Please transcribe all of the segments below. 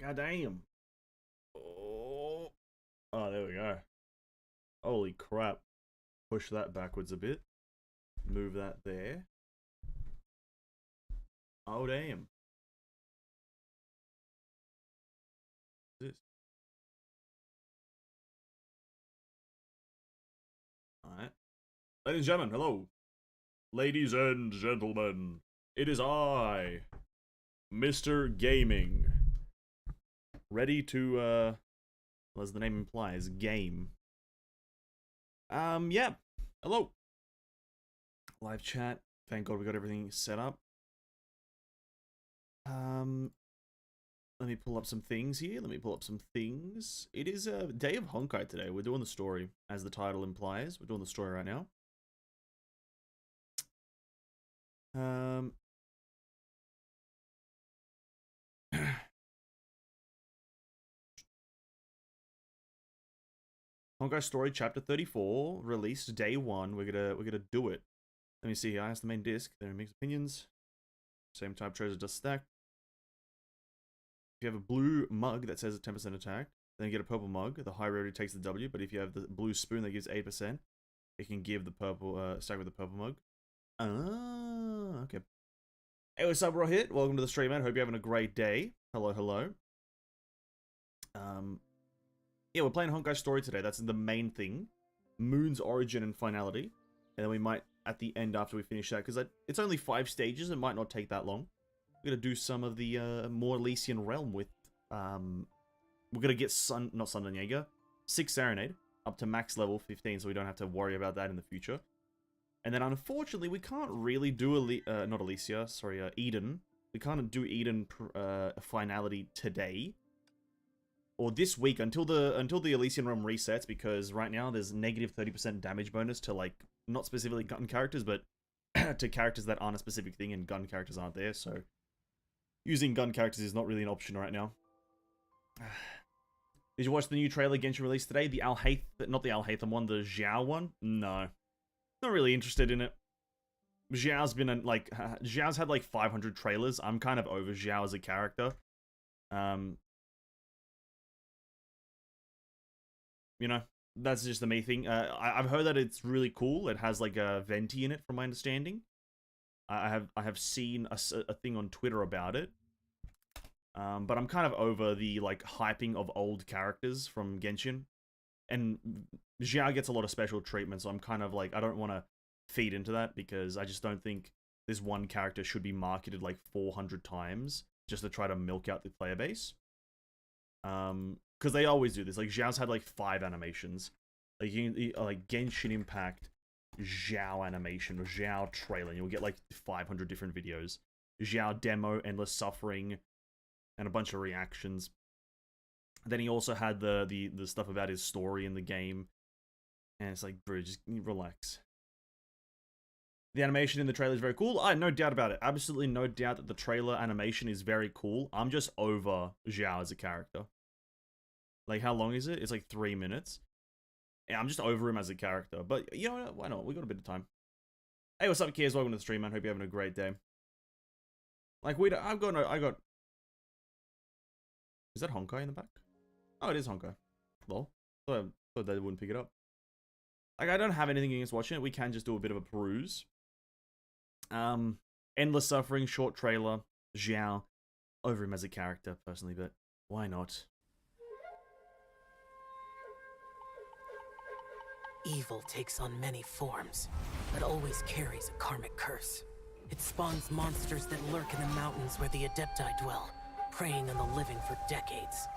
God damn. Oh, there we go. Holy crap. Push that backwards a bit. Move that there. Oh, damn. What's this? Alright. Ladies and gentlemen, hello. Ladies and gentlemen, it is I, Mr. Gaming. Ready to, as the name implies, game. Yeah. Hello. Live chat. Thank God we got everything set up. Let me pull up some things here. It is a day of Honkai today. We're doing the story, as the title implies. We're doing the story right now. Honkai Story Chapter 34, released day 1. We're gonna do it. Let me see here. I asked the main disc. There are mixed opinions. Same type treasure dust stack. If you have a blue mug that says a 10% attack, then you get a purple mug. The high rarity takes the W, but if you have the blue spoon that gives 8%, it can give the purple stack with the purple mug. Ah, okay. Hey, what's up, Rohit? Welcome to the stream, man. Hope you're having a great day. Hello, hello. Yeah, we're playing Honkai Story today. That's the main thing. Moon's origin and finality. And then we might, at the end after we finish that, because it's only 5 stages, it might not take that long. We're going to do some of the more Elysian Realm with, we're going to get not Sun and Jaeger, 6 Serenade, up to max level 15, so we don't have to worry about that in the future. And then unfortunately, we can't really do, not Elysia, sorry, Eden. We can't do Eden finality today. Or this week until the Elysian Realm resets, because right now there's negative 30% damage bonus to, like, not specifically gun characters, but to characters that aren't a specific thing, and gun characters aren't there, so using gun characters is not really an option right now. Did you watch the new trailer Genshin released today? The not the Al-Haitham one, the Xiao one? No. Not really interested in it. Xiao's been, like, Xiao's had like 500 trailers. I'm kind of over Xiao as a character. You know, that's just the me thing. I've heard that it's really cool. It has like a venti in it, from my understanding. I have seen a thing on Twitter about it. But I'm kind of over the like hyping of old characters from Genshin, and Xiao gets a lot of special treatment. So I'm kind of like, I don't want to feed into that, because I just don't think this one character should be marketed like 400 times just to try to milk out the player base. Because they always do this. Like, Xiao's had like 5 animations. Like, like Genshin Impact, Xiao animation, or Xiao trailer, and you'll get like 500 different videos. Xiao demo, Endless Suffering, and a bunch of reactions. Then he also had the stuff about his story in the game. And it's like, bro, just relax. The animation in the trailer is very cool. I have no doubt about it. Absolutely no doubt that the trailer animation is very cool. I'm just over Xiao as a character. Like, how long is it? It's like 3 minutes. Yeah, I'm just over him as a character. But, you know, why not? We got a bit of time. Hey, what's up, kids? Welcome to the stream, man. Hope you're having a great day. Like, I got... Is that Honkai in the back? Oh, it is Honkai. Lol. Thought they wouldn't pick it up. Like, I don't have anything against watching it. We can just do a bit of a peruse. Endless Suffering, short trailer. Xiao. Over him as a character, personally, but why not? Evil takes on many forms, but always carries a karmic curse. It spawns monsters that lurk in the mountains where the Adepti dwell, preying on the living for decades.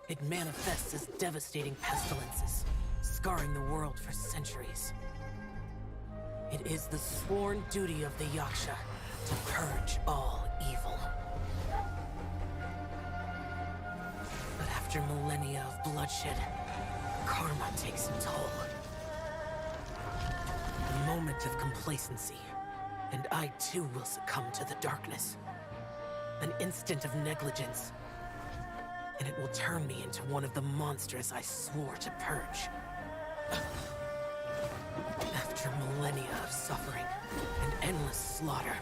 It manifests as devastating pestilences, scarring the world for centuries. It is the sworn duty of the Yaksha to purge all evil. But after millennia of bloodshed, karma takes a toll. A moment of complacency, and I too will succumb to the darkness. An instant of negligence, and it will turn me into one of the monsters I swore to purge. After millennia of suffering and endless slaughter,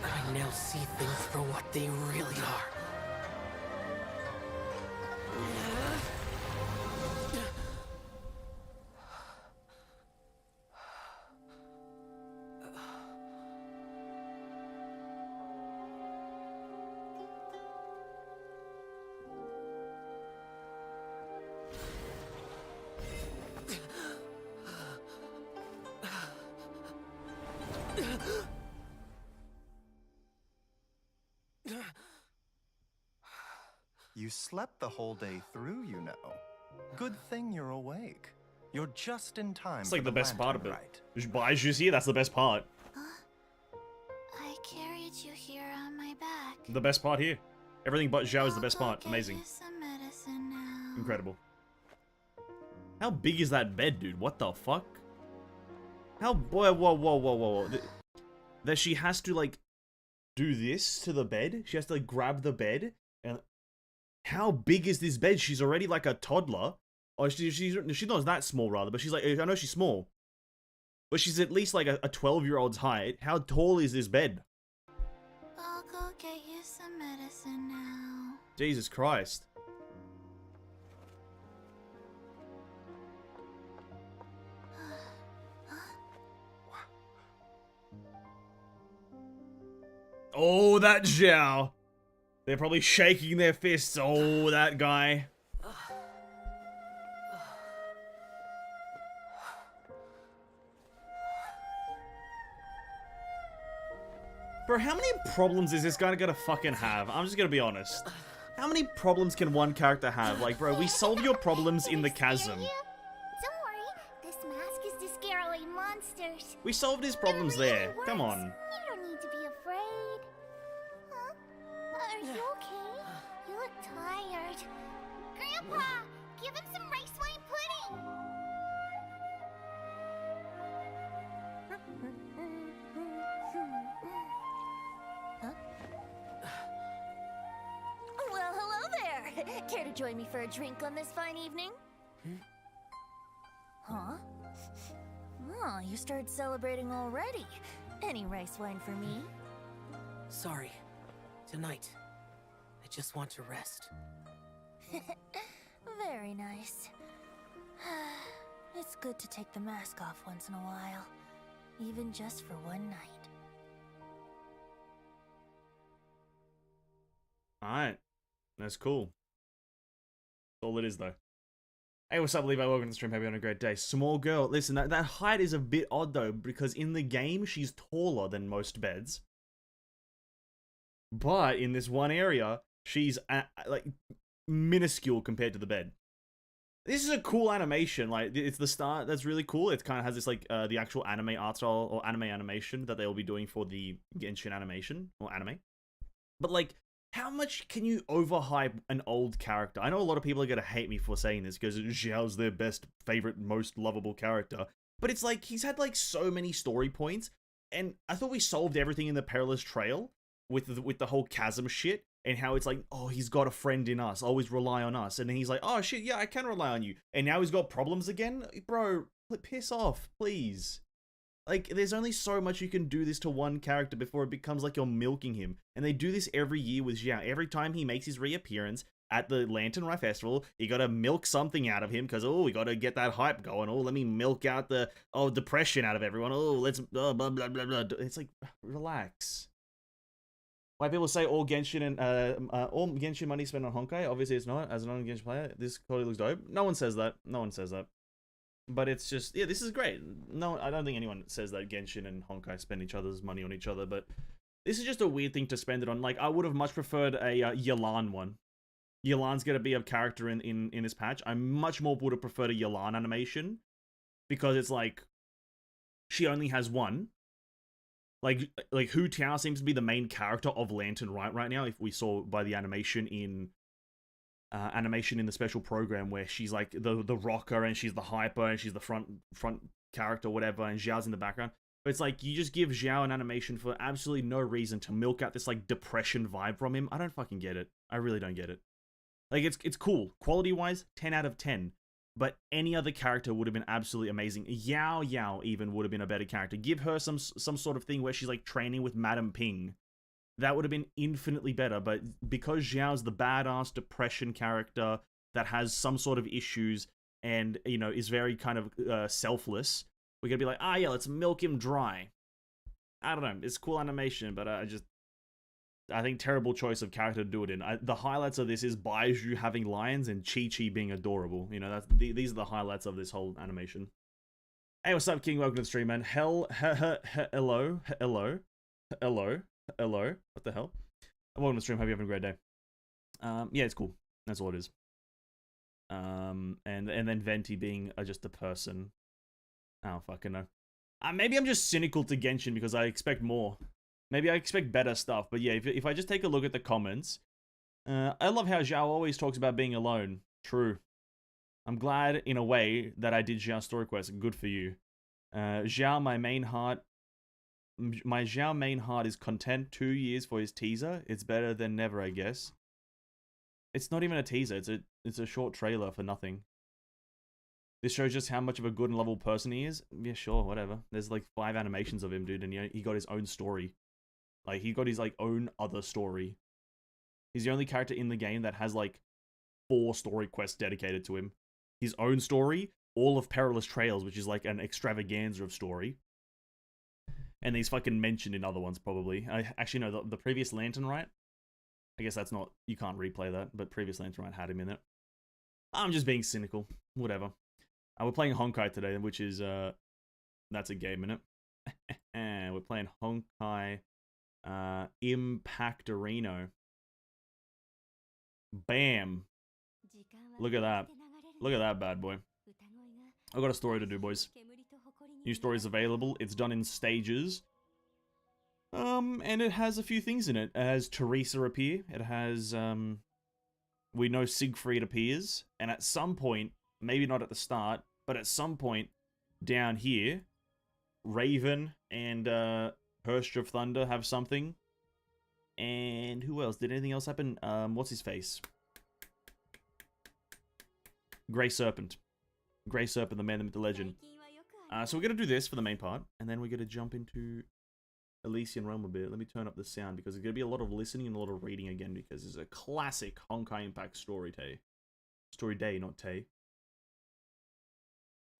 I I now see things for what they really are. You slept the whole day through, you know. Good thing you're awake. You're just in time It's for like the best part of lantern it. rite. Buy shoes here, that's the best part. I carried you here on my back. The best part here. Everything but Zhao is the best I'll go part. get Amazing. you some medicine now. Incredible. How big is that bed, dude? What the fuck? How... Whoa. That she has to, like, do this to the bed? She has to, like, grab the bed? And how big is this bed? She's already, like, a toddler. Or she's not that small, rather, but she's, like... I know she's small. But she's at least, like, a 12-year-old's height. How tall is this bed? I'll go get you some medicine now. Jesus Christ. Oh, that Zhao. They're probably shaking their fists. Oh, that guy. Bro, how many problems is this guy gonna fucking have? I'm just gonna be honest. How many problems can one character have? Like, bro, we solve your problems in the chasm. Don't worry, this mask is to scare away monsters. We solved his problems It really there. Come works. on. You don't need to be afraid. Huh? Are you okay? You look tired. Grandpa, give him some rice wine pudding. Well, hello there! Care to join me for a drink on this fine evening? Huh? Oh, you started celebrating already. Any rice wine for me? Sorry. Tonight, I just want to rest. Very nice. It's good to take the mask off once in a while, even just for one night. Alright. That's cool. That's all it is, though. Hey, what's up, Levi? Welcome to the stream. Hope you're having a great day. Small girl. Listen, that height is a bit odd, though, because in the game, she's taller than most beds. But in this one area, she's, like, minuscule compared to the bed. This is a cool animation. Like, it's the start that's really cool. It kind of has this, like, the actual anime art style or anime animation that they will be doing for the Genshin animation or anime. But, like, how much can you overhype an old character? I know a lot of people are going to hate me for saying this because Zhao's their best, favorite, most lovable character. But it's like, he's had like so many story points. And I thought we solved everything in the Perilous Trail with the whole chasm shit. And how it's like, oh, he's got a friend in us. Always rely on us. And then he's like, oh shit, yeah, I can rely on you. And now he's got problems again? Bro, piss off, please. Like, there's only so much you can do this to one character before it becomes like you're milking him. And they do this every year with Zhao. Every time he makes his reappearance at the Lantern Rite Festival, you gotta milk something out of him because, oh, we gotta get that hype going. Oh, let me milk out the, depression out of everyone. Oh, let's, blah, blah, blah, blah. It's like, relax. Why people say all Genshin and, all Genshin money spent on Honkai? Obviously it's not. As a non-Genshin player, this totally looks dope. No one says that. No one says that. But it's just, yeah, this is great. No, I don't think anyone says that Genshin and Honkai spend each other's money on each other, but this is just a weird thing to spend it on. Like, I would have much preferred a Yelan one. Yelan's gonna be a character in this patch. I much more would have preferred a Yelan animation, because it's like, she only has one. Like HoTr seems to be the main character of Lantern Rite right now, if we saw by the animation in the special program where she's like the rocker and she's the hyper and she's the front character, whatever, and Zhao's in the background. But it's like, you just give Zhao an animation for absolutely no reason to milk out this like depression vibe from him. I don't fucking get it. I really don't get it. Like, it's cool. Quality wise, 10 out of 10. But any other character would have been absolutely amazing. Yao even would have been a better character. Give her some sort of thing where she's like training with Madame Ping. that would have been infinitely better. But because Xiao's the badass depression character that has some sort of issues and, you know, is very kind of selfless, we're gonna be like, ah, yeah, let's milk him dry. I don't know. It's cool animation, but I think terrible choice of character to do it in. The highlights of this is Baiju having lions and Chi-Chi being adorable. You know, these are the highlights of this whole animation. Hey, what's up, King? Welcome to the stream, man. Hello. What the hell? Welcome to the stream. Hope you're having a great day. Yeah, it's cool. That's all it is. And then Venti being just a person. I don't fucking know. Maybe I'm just cynical to Genshin because I expect more. Maybe I expect better stuff. But yeah, if I just take a look at the comments, I love how Zhao always talks about being alone. True. I'm glad, in a way, that I did Zhao story quest. Good for you. Zhao, my Zhao main heart is content. 2 years for his teaser. It's better than never, I guess. It's not even a teaser. It's a short trailer for nothing. This shows just how much of a good and lovable person he is. Yeah, sure, whatever. There's like 5 animations of him, dude, and he got his own story. Like, he got his like own other story. He's the only character in the game that has like 4 story quests dedicated to him. His own story, all of Perilous Trails, which is like an extravaganza of story. And he's fucking mentioned in other ones, probably. Actually, no, the previous Lantern Rite? I guess that's not... You can't replay that, but previous Lantern Rite had him in it. I'm just being cynical. Whatever. We're playing Honkai today, which is... That's a game, innit? We're playing Honkai Impact Arena. Bam! Look at that. Look at that bad boy. I've got a story to do, boys. New story is available. It's done in stages. And it has a few things in it. It has Teresa appear. It has, we know Siegfried appears. And at some point, maybe not at the start, but at some point down here, Raven and Hurst of Thunder have something. And who else? Did anything else happen? What's his face? Grey Serpent. Grey Serpent, the man, the myth, the legend. So we're going to do this for the main part, and then we're going to jump into Elysian Realm a bit. Let me turn up the sound, because there's going to be a lot of listening and a lot of reading again, because it's a classic Honkai Impact story day. Story day, not tay.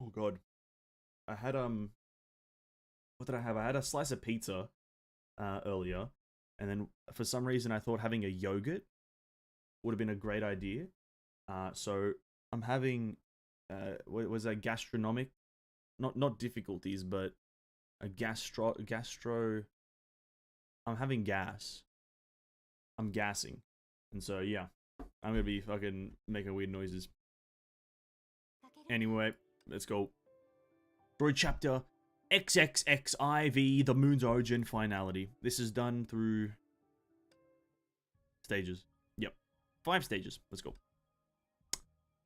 Oh god. I had, what did I have? I had a slice of pizza earlier, and then for some reason I thought having a yogurt would have been a great idea. So I'm having, what was that, gastronomic, not difficulties, but a gastro, I'm having gas. I'm gassing. And so, yeah, I'm gonna be fucking making weird noises. Anyway, let's go. Story chapter XXXIV, The Moon's Origin, Finality. This is done through stages. Yep. 5 stages. Let's go.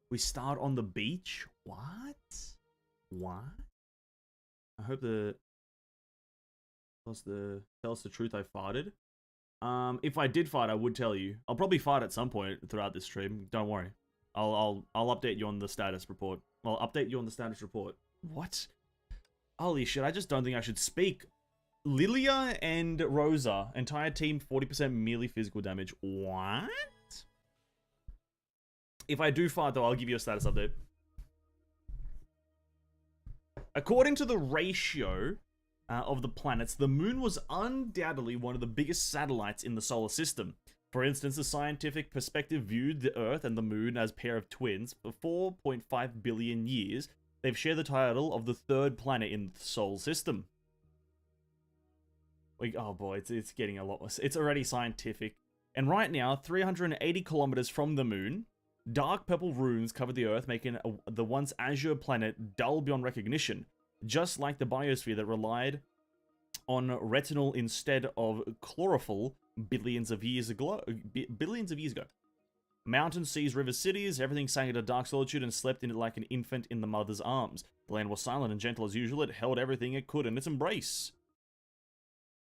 We start on the beach? What? What? I hope tell us the truth, I farted. If I did fart, I would tell you. I'll probably fart at some point throughout this stream. Don't worry. I'll update you on the status report. I'll update you on the status report. What? Holy shit, I just don't think I should speak. Lilia and Rosa, entire team 40% merely physical damage. What? If I do fart though, I'll give you a status update. According to the ratio of the planets, the moon was undoubtedly one of the biggest satellites in the solar system. For instance, the scientific perspective viewed the Earth and the moon as a pair of twins. For 4.5 billion years, they've shared the title of the 3rd planet in the solar system. Like, oh boy, it's getting a lot worse. It's already scientific. And right now, 380 kilometers from the moon, dark purple runes cover the Earth, making the once azure planet dull beyond recognition. Just like the biosphere that relied on retinal instead of chlorophyll billions of years ago. Mountains, seas, rivers, cities, everything sank into dark solitude and slept in it like an infant in the mother's arms. The land was silent and gentle as usual. It held everything it could in its embrace.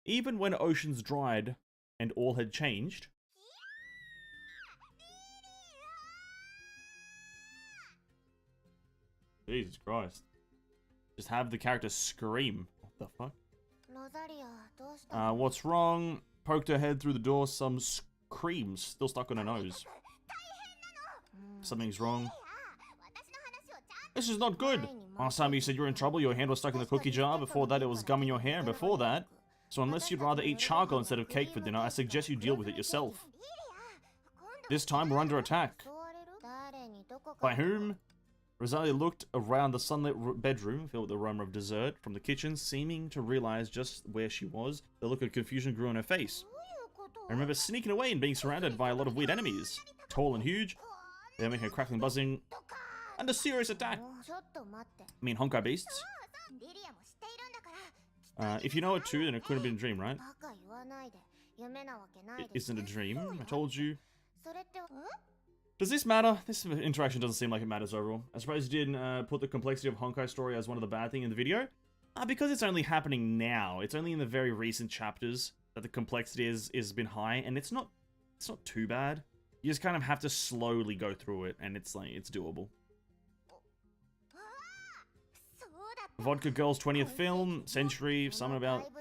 Even when oceans dried and all had changed, Jesus Christ. Just have the character scream. What the fuck? What's wrong? poked her head through the door. Some creams still stuck on her nose. Something's wrong. This is not good. Last time you said you were in trouble, your hand was stuck in the cookie jar. Before that, it was gum in your hair. And before that... So unless you'd rather eat charcoal instead of cake for dinner, I suggest you deal with it yourself. This time, we're under attack. By whom? Rosalia looked around the sunlit bedroom, filled with the aroma of dessert from the kitchen, seeming to realize just where she was. The look of confusion grew on her face. I remember sneaking away and being surrounded by a lot of weird enemies. Tall and huge. They make her crackling, buzzing. Under serious attack. I mean, Honkai beasts. If you know it too, then it could have been a dream, right? It isn't a dream. I told you. Does this matter? This interaction doesn't seem like it matters overall. I suppose you didn't put the complexity of Honkai story as one of the bad things in the video. Because it's only happening now. It's only in the very recent chapters that the complexity is been high, and it's not too bad. You just kind of have to slowly go through it, and it's doable. Vodka Girl's 20th film, Century, something about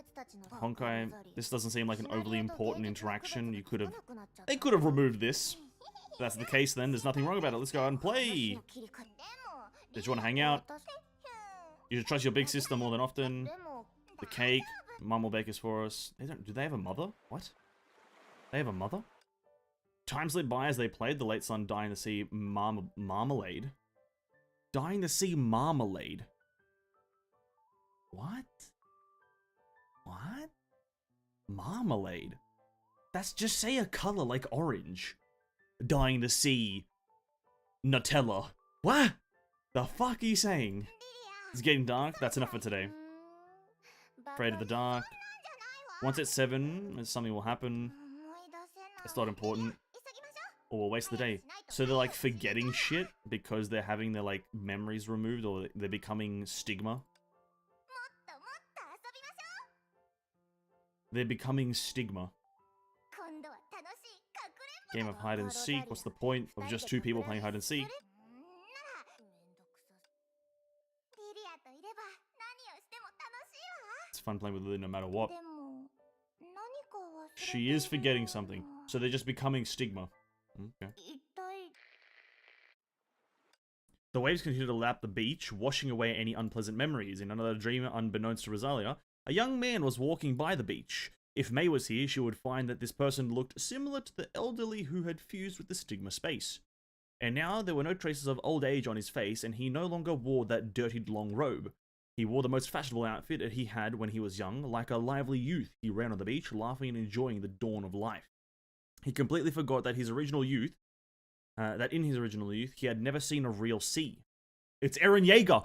Honkai. This doesn't seem like an overly important interaction. They could have removed this. If that's the case, then there's nothing wrong about it. Let's go out and play. Did you want to hang out? You should trust your big sister more than often. The cake, Mum will bake this for us. Do they have a mother? What? They have a mother? Time slipped by as they played. The late sun dying to see marmalade. Dying to see marmalade. What? What? Marmalade? That's just say a color like orange. Dying to see Nutella. What? The fuck are you saying? It's getting dark. That's enough for today. Afraid of the dark. Once it's 7, something will happen. It's not important. Or we'll waste the day. So they're like forgetting shit because they're having their like memories removed, or they're becoming stigma. They're becoming stigma. Game of hide and seek. What's the point of just 2 people playing hide and seek? It's fun playing with Lily no matter what. She is forgetting something. So they're just becoming stigma. Okay. The waves continue to lap the beach, washing away any unpleasant memories. In another dream, unbeknownst to Rosalia, a young man was walking by the beach. If May was here, she would find that this person looked similar to the elderly who had fused with the stigma space. And now there were no traces of old age on his face, and he no longer wore that dirtied long robe. He wore the most fashionable outfit that he had when he was young. Like a lively youth, he ran on the beach, laughing and enjoying the dawn of life. He completely forgot that in his original youth, he had never seen a real sea. It's Eren Yeager!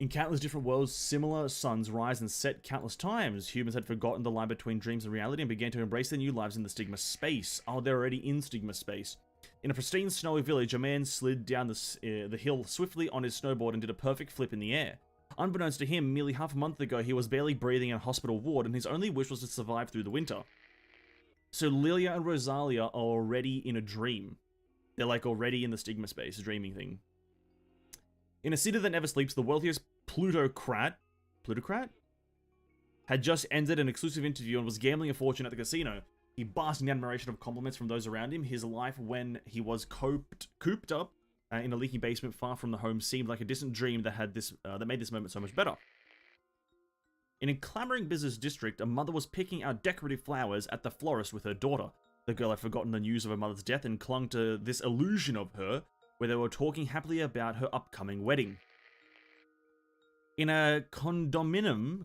In countless different worlds, similar suns rise and set countless times. Humans had forgotten the line between dreams and reality and began to embrace their new lives in the stigma space. Oh, they're already in stigma space. In a pristine snowy village, a man slid down the hill swiftly on his snowboard and did a perfect flip in the air. Unbeknownst to him, merely half a month ago, he was barely breathing in a hospital ward, and his only wish was to survive through the winter. So Lilia and Rosalia are already in a dream. They're like already in the stigma space, dreaming thing. In a city that never sleeps, the wealthiest plutocrat had just ended an exclusive interview and was gambling a fortune at the casino. He basked in admiration of compliments from those around him. His life when he was cooped up in a leaky basement far from the home seemed like a distant dream that made this moment so much better. In a clamoring business district, a mother was picking out decorative flowers at the florist with her daughter. The girl had forgotten the news of her mother's death and clung to this illusion of her, where they were talking happily about her upcoming wedding. In a condominium,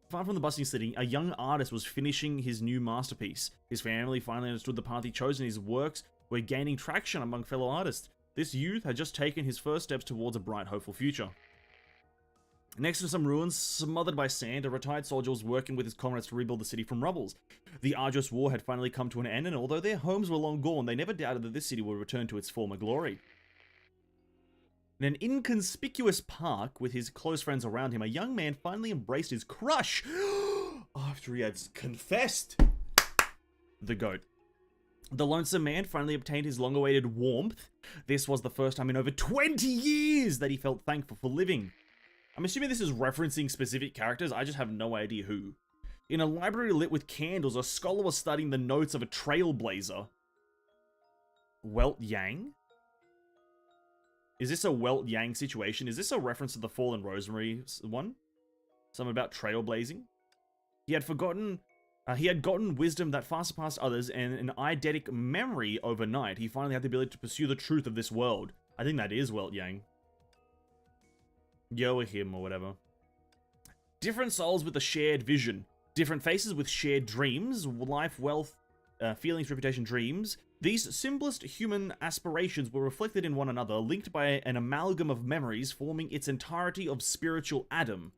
far from the bustling city, a young artist was finishing his new masterpiece. His family finally understood the path he chose, and his works were gaining traction among fellow artists. This youth had just taken his first steps towards a bright, hopeful future. Next to some ruins smothered by sand, a retired soldier was working with his comrades to rebuild the city from rubble. The arduous war had finally come to an end, and although their homes were long gone, they never doubted that this city would return to its former glory. In an inconspicuous park with his close friends around him, a young man finally embraced his crush after he had confessed. The goat. The lonesome man finally obtained his long-awaited warmth. This was the first time in over 20 years that he felt thankful for living. I'm assuming this is referencing specific characters, I just have no idea who. In a library lit with candles, a scholar was studying the notes of a trailblazer. Welt Yang? Is this a Welt Yang situation? Is this a reference to the Fallen Rosemary one? Something about trailblazing? He had gotten wisdom that far surpassed others and an eidetic memory overnight. He finally had the ability to pursue the truth of this world. I think that is Welt Yang. Yo or him or whatever. Different souls with a shared vision. Different faces with shared dreams, life, wealth, feelings, reputation, dreams. These simplest human aspirations were reflected in one another, linked by an amalgam of memories forming its entirety of spiritual Adam.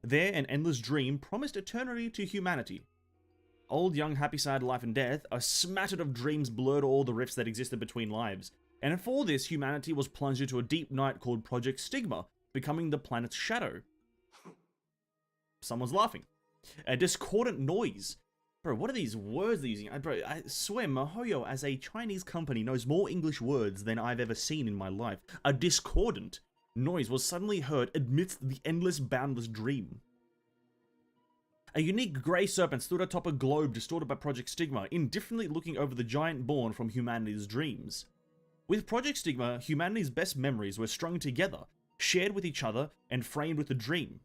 There, an endless dream promised eternity to humanity. Old, young, happy, sad, life and death, a smattered of dreams blurred all the rifts that existed between lives. And for this, humanity was plunged into a deep night called Project Stigma, becoming the planet's shadow. Someone's laughing. A discordant noise. Bro, what are these words they're using? Bro, I swear MoHoYo as a Chinese company knows more English words than I've ever seen in my life. A discordant noise was suddenly heard amidst the endless, boundless dream. A unique grey serpent stood atop a globe distorted by Project Stigma, indifferently looking over the giant born from humanity's dreams. With Project Stigma, humanity's best memories were strung together, shared with each other, and framed with a dream.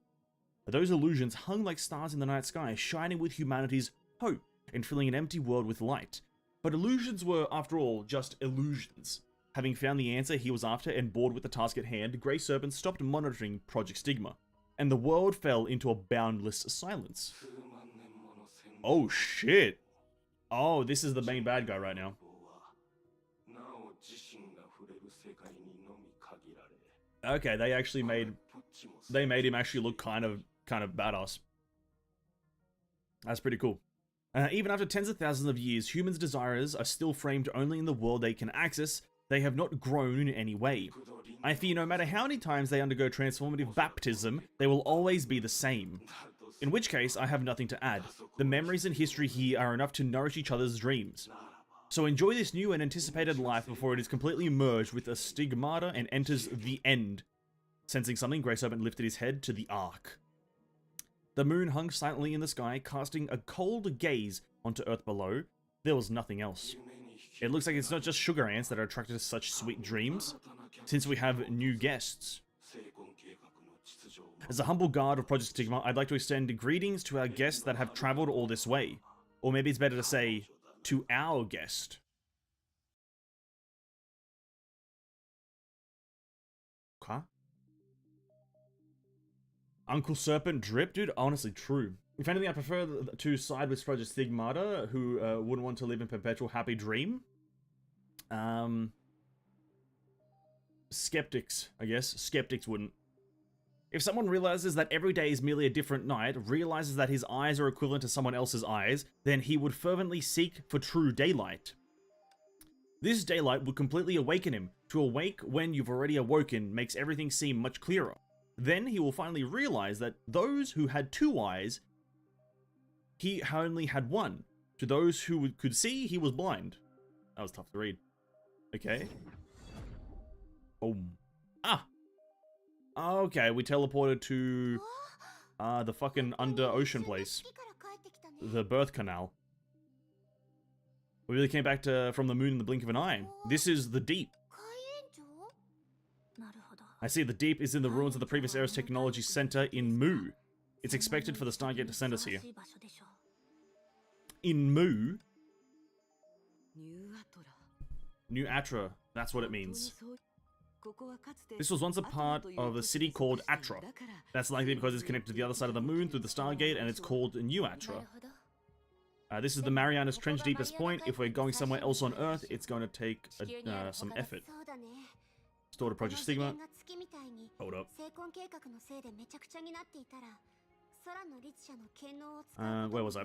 Those illusions hung like stars in the night sky, shining with humanity's hope and filling an empty world with light. But illusions were, after all, just illusions. Having found the answer he was after and bored with the task at hand, Grey Serpent stopped monitoring Project Stigma, and the world fell into a boundless silence. Oh shit! Oh, this is the main bad guy right now. Okay, they made him actually look kind of badass. That's pretty cool. Even after tens of thousands of years, humans' desires are still framed only in the world they can access. They have not grown in any way. I fear no matter how many times they undergo transformative baptism, they will always be the same. In which case, I have nothing to add. The memories and history here are enough to nourish each other's dreams. So enjoy this new and anticipated life before it is completely merged with a stigmata and enters the end. Sensing something, Grey Serpent lifted his head to the arc. The moon hung silently in the sky, casting a cold gaze onto Earth below. There was nothing else. It looks like it's not just sugar ants that are attracted to such sweet dreams, since we have new guests. As a humble guard of Project Stigma, I'd like to extend greetings to our guests that have traveled all this way. Or maybe it's better to say, to our guest. Okay. Uncle Serpent drip? Dude, honestly, true. If anything, I prefer to side with Project Stigmata, who wouldn't want to live in perpetual happy dream. Skeptics, I guess. Skeptics wouldn't. If someone realizes that every day is merely a different night, realizes that his eyes are equivalent to someone else's eyes, then he would fervently seek for true daylight. This daylight would completely awaken him. To awake when you've already awoken makes everything seem much clearer. Then he will finally realize that those who had two eyes, he only had one. To those who could see, he was blind. That was tough to read. Okay. Boom. Ah! Okay, we teleported to the fucking under ocean place. The birth canal. We really came back from the moon in the blink of an eye. This is the deep. I see the deep is in the ruins of the previous era's technology center in Mu. It's expected for the Stargate to send us here. In Mu? New Atra, that's what it means. This was once a part of a city called Atra. That's likely because it's connected to the other side of the moon through the Stargate, and it's called New Atra. This is the Marianas Trench deepest point. If we're going somewhere else on Earth, it's going to take some effort. Store to Project Stigma. Hold up. Where was I?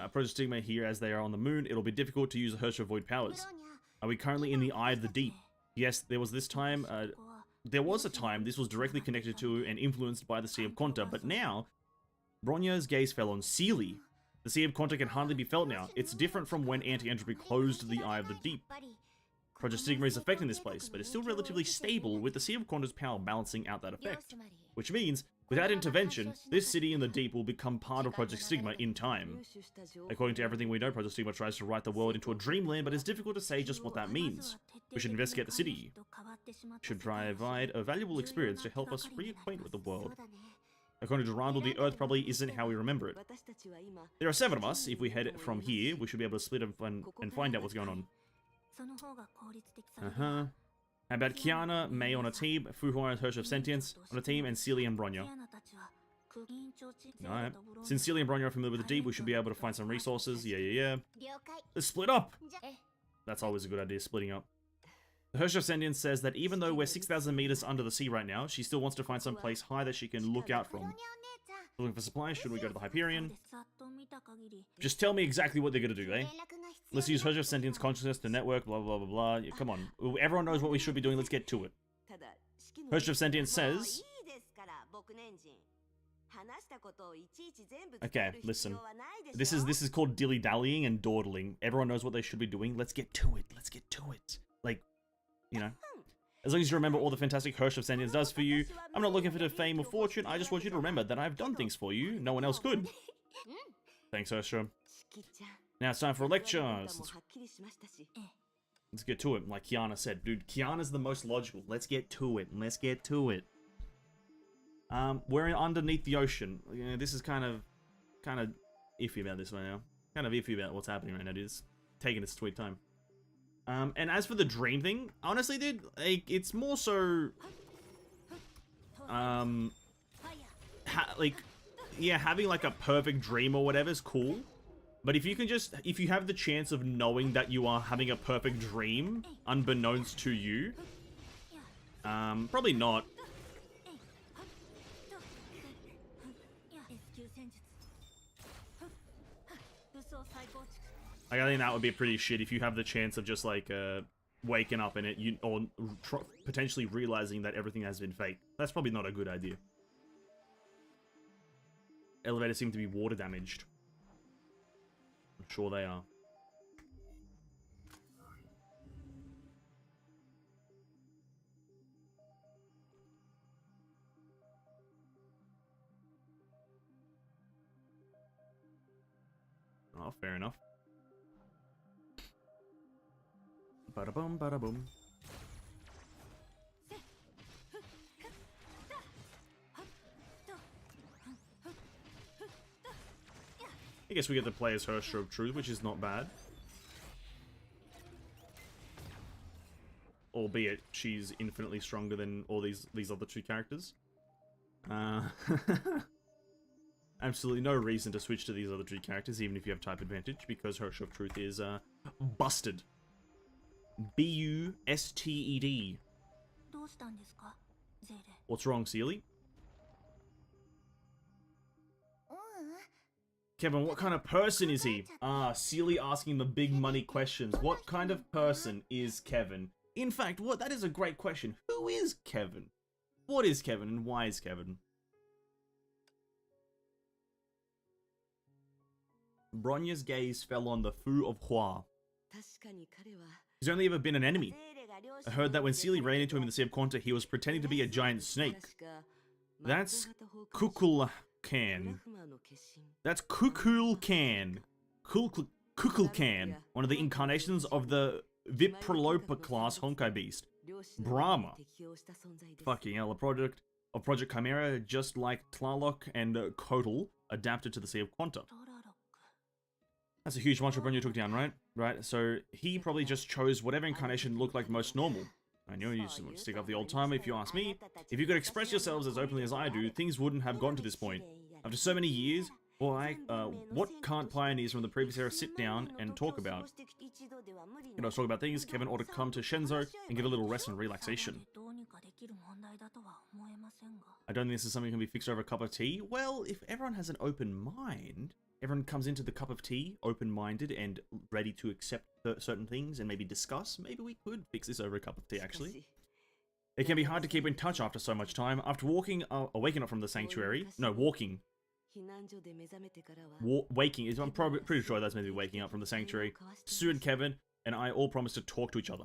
Project Stigma here as they are on the moon. It'll be difficult to use the HoTr void powers. Are we currently in the Eye of the Deep? Yes, there was this time. There was a time this was directly connected to and influenced by the Sea of Konta, but now, Bronya's gaze fell on Sealy. The Sea of Konta can hardly be felt now. It's different from when anti-entropy closed the Eye of the Deep. Project Sigma is affecting this place, but it's still relatively stable with the Sea of Quanta's power balancing out that effect. Which means, without intervention, this city in the deep will become part of Project Sigma in time. According to everything we know, Project Sigma tries to write the world into a dreamland, but it's difficult to say just what that means. We should investigate the city. Should provide a valuable experience to help us reacquaint with the world. According to Randall, the Earth probably isn't how we remember it. There are 7 of us. If we head from here, we should be able to split up and find out what's going on. How about Kiana, May on a team, Fuhua and Hirsch of Sentience on a team, and Celia and Bronya? Alright. Since Celia and Bronya are familiar with the deep, we should be able to find some resources. Yeah. Let's split up! That's always a good idea, splitting up. The Hirsch of Sentience says that even though we're 6,000 meters under the sea right now, she still wants to find some place high that she can look out from. Looking for supplies, should we go to the Hyperion? Just tell me exactly what they're gonna do, eh? Let's use Hirsch of Sentience consciousness to network, blah blah blah blah. Yeah, come on. Everyone knows what we should be doing, let's get to it. Hirsch of Sentience says... Okay, listen. This is called dilly-dallying and dawdling. Everyone knows what they should be doing, let's get to it, let's get to it. Like, you know. As long as you remember all the fantastic Hirsch of Sentience does for you, I'm not looking for the fame or fortune, I just want you to remember that I've done things for you, no one else could. Thanks, Hirsch. Now it's time for a lecture. Let's get to it, like Kiana said. Dude, Kiana's the most logical. Let's get to it, let's get to it. We're underneath the ocean. Yeah, this is kind of iffy about this right now. Kind of iffy about what's happening right now, dude. It's taking its sweet time. And as for the dream thing, honestly, dude, like, it's more so, yeah, having like a perfect dream or whatever is cool. But if you have the chance of knowing that you are having a perfect dream, unbeknownst to you, probably not. Like, I think that would be pretty shit if you have the chance of just like waking up in it, or potentially realizing that everything has been fake. That's probably not a good idea. Elevators seem to be water damaged. I'm sure they are. Oh, fair enough. Bada boom, bada boom. I guess we get to play as Hirsch of Truth, which is not bad. Albeit she's infinitely stronger than all these other 2 characters. Absolutely no reason to switch to these other 2 characters, even if you have type advantage, because Hirsch of Truth is busted. B-U-S-T-E-D. What's wrong, Seely? Kevin, what kind of person is he? Ah, Seely asking the big money questions. What kind of person is Kevin? In fact, that is a great question. Who is Kevin? What is Kevin and why is Kevin? Bronya's gaze fell on the Fu of Hua. He's only ever been an enemy. I heard that when Seely ran into him in the Sea of Quanta, he was pretending to be a giant snake. That's Kukulkan. That's Kukulkan. Kukulkan, one of the incarnations of the Vipralopa class Honkai beast. Brahma. Fucking hell, a project of Project Chimera, just like Tlaloc and Kotal, adapted to the Sea of Quanta. That's a huge monster Bronya took down, right? Right, so he probably just chose whatever incarnation looked like most normal. I know you just stick up the old timer if you ask me. If you could express yourselves as openly as I do, things wouldn't have gotten to this point. After so many years, what can't pioneers from the previous era sit down and talk about? You know, talk about things, Kevin ought to come to Shenzo and get a little rest and relaxation. I don't think this is something that can be fixed over a cup of tea. Well, if everyone has an open mind, everyone comes into the cup of tea open-minded and ready to accept certain things and maybe discuss, maybe we could fix this over a cup of tea, actually. It can be hard to keep in touch after so much time. After waking up from the sanctuary, no, waking. Waking, I'm pretty sure that's maybe waking up from the sanctuary. Sue and Kevin and I all promised to talk to each other.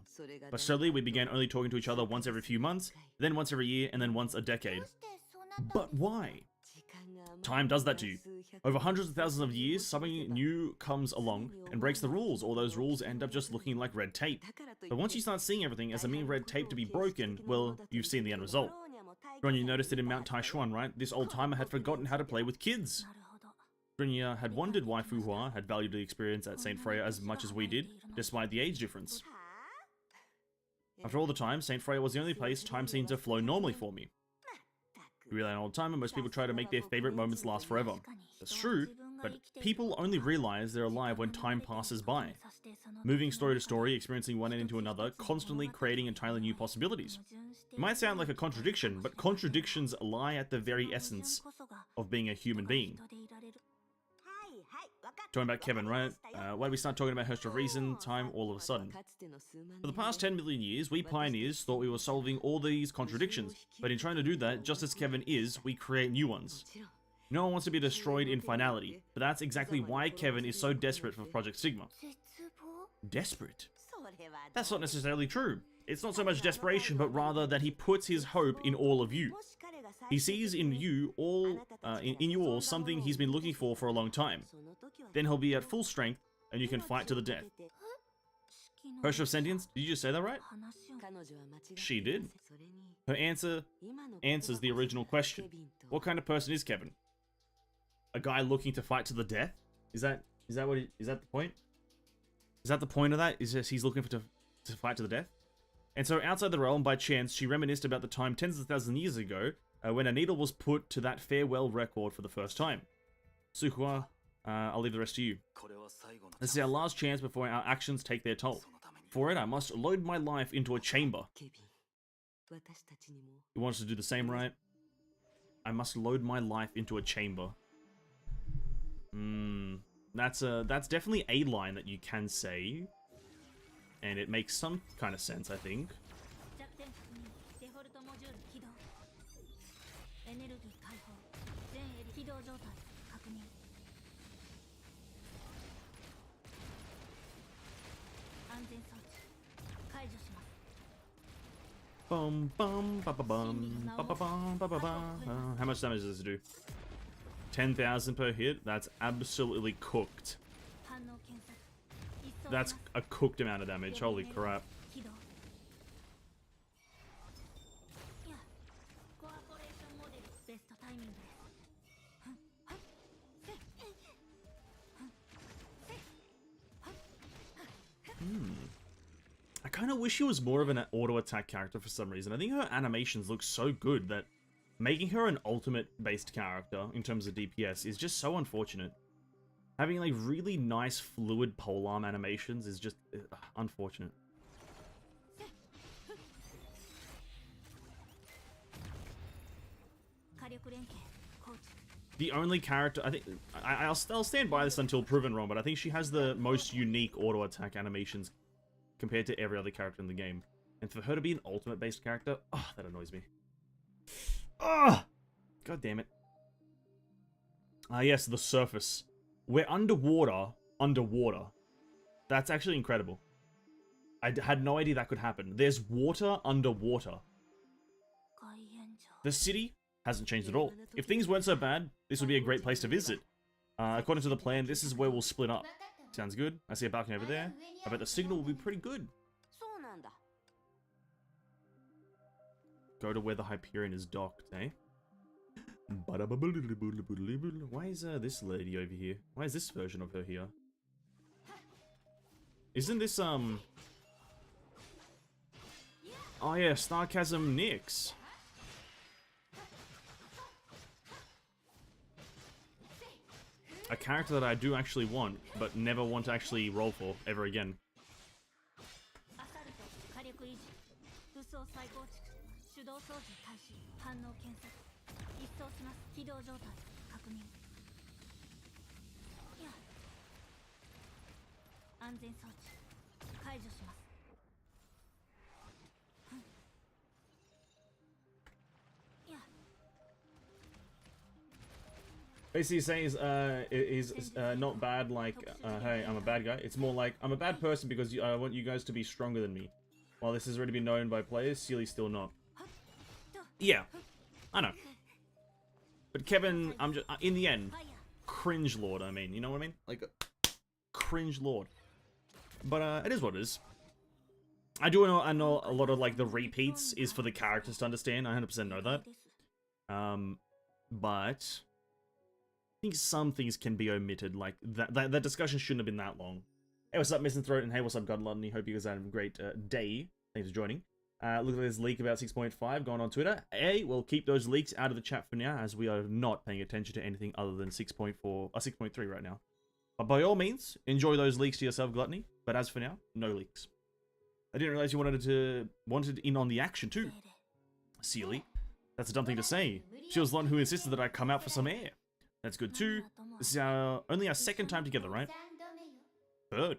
But slowly we began only talking to each other once every few months, then once every year, and then once a decade. But why? Time does that to you. Over hundreds of thousands of years, something new comes along and breaks the rules. All those rules end up just looking like red tape. But once you start seeing everything as a mere red tape to be broken, well, you've seen the end result. Ron, you noticed it in Mount Taishuan, right? This old timer had forgotten how to play with kids. Brynja had wondered why Fu Hua had valued the experience at St. Freya as much as we did, despite the age difference. After all the time, St. Freya was the only place time seemed to flow normally for me. Really an old timer, most people try to make their favorite moments last forever. That's true, but people only realize they're alive when time passes by. Moving story to story, experiencing one end into another, constantly creating entirely new possibilities. It might sound like a contradiction, but contradictions lie at the very essence of being a human being. Talking about Kevin, right? Why did we start talking about HoTr reason, time, all of a sudden? For the past 10 million years, we pioneers thought we were solving all these contradictions, but in trying to do that, just as Kevin is, we create new ones. No one wants to be destroyed in Finality, but that's exactly why Kevin is so desperate for Project Sigma. Desperate? That's not necessarily true. It's not so much desperation, but rather that he puts his hope in all of you. He sees in you all, in you all something he's been looking for a long time. Then he'll be at full strength, and you can fight to the death. HoTr of Sentience? Did you just say that right? She did. Her answer answers the original question. What kind of person is Kevin? A guy looking to fight to the death? Is that the point? Is that the point of that? Is just he's looking to fight to the death? And so outside the realm, by chance, she reminisced about the time tens of thousands of years ago when a needle was put to that farewell record for the first time. Suhua, I'll leave the rest to you. This is our last chance before our actions take their toll. For it, I must load my life into a chamber. You want us to do the same, right? I must load my life into a chamber. That's definitely a line that you can say. And it makes some kind of sense, I think. Bum bum ba ba bum ba ba bum ba ba ba. How much damage does it do? 10,000 per hit? That's absolutely cooked. That's a cooked amount of damage. Holy crap. I kind of wish she was more of an auto-attack character for some reason. I think her animations look so good that making her an ultimate-based character in terms of DPS is just so unfortunate. Having like really nice fluid polearm animations is just unfortunate. The only character, I think, I'll stand by this until proven wrong, but I think she has the most unique auto-attack animations compared to every other character in the game. And for her to be an ultimate-based character, oh, that annoys me. Ah, god damn it. Yes, the surface. We're underwater. That's actually incredible. I had no idea that could happen. There's water underwater. The city hasn't changed at all. If things weren't so bad, this would be a great place to visit. According to the plan, this is where we'll split up. Sounds good. I see a balcony over there. I bet the signal will be pretty good. Go to where the Hyperion is docked, eh? Why is this lady over here? Why is this version of her here? Isn't this, Oh yeah, Starchasm Nyx. A character that I do actually want, but never want to actually roll for ever again. Basically saying is not bad like, hey, I'm a bad guy. It's more like, I'm a bad person because I want you guys to be stronger than me. While this has already been known by players, Seely's still not. Yeah, I know. But Kevin, I'm just, in the end, cringe lord, I mean, you know what I mean? Like, cringe lord. But, it is what it is. I know a lot of, like, the repeats is for the characters to understand. I 100% know that. But I think some things can be omitted. Like, that discussion shouldn't have been that long. Hey, what's up, Missing Throat? And hey, what's up, Godludney? Hope you guys had a great day. Thanks for joining. Look at this leak about 6.5 going on Twitter. Hey, we'll keep those leaks out of the chat for now, as we are not paying attention to anything other than 6.4 or 6.3 right now. But by all means, enjoy those leaks to yourself, Gluttony. But as for now, no leaks. I didn't realize you wanted in on the action too. Seely, that's a dumb thing to say. She was the one who insisted that I come out for some air. That's good too. This is only our second time together, right? Third.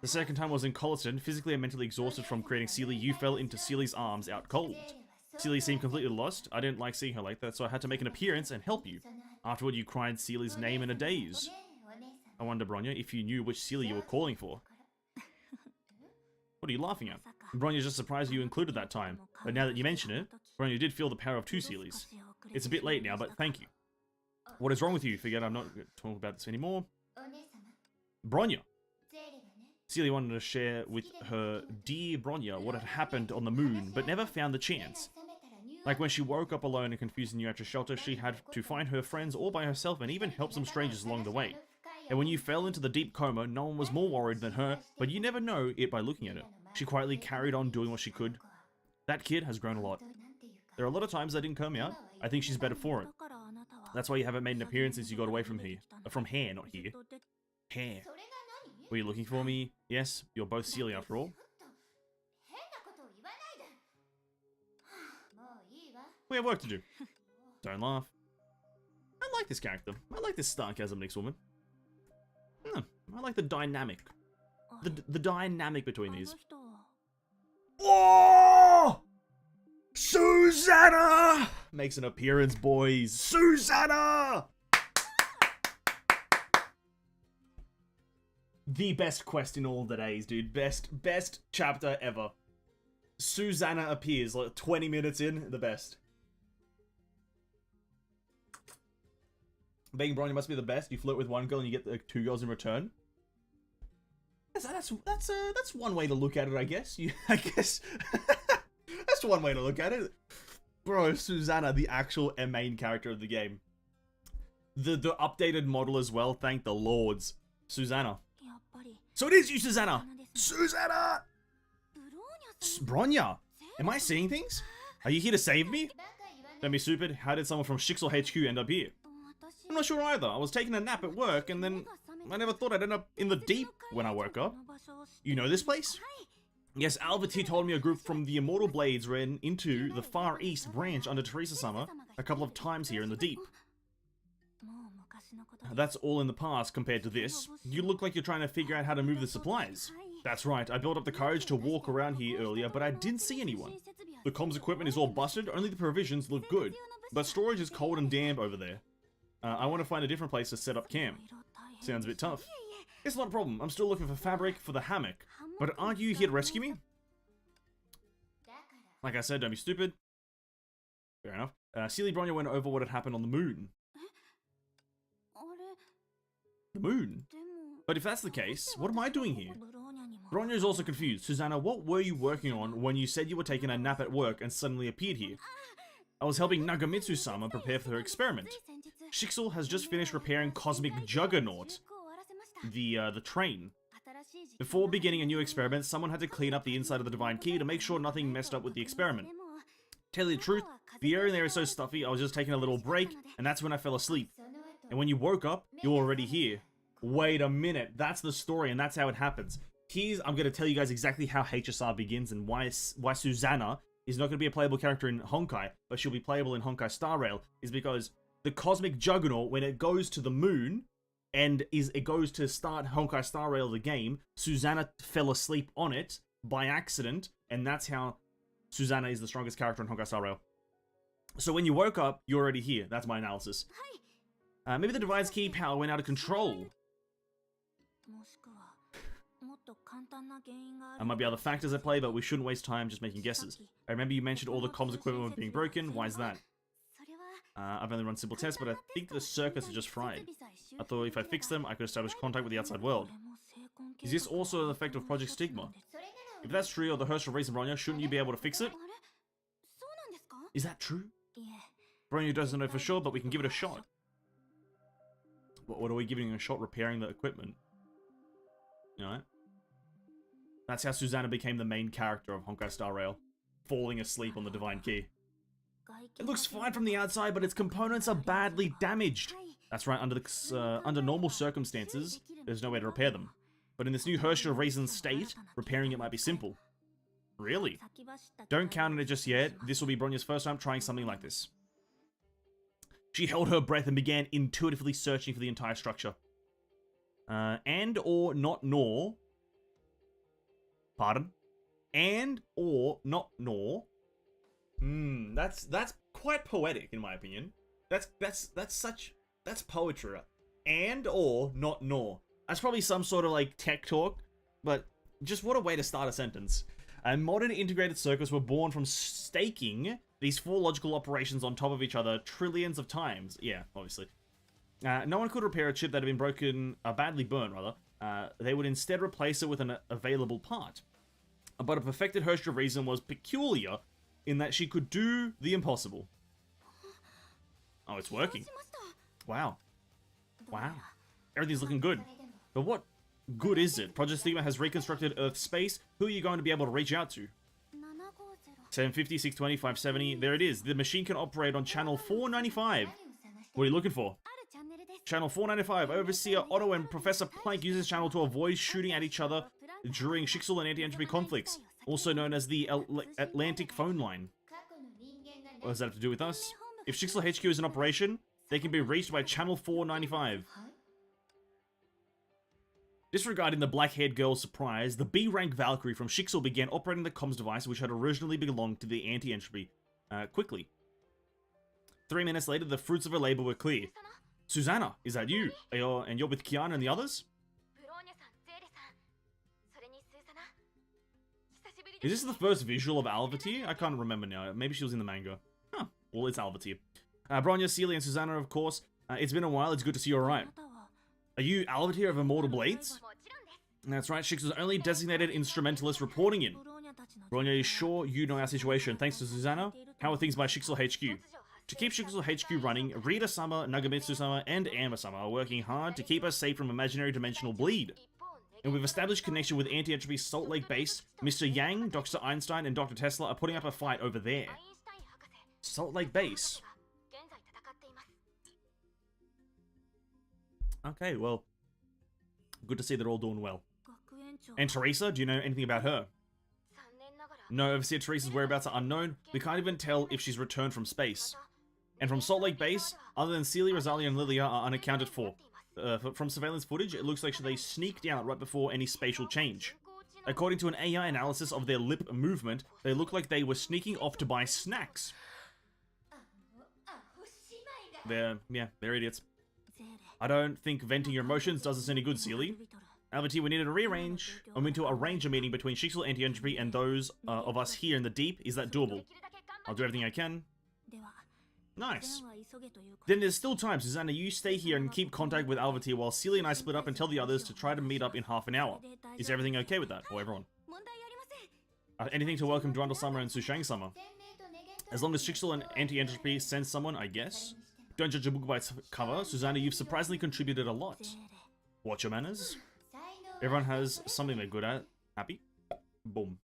The second time was in Colleton, physically and mentally exhausted from creating Seely. You fell into Seely's arms out cold. Seely seemed completely lost. I didn't like seeing her like that, so I had to make an appearance and help you. Afterward, you cried Seely's name in a daze. I wonder, Bronya, if you knew which Seely you were calling for. What are you laughing at? Bronya's just surprised you included that time. But now that you mention it, Bronya did feel the power of two Seelys. It's a bit late now, but thank you. What is wrong with you? Forget I'm not talking about this anymore. Bronya. Seely wanted to share with her dear Bronya what had happened on the moon, but never found the chance. Like when she woke up alone and confused in New Hampshire shelter, she had to find her friends all by herself and even help some strangers along the way. And when you fell into the deep coma, no one was more worried than her, but you never know it by looking at it. She quietly carried on doing what she could. That kid has grown a lot. There are a lot of times that didn't come out. I think she's better for it. That's why you haven't made an appearance since you got away from here. From hair, not here. Hair. Were you looking for me? Yes, you're both Seely after all. We have work to do. Don't laugh. I like this character. I like this sarcasm next woman. I like the dynamic. The dynamic between these. Oh! Susanna! Makes an appearance, boys. Susanna! The best quest in all the days, dude. Best chapter ever. Susanna appears like 20 minutes in, the best. Being Bronya must be the best. You flirt with one girl and you get the two girls in return. That's one way to look at it, I guess. I guess that's one way to look at it. Bro, Susanna, the actual main character of the game. The updated model as well, thank the lords. Susanna. So it is you, Susanna! Susanna! Bronya! Am I seeing things? Are you here to save me? Don't be stupid. How did someone from Shixel HQ end up here? I'm not sure either. I was taking a nap at work and then I never thought I'd end up in the deep when I woke up. You know this place? Yes, Albert here told me a group from the Immortal Blades ran into the Far East branch under Teresa-sama a couple of times here in the deep. That's all in the past compared to this. You look like you're trying to figure out how to move the supplies. That's right, I built up the courage to walk around here earlier, but I didn't see anyone. The comms equipment is all busted, only the provisions look good. But storage is cold and damp over there. I want to find a different place to set up camp. Sounds a bit tough. It's not a problem, I'm still looking for fabric for the hammock. But aren't you here to rescue me? Like I said, don't be stupid. Fair enough. Seely Bronya went over what had happened on the moon. The moon? But if that's the case, what am I doing here? Bronya is also confused. Susanna, what were you working on when you said you were taking a nap at work and suddenly appeared here? I was helping Nagamitsu-sama prepare for her experiment. Shixel has just finished repairing Cosmic Juggernaut, the train. Before beginning a new experiment, someone had to clean up the inside of the Divine Key to make sure nothing messed up with the experiment. Tell you the truth, the air in there is so stuffy, I was just taking a little break, and that's when I fell asleep. And when you woke up, you're already here. Wait a minute, that's the story, and that's how it happens. I'm going to tell you guys exactly how HSR begins and why Susanna is not going to be a playable character in Honkai, but she'll be playable in Honkai Star Rail, is because the Cosmic Juggernaut, when it goes to the moon, and it goes to start Honkai Star Rail, the game, Susanna fell asleep on it by accident, and that's how Susanna is the strongest character in Honkai Star Rail. So when you woke up, you're already here. That's my analysis. Maybe the Divine's Key power went out of control. There might be other factors at play, but we shouldn't waste time just making guesses. I remember you mentioned all the comms equipment being broken. Why is that? I've only run simple tests, but I think the circuits are just fried. I thought if I fixed them, I could establish contact with the outside world. Is this also an effect of Project Stigma? If that's true, or the Herschel reason, Bronya, shouldn't you be able to fix it? Is that true? Bronya doesn't know for sure, but we can give it a shot. What are we giving a shot? Repairing the equipment? Alright. That's how Susanna became the main character of Honkai Star Rail. Falling asleep on the Divine Key. It looks fine from the outside, but its components are badly damaged. That's right, under normal circumstances, there's no way to repair them. But in this new Herschel Reason state, repairing it might be simple. Really? Don't count on it just yet. This will be Bronya's first time trying something like this. She held her breath and began intuitively searching for the entire structure. And or not nor. Pardon? And or not nor. That's quite poetic in my opinion. That's poetry. And or not nor. That's probably some sort of like tech talk, but just what a way to start a sentence. And modern integrated circuits were born from staking these four logical operations on top of each other trillions of times. Yeah, obviously. No one could repair a chip that had been broken, badly burned rather. They would instead replace it with an available part. But a perfected Herschel Reason was peculiar in that she could do the impossible. Oh, it's working. Wow. Wow. Everything's looking good. But what good is it? Project Stigma has reconstructed Earth space. Who are you going to be able to reach out to? 750, 620, 570. There it is. The machine can operate on channel 495. What are you looking for? Channel 495. Overseer Otto and Professor Plank use this channel to avoid shooting at each other during Shixel and anti-entropy conflicts, also known as the Atlantic phone line. What does that have to do with us? If Shixel HQ is in operation, they can be reached by channel 495. Disregarding the black-haired girl's surprise, the B-rank Valkyrie from Shixel began operating the comms device which had originally belonged to the anti-entropy quickly. 3 minutes later, the fruits of her labor were clear. Susanna, is that you? And you're with Kiana and the others? Is this the first visual of Alvatir? I can't remember now. Maybe she was in the manga. Huh. Well, it's Alvatir. Bronya, Celia, and Susanna, of course. It's been a while. It's good to see you alright. Are you Alvatir of Immortal Blades? That's right. Shixel's only designated instrumentalist reporting in. Bronya is sure you know our situation. Thanks to Susanna. How are things by Shixel HQ? To keep Shixel HQ running, Rita-sama, Nagamitsu-sama, and Amber-sama are working hard to keep us safe from imaginary dimensional bleed. And we've established connection with anti-entropy Salt Lake base. Mr. Yang, Dr. Einstein, and Dr. Tesla are putting up a fight over there. Salt Lake base. Okay, well, good to see they're all doing well. And Teresa, do you know anything about her? No, Overseer Teresa's whereabouts are unknown. We can't even tell if she's returned from space. And from Salt Lake base, other than Celia, Rosalia, and Lilia are unaccounted for. From surveillance footage, it looks like they sneaked out right before any spatial change. According to an AI analysis of their lip movement, they look like they were sneaking off to buy snacks. They're idiots. I don't think venting your emotions does us any good, Celia. Alvatir, we need to rearrange. I mean to arrange a meeting between Shixel Anti-Entropy and those of us here in the deep. Is that doable? I'll do everything I can. Nice. Then there's still time, Susanna. You stay here and keep contact with Alvatir while Celia and I split up and tell the others to try to meet up in half an hour. Is everything okay with that? Or everyone? Anything to welcome Durandal-sama and Sushang-sama. As long as Shixel and Anti-Entropy send someone, I guess. Don't judge a book by its cover. Susanna, you've surprisingly contributed a lot. Watch your manners. Everyone has something they're good at. Happy? Boom.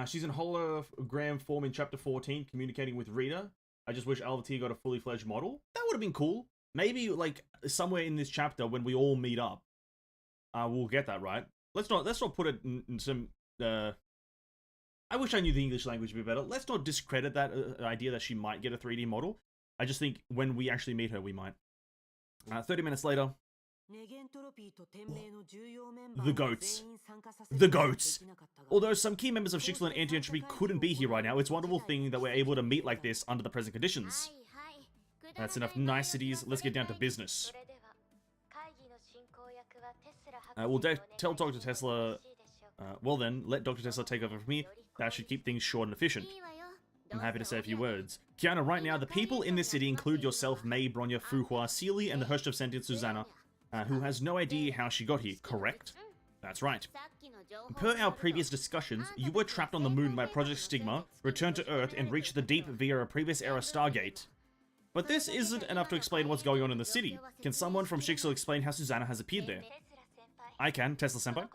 She's in hologram form in chapter 14, communicating with Rita. I just wish Alvatir got a fully fledged model. That would have been cool. Maybe, like, somewhere in this chapter when we all meet up, we'll get that, right? Let's not put it in some, I wish I knew the English language a bit better. Let's not discredit that idea that she might get a 3D model. I just think when we actually meet her, we might. 30 minutes later. The goats. The goats. Although some key members of Shixel and Anti-Entropy couldn't be here right now, it's a wonderful thing that we're able to meet like this under the present conditions. That's enough niceties. Let's get down to business. Tell Dr. Tesla... well then, let Dr. Tesla take over from me. That should keep things short and efficient. I'm happy to say a few words. Kiana, right now, the people in this city include yourself, Mei, Bronya, Fuhua, Seely, and the host of sentient Susanna, who has no idea how she got here, correct? That's right. Per our previous discussions, you were trapped on the moon by Project Stigma, returned to Earth, and reached the deep via a previous era Stargate. But this isn't enough to explain what's going on in the city. Can someone from Shixel explain how Susanna has appeared there? I can, Tesla-senpai.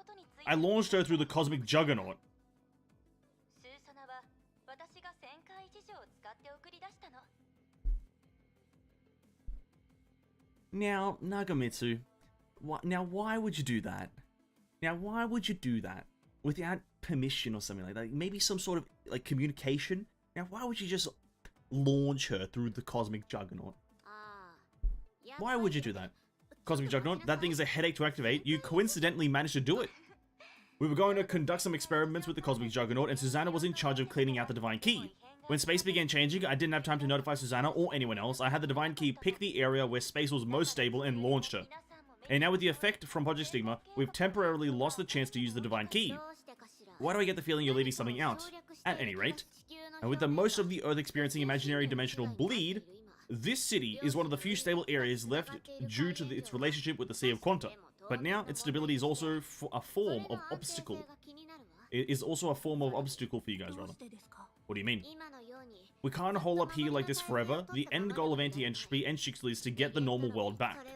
I launched her through the cosmic juggernaut. Now, Nagamitsu, why would you do that? Now, why would you do that without permission or something like that? Maybe some sort of, like, communication? Now, why would you just launch her through the cosmic juggernaut? Why would you do that? Cosmic juggernaut, that thing is a headache to activate. You coincidentally managed to do it. We were going to conduct some experiments with the cosmic juggernaut, and Susanna was in charge of cleaning out the divine key. When space began changing, I didn't have time to notify Susanna or anyone else. I had the divine key pick the area where space was most stable and launched her. And now with the effect from Project Stigma, we've temporarily lost the chance to use the divine key. Why do I get the feeling you're leaving something out? At any rate, and with the most of the Earth experiencing imaginary dimensional bleed, this city is one of the few stable areas left due to its relationship with the Sea of Quanta. But now, its stability is also a form of obstacle. It is also a form of obstacle for you guys, rather. What do you mean? We can't hole up here like this forever. The end goal of anti-entropy and Shixel is to get the normal world back.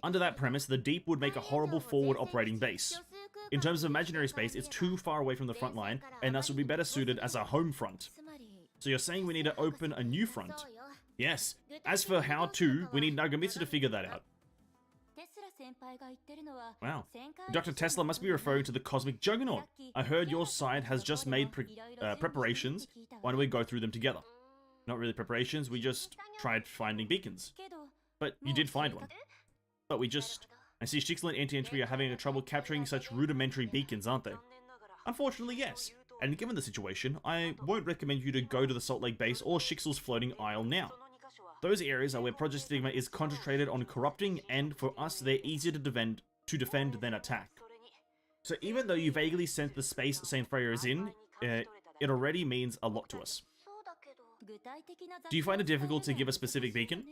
Under that premise, the Deep would make a horrible forward operating base. In terms of imaginary space, it's too far away from the front line, and thus would be better suited as a home front. So you're saying we need to open a new front? Yes. As for how to, we need Nagamitsu to figure that out. Wow. Dr. Tesla must be referring to the cosmic juggernaut. I heard your side has just made preparations. Why don't we go through them together? Not really preparations, we just tried finding beacons. But you did find one. But we just... I see Shixel and anti-entropy are having trouble capturing such rudimentary beacons, aren't they? Unfortunately, yes. And given the situation, I won't recommend you to go to the Salt Lake base or Shixel's floating isle now. Those areas are where Project Stigma is concentrated on corrupting, and for us, they're easier to defend than attack. So even though you vaguely sense the space Saint Freya is in, it already means a lot to us. Do you find it difficult to give a specific beacon?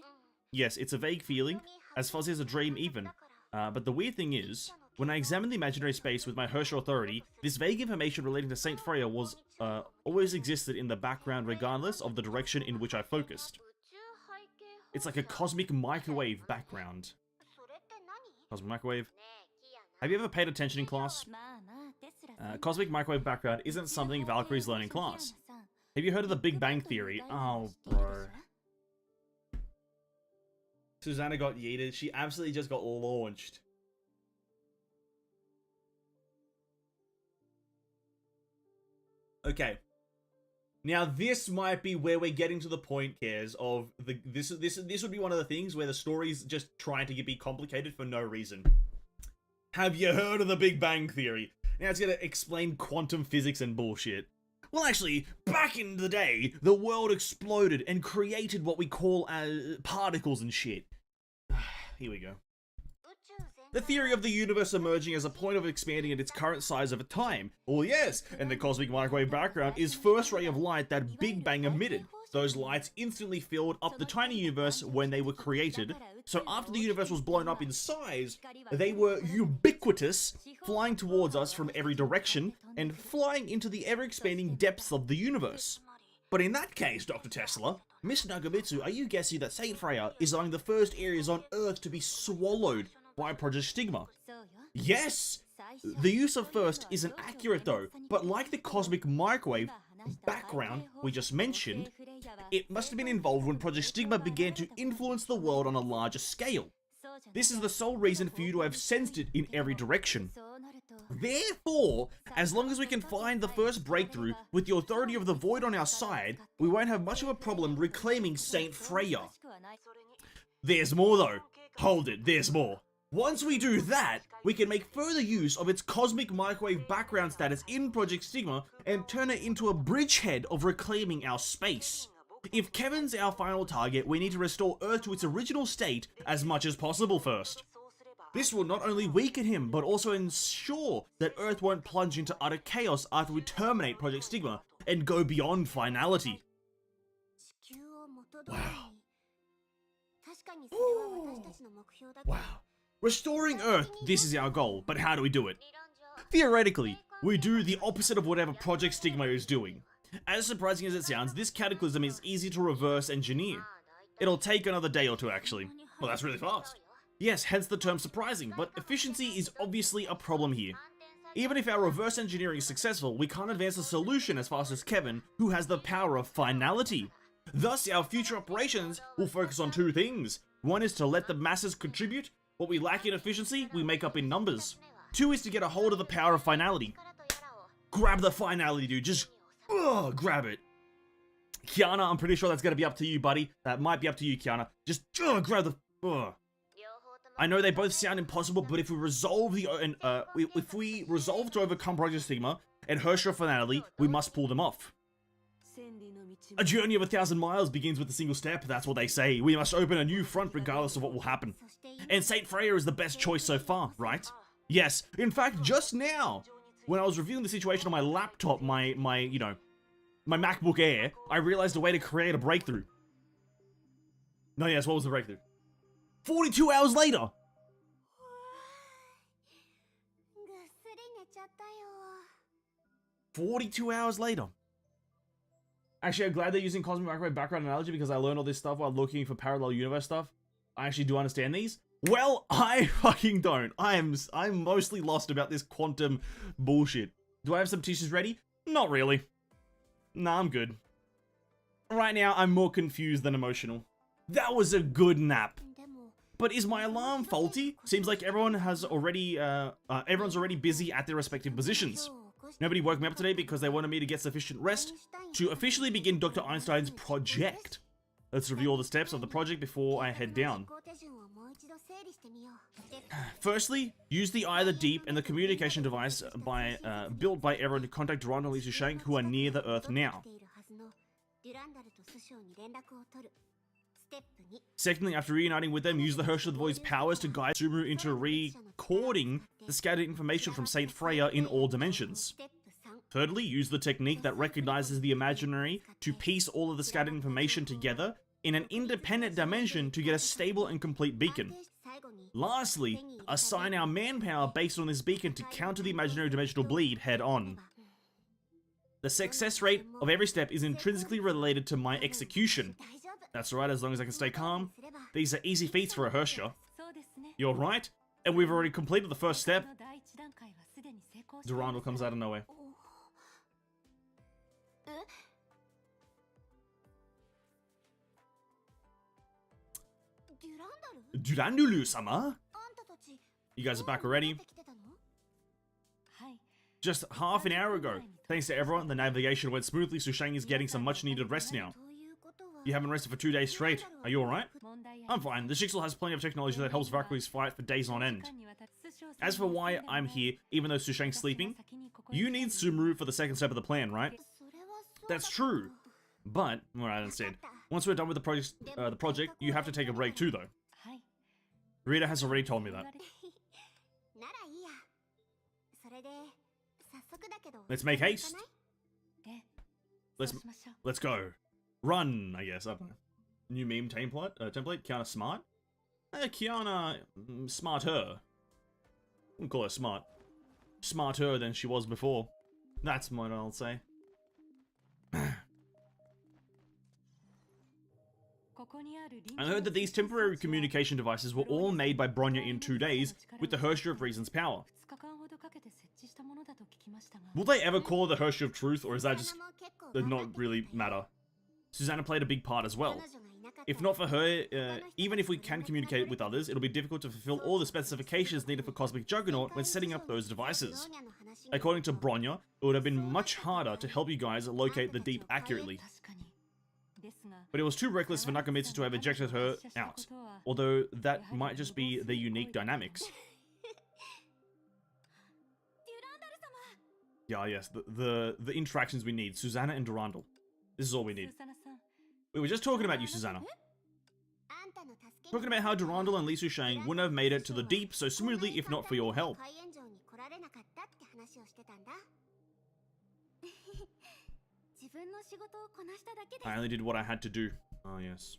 Yes, it's a vague feeling, as fuzzy as a dream even. But the weird thing is, when I examined the imaginary space with my HoTr authority, this vague information relating to Saint Freya was always existed in the background regardless of the direction in which I focused. It's like a cosmic microwave background. Cosmic microwave? Have you ever paid attention in class? Cosmic microwave background isn't something Valkyrie's learn in class. Have you heard of the Big Bang Theory? Oh, bro. Susanna got yeeted. She absolutely just got launched. Okay. Now this might be where we're getting to the point, Cares, of this would be one of the things where the story's just trying to be complicated for no reason. Have you heard of the Big Bang Theory? Now it's gonna explain quantum physics and bullshit. Well, actually, back in the day, the world exploded and created what we call particles and shit. Here we go. The theory of the universe emerging as a point of expanding at its current size over time. Well, yes, and the cosmic microwave background is first ray of light that Big Bang emitted. Those lights instantly filled up the tiny universe when they were created. So after the universe was blown up in size, they were ubiquitous, flying towards us from every direction, and flying into the ever-expanding depths of the universe. But in that case, Dr. Tesla, Miss Nagamitsu, are you guessing that Saint Freya is among the first areas on Earth to be swallowed by Project Stigma? Yes! The use of first isn't accurate though, but like the cosmic microwave background we just mentioned, it must have been involved when Project Stigma began to influence the world on a larger scale. This is the sole reason for you to have sensed it in every direction. Therefore, as long as we can find the first breakthrough with the authority of the Void on our side, we won't have much of a problem reclaiming Saint Freya. There's more though. Hold it, there's more. Once we do that, we can make further use of its cosmic microwave background status in Project Stigma and turn it into a bridgehead of reclaiming our space. If Kevin's our final target, we need to restore Earth to its original state as much as possible first. This will not only weaken him, but also ensure that Earth won't plunge into utter chaos after we terminate Project Stigma and go beyond Finality. Wow. Wow. Restoring Earth, this is our goal, but how do we do it? Theoretically, we do the opposite of whatever Project Stigma is doing. As surprising as it sounds, this cataclysm is easy to reverse engineer. It'll take another day or two actually. Well, that's really fast. Yes, hence the term surprising, but efficiency is obviously a problem here. Even if our reverse engineering is successful, we can't advance the solution as fast as Kevin, who has the power of Finality. Thus, our future operations will focus on two things. One is to let the masses contribute. What we lack in efficiency, we make up in numbers. Two is to get a hold of the power of Finality. Grab the Finality, dude. Just grab it. Kiana, I'm pretty sure that's gonna be up to you, buddy. That might be up to you, Kiana. Just grab the. I know they both sound impossible, but if we resolve to overcome Project Stigma and HoTr Finality, we must pull them off. A journey of 1,000 miles begins with a single step, that's what they say. We must open a new front regardless of what will happen. And Saint Freya is the best choice so far, right? Yes, in fact, just now, when I was reviewing the situation on my laptop, my MacBook Air, I realized a way to create a breakthrough. No, yes, what was the breakthrough? 42 hours later! 42 hours later. Actually, I'm glad they're using Cosmic Microwave background analogy because I learned all this stuff while looking for parallel universe stuff. I actually do understand these. Well, I fucking don't. I'm mostly lost about this quantum bullshit. Do I have some tissues ready? Not really. Nah, I'm good. Right now, I'm more confused than emotional. That was a good nap. But is my alarm faulty? Seems like everyone's already busy at their respective positions. Nobody woke me up today because they wanted me to get sufficient rest to officially begin Dr. Einstein's project. Let's review all the steps of the project before I head down. Firstly, use the Eye of the Deep and the communication device built by everyone to contact Durand and Lisa Shank, who are near the Earth now. Secondly, after reuniting with them, use the Herschel of the Void's powers to guide Sumeru into recording the scattered information from Saint Freya in all dimensions. Thirdly, use the technique that recognizes the imaginary to piece all of the scattered information together in an independent dimension to get a stable and complete beacon. Lastly, assign our manpower based on this beacon to counter the imaginary dimensional bleed head on. The success rate of every step is intrinsically related to my execution. That's right, as long as I can stay calm. These are easy feats for a Herschel. You're right, and we've already completed the first step. Durandal comes out of nowhere. Durandulu-sama? You guys are back already? Just half an hour ago. Thanks to everyone, the navigation went smoothly, so Shang is getting some much needed rest now. You haven't rested for 2 days straight. Are you alright? I'm fine. The Shixel has plenty of technology that helps Valkyries fight for days on end. As for why I'm here, even though Sushang's sleeping, you need Sumeru for the second step of the plan, right? That's true. But, alright, instead, once we're done with the project, you have to take a break too, though. Rita has already told me that. Let's make haste. Let's go. Run, I guess. I don't know. New meme template. Kiana smart. Kiana smarter. Wouldn't call her smart. Smarter than she was before. That's what I'll say. I heard that these temporary communication devices were all made by Bronya in 2 days with the Herschel of Reason's power. Will they ever call it the Herschel of Truth, or is that just not really matter? Susanna played a big part as well. If not for her, even if we can communicate with others, it'll be difficult to fulfill all the specifications needed for Cosmic Juggernaut when setting up those devices. According to Bronya, it would have been much harder to help you guys locate the Deep accurately. But it was too reckless for Nakamitsu to have ejected her out, although that might just be their unique dynamics. Yeah, yes, the interactions we need, Susanna and Durandal. This is all we need. We were just talking about you, Susanna. Talking about how Durandal and Li Sushang wouldn't have made it to the deep so smoothly if not for your help. I only did what I had to do. Oh, yes.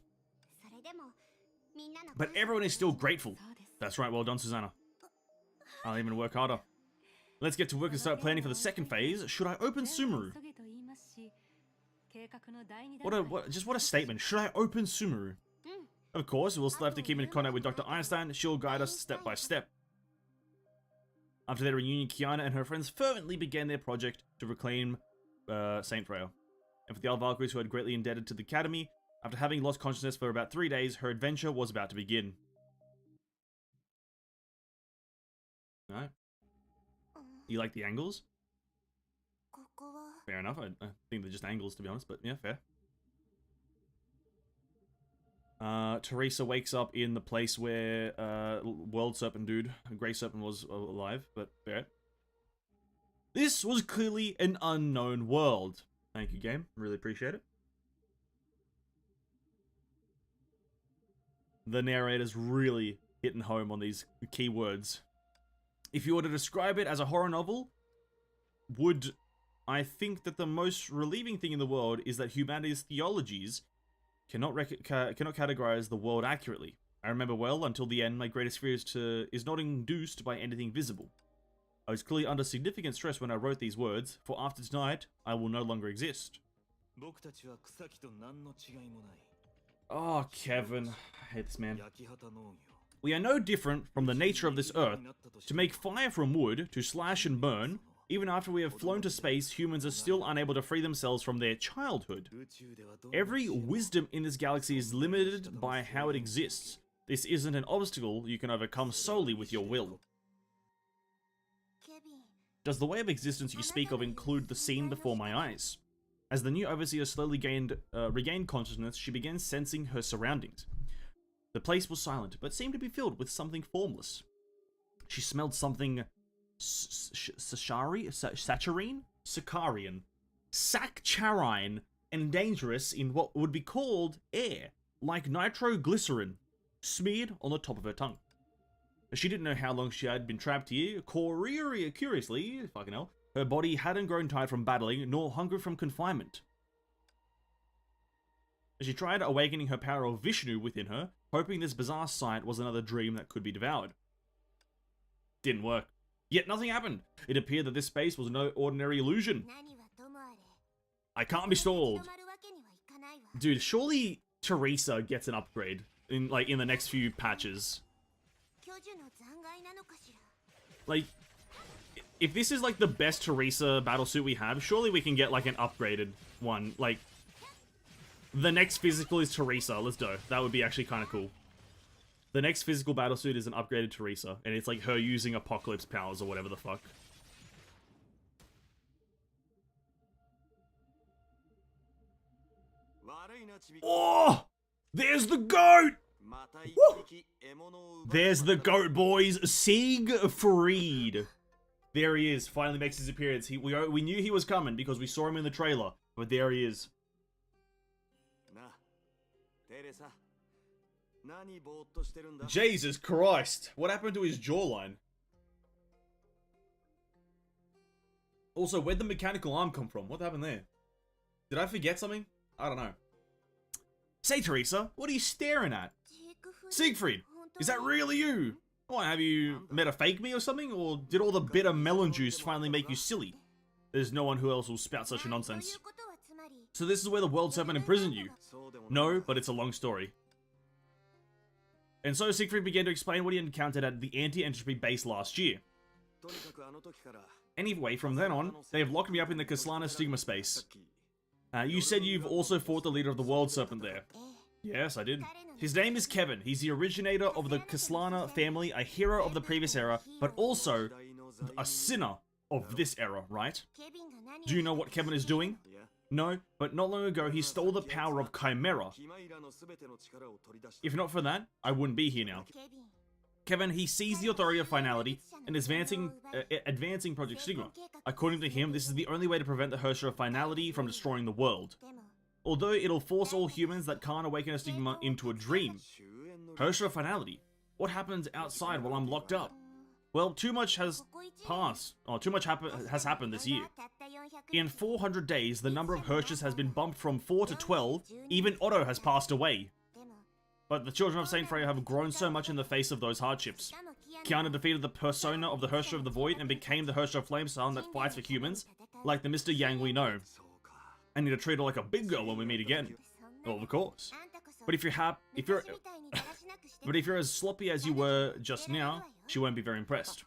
But everyone is still grateful. That's right, well done, Susanna. I'll even work harder. Let's get to work and start planning for the second phase. Should I open Sumeru? What a statement. Should I open Sumeru? Of course, we'll still have to keep in contact with Dr. Einstein. She'll guide us step by step. After their reunion, Kiana and her friends fervently began their project to reclaim Saint Freya. And for the other Valkyries who had greatly indebted to the Academy, after having lost consciousness for about 3 days, her adventure was about to begin. Alright. You like the angles? Fair enough. I think they're just angles, to be honest, but yeah, fair. Teresa wakes up in the place where World Serpent dude, Grey Serpent, was alive, but fair. This was clearly an unknown world. Thank you, game. Really appreciate it. The narrator's really hitting home on these key words. If you were to describe it as a horror novel, I think that the most relieving thing in the world is that humanity's theologies cannot categorize the world accurately. I remember well, until the end, my greatest fear is not induced by anything visible. I was clearly under significant stress when I wrote these words, for after tonight, I will no longer exist. Oh, Kevin. I hate this man. We are no different from the nature of this earth. To make fire from wood, to slash and burn, even after we have flown to space, humans are still unable to free themselves from their childhood. Every wisdom in this galaxy is limited by how it exists. This isn't an obstacle you can overcome solely with your will. Does the way of existence you speak of include the scene before my eyes? As the new overseer slowly regained consciousness, she began sensing her surroundings. The place was silent, but seemed to be filled with something formless. She smelled something saccharine, and dangerous in what would be called air, like nitroglycerin, smeared on the top of her tongue. She didn't know how long she had been trapped here. Curiously, fucking hell, her body hadn't grown tired from battling, nor hungry from confinement. She tried awakening her power of Vishnu within her, hoping this bizarre sight was another dream that could be devoured. Didn't work. Yet nothing happened. It appeared that this space was no ordinary illusion. I can't be stalled. Dude, surely Teresa gets an upgrade in the next few patches. Like, if this is like the best Teresa battlesuit we have, surely we can get like an upgraded one. Like, the next physical is Teresa. Let's go. That would be actually kind of cool. The next physical battlesuit is an upgraded Teresa, and it's like her using apocalypse powers or whatever the fuck. Oh! There's the goat! Woo! There's the goat, boys. Siegfried. There he is. Finally makes his appearance. We knew he was coming because we saw him in the trailer, but there he is. Jesus Christ. What happened to his jawline? Also, where'd the mechanical arm come from? What happened there? Did I forget something? I don't know. Say, Teresa, what are you staring at? Siegfried, is that really you? What, have you met a fake me or something? Or did all the bitter melon juice finally make you silly? There's no one who else will spout such a nonsense. So this is where the World Serpent imprisoned you? No, but it's a long story. And so Siegfried began to explain what he had encountered at the anti-entropy base last year. Anyway, from then on, they have locked me up in the Kaslana Stigma space. You said you've also fought the leader of the World Serpent there. Yes, I did. His name is Kevin. He's the originator of the Kaslana family, a hero of the previous era, but also a sinner of this era, right? Do you know what Kevin is doing? No, but not long ago he stole the power of Chimera. If not for that, I wouldn't be here now. Kevin, he seized the authority of Finality and is advancing Project Stigma. According to him, this is the only way to prevent the HoTr of Finality from destroying the world. Although it'll force all humans that can't awaken a stigma into a dream. HoTr Finality. What happens outside while I'm locked up? Well, too much has passed, or too much has happened this year. In 400 days, the number of HoTrs has been bumped from 4 to 12, even HoTr has passed away. But the children of Saint Freya have grown so much in the face of those hardships. Kiana defeated the persona of the HoTr of the Void and became the HoTr of Flamesound that fights for humans, like the Mr. Yang we know. I need to treat her like a big girl when we meet again. Well, of course. But if you're as sloppy as you were just now, she won't be very impressed.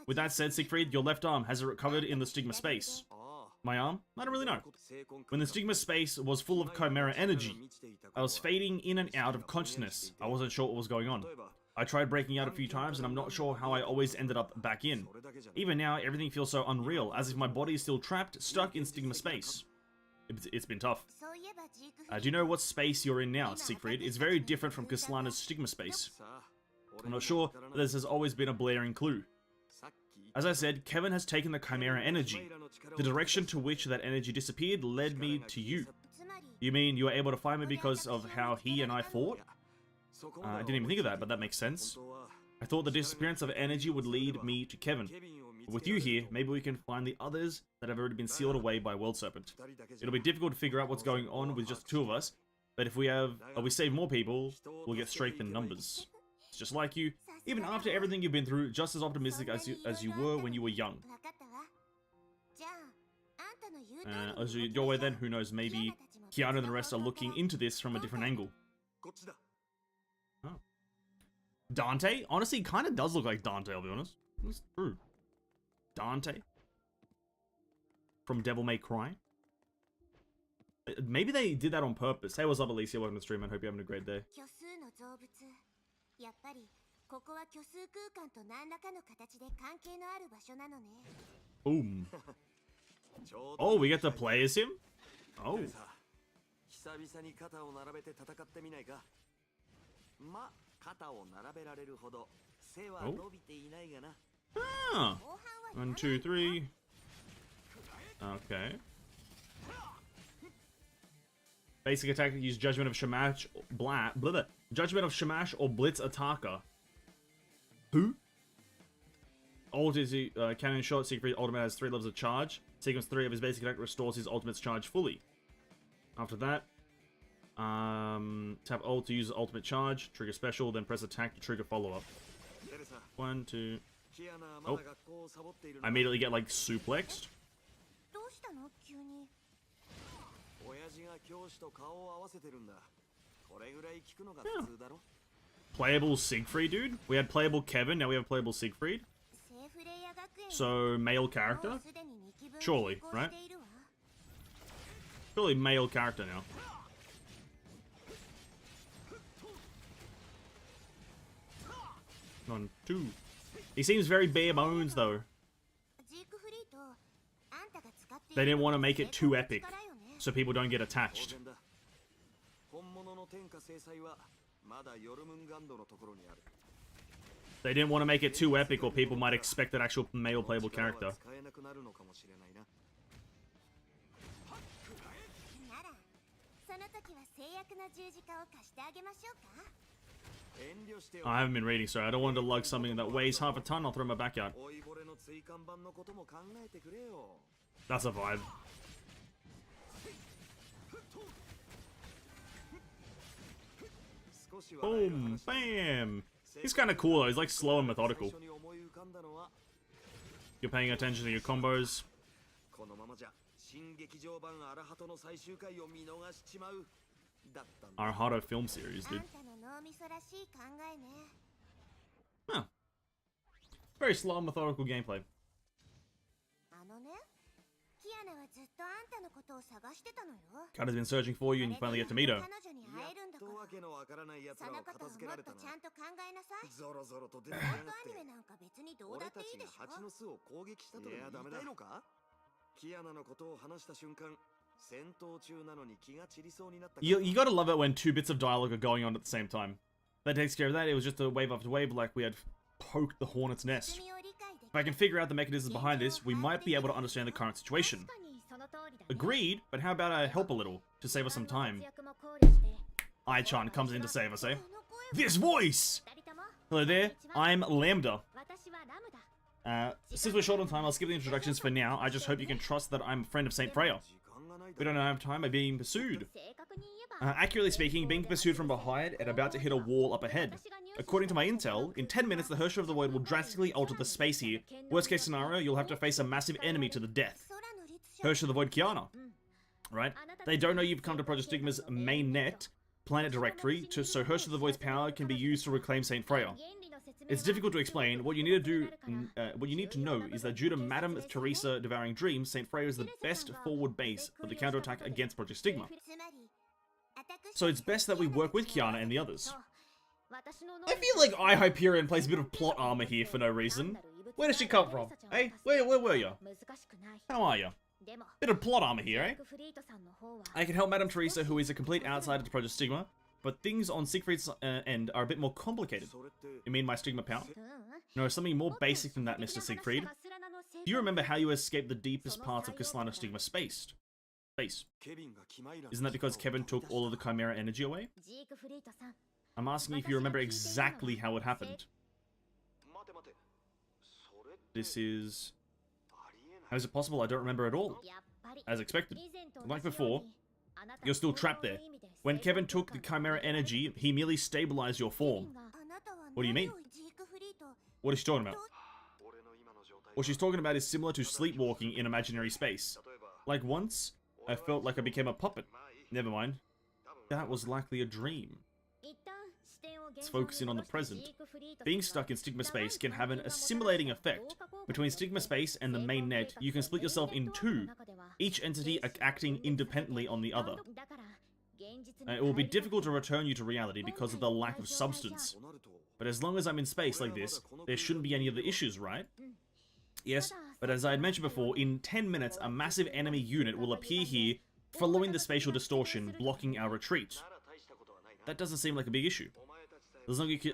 With that said, Siegfried, your left arm, has it recovered in the Stigma space? My arm? I don't really know. When the Stigma space was full of Chimera energy, I was fading in and out of consciousness. I wasn't sure what was going on. I tried breaking out a few times and I'm not sure how I always ended up back in. Even now, everything feels so unreal, as if my body is still trapped, stuck in Stigma space. It's been tough. Do you know what space you're in now, Siegfried? It's very different from Kaslana's Stigma space. I'm not sure, but this has always been a blaring clue. As I said, Kevin has taken the Chimera energy. The direction to which that energy disappeared led me to you. You mean you were able to find me because of how he and I fought? I didn't even think of that, but that makes sense. I thought the disappearance of energy would lead me to Kevin. But with you here, maybe we can find the others that have already been sealed away by World Serpent. It'll be difficult to figure out what's going on with just the two of us, but if we save more people, we'll get strength in numbers. It's just like you, even after everything you've been through, just as optimistic as you were when you were young. Your way then, who knows, maybe Kiana and the rest are looking into this from a different angle. Oh. Dante? Honestly, kind of does look like Dante, I'll be honest. That's true. Dante? From Devil May Cry? Maybe they did that on purpose. Hey, what's up, Alicia? Welcome to the stream, and hope you're having a great day. Boom. Oh, we get to play as him? Oh. Ah. 1, 2, 3. Okay. Basic attack, use Judgment of Shamash, Judgment of Shamash or Blitz Attacker. Who? Ult is cannon shot. Siegfried ultimate has 3 levels of charge. Sequence 3 of his basic attack restores his ultimate's charge fully. After that, tap ult to use ultimate charge, trigger special, then press attack to trigger follow-up. 1, 2. Oh. I immediately get, like, suplexed. Yeah. Playable Siegfried, dude. We had playable Kevin, now we have playable Siegfried. So, male character? Surely, right? Surely male character now. 1, 2. He seems very bare bones, though. They didn't want to make it too epic, so people don't get attached. They didn't want to make it too epic, or people might expect an actual male playable character. I haven't been reading, sorry. I don't want to lug something that weighs half a ton. I'll throw my back out. That's a vibe. Boom! Bam! He's kind of cool though. He's like slow and methodical. You're paying attention to your combos. Our HoTr film series, dude. Huh. Very slow and methodical gameplay. Kat has been searching for you and you finally get to meet her. You gotta love it when 2 bits of dialogue are going on at the same time. That takes care of that. It was just a wave after wave like we had poked the hornet's nest. If I can figure out the mechanisms behind this, we might be able to understand the current situation. Agreed, but how about I help a little to save us some time? Ai-chan comes in to save us, eh? This voice! Hello there, I'm Lambda. Since we're short on time, I'll skip the introductions for now. I just hope you can trust that I'm a friend of Saint Freya. We don't have time by being pursued. Accurately speaking, being pursued from behind and about to hit a wall up ahead. According to my intel, in 10 minutes the HoTr of the Void will drastically alter the space here. Worst case scenario, you'll have to face a massive enemy to the death. HoTr of the Void Kiana. Right? They don't know you've come to Project Stigma's main net, planet directory, so HoTr of the Void's power can be used to reclaim Saint Freya. It's difficult to explain. What you need to know is that due to Madame Teresa devouring dreams, Saint Freya is the best forward base for the counterattack against Project Stigma. So it's best that we work with Kiana and the others. I feel like Hyperion plays a bit of plot armor here for no reason. Where does she come from? Hey, where were you? How are you? Bit of plot armor here, eh? I can help Madame Teresa, who is a complete outsider to Project Stigma, but things on Siegfried's end are a bit more complicated. You mean my Stigma power? No, something more basic than that, Mr. Siegfried. Do you remember how you escaped the deepest parts of Castellano Stigma space? Isn't that because Kevin took all of the Chimera energy away? I'm asking if you remember exactly how it happened. This is... How is it possible I don't remember at all? As expected. Like before, you're still trapped there. When Kevin took the Chimera energy, he merely stabilized your form. What do you mean? What is she talking about? What she's talking about is similar to sleepwalking in imaginary space. Like once, I felt like I became a puppet. Never mind. That was likely a dream. Let's focus in on the present. Being stuck in Stigma space can have an assimilating effect. Between Stigma space and the main net, you can split yourself in two, each entity acting independently on the other. It will be difficult to return you to reality because of the lack of substance. But as long as I'm in space like this, there shouldn't be any other issues, right? Yes, but as I had mentioned before, in 10 minutes a massive enemy unit will appear here, following the spatial distortion, blocking our retreat. That doesn't seem like a big issue.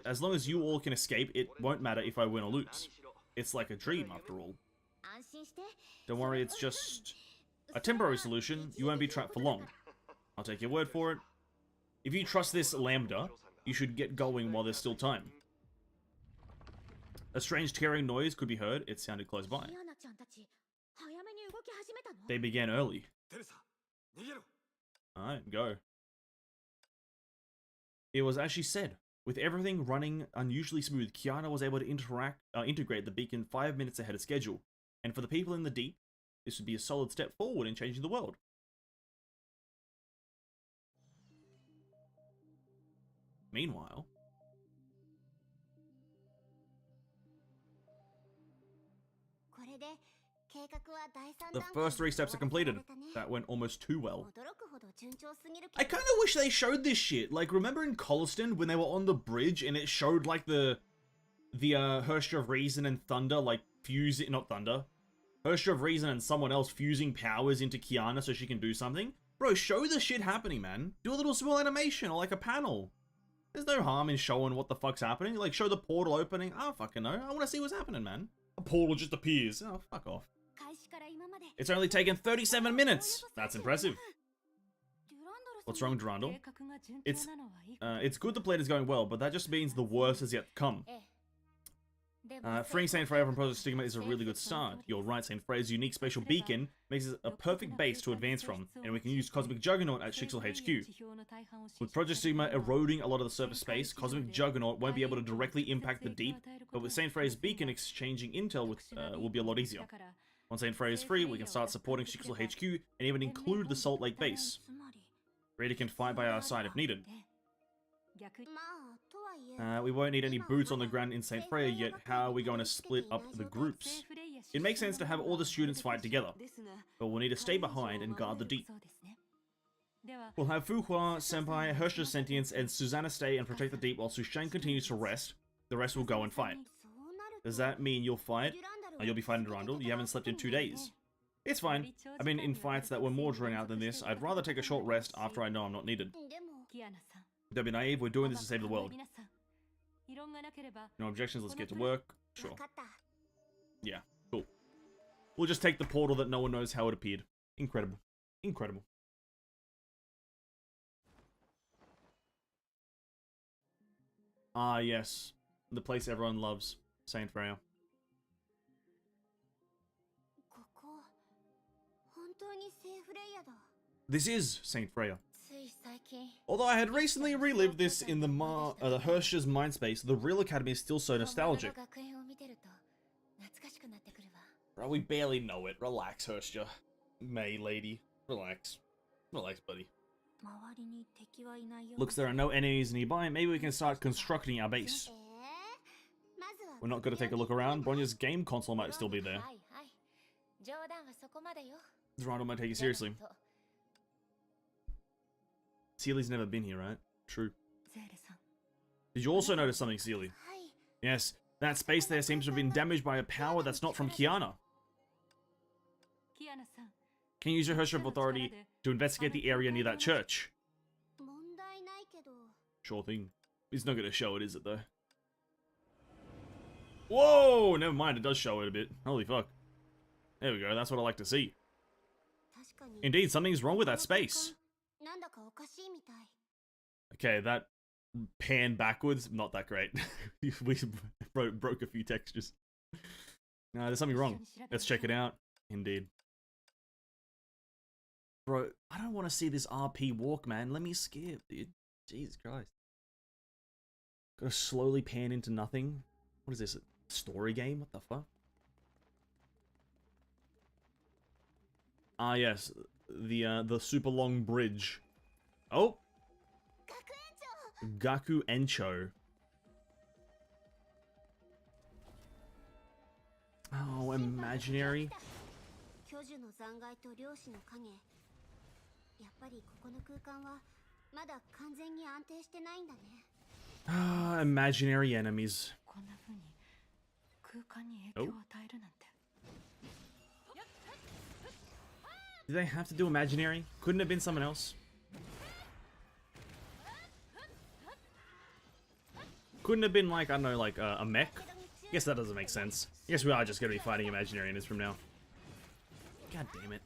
As long as you all can escape, it won't matter if I win or lose. It's like a dream, after all. Don't worry, it's just a temporary solution. You won't be trapped for long. I'll take your word for it. If you trust this Lambda, you should get going while there's still time. A strange tearing noise could be heard. It sounded close by. They began early. Alright, go. It was as she said. With everything running unusually smooth, Kiana was able to integrate the beacon 5 minutes ahead of schedule. And for the people in the deep, this would be a solid step forward in changing the world. Meanwhile... The first 3 steps are completed. That went almost too well. I kind of wish they showed this shit. Like, remember in Colliston when they were on the bridge and it showed, like, the HoTr of Reason and Thunder, like, fusing... Not Thunder. HoTr of Reason and someone else fusing powers into Kiana so she can do something? Bro, show the shit happening, man. Do a little small animation or, like, a panel. There's no harm in showing what the fuck's happening. Like, show the portal opening. I don't fucking know. I want to see what's happening, man. A portal just appears. Oh, fuck off. It's only taken 37 minutes! That's impressive. What's wrong, Durandal? It's good the plan is going well, but that just means the worst is yet to come. Freeing Saint Freya from Project Stigma is a really good start. You're right, Saint Freya's unique spatial beacon makes it a perfect base to advance from, and we can use Cosmic Juggernaut at Shixel HQ. With Project Stigma eroding a lot of the surface space, Cosmic Juggernaut won't be able to directly impact the deep, but with Saint Freya's beacon exchanging intel will be a lot easier. Once Saint Freya is free, we can start supporting Shixel HQ and even include the Salt Lake base. Rita can fight by our side if needed. We won't need any boots on the ground in Saint Freya yet. How are we going to split up the groups? It makes sense to have all the students fight together, but we'll need to stay behind and guard the deep. We'll have Fuhua, Senpai, HoTr Sentience, and Susanna stay and protect the deep while Sushan continues to rest. The rest will go and fight. Does that mean you'll fight? You'll be fighting Durandal? You haven't slept in 2 days. It's fine. I've been in fights that were more drawn out than this. I'd rather take a short rest after I know I'm not needed. Don't be naive, we're doing this to save the world. No objections, let's get to work. Sure. Yeah, cool. We'll just take the portal that no one knows how it appeared. Incredible. Incredible. Ah, yes. The place everyone loves. Saint Freya. ここ本当にセーフレイヤだ。 This is Saint Freya. つい最近 Although I had recently relived this in the Hersh's mind space, the real academy is still so nostalgic. 学園を見てると懐かしくなってくるわ。 Bro, we barely know it. Relax, Hersha. May lady. Relax. Relax, buddy. 周りに敵はいないよ。 Looks there are no enemies nearby. Maybe we can start constructing our base. まずは We're not gonna take a look around. Bronya's game console might still be there. はいはい。冗談はそこまでよ。 Zerando might take it seriously. Seely's never been here, right? True. ゼーレさん Did you also notice something, Seely? はい。 Yes, that space there seems to have been damaged by a power that's not from Kiana. キアナさん Can you use your Hersha of authority to investigate the area near that church? 問題ないけど。 Sure thing. It's not gonna show it, is it, though? Whoa! Never mind, it does show it a bit. Holy fuck. There we go, that's what I like to see. 確かに。 Indeed, something's wrong with that space. なんだかおかしいみたい。 Okay, that pan backwards, not that great. We broke a few textures. No, there's something wrong. Let's check it out. Indeed. Bro, I don't want to see this RP walk, man. Let me skip, dude. Jesus Christ. Gotta slowly pan into nothing. What is this? A story game? What the fuck? Ah, yes. The super long bridge. Oh! 学園長。 Gaku Encho. Oh, imaginary. 巨樹の残骸と漁師の影。やっぱりここの空間はまだ完全に安定してないんだね。 Ah, imaginary enemies. こんな風に空間に影響を与えるなんて Did they have to do imaginary? Couldn't it have been someone else? Couldn't it have been like, I don't know, like a mech? I guess that doesn't make sense. I guess we are just going to be fighting imaginary enemies from now. God damn it.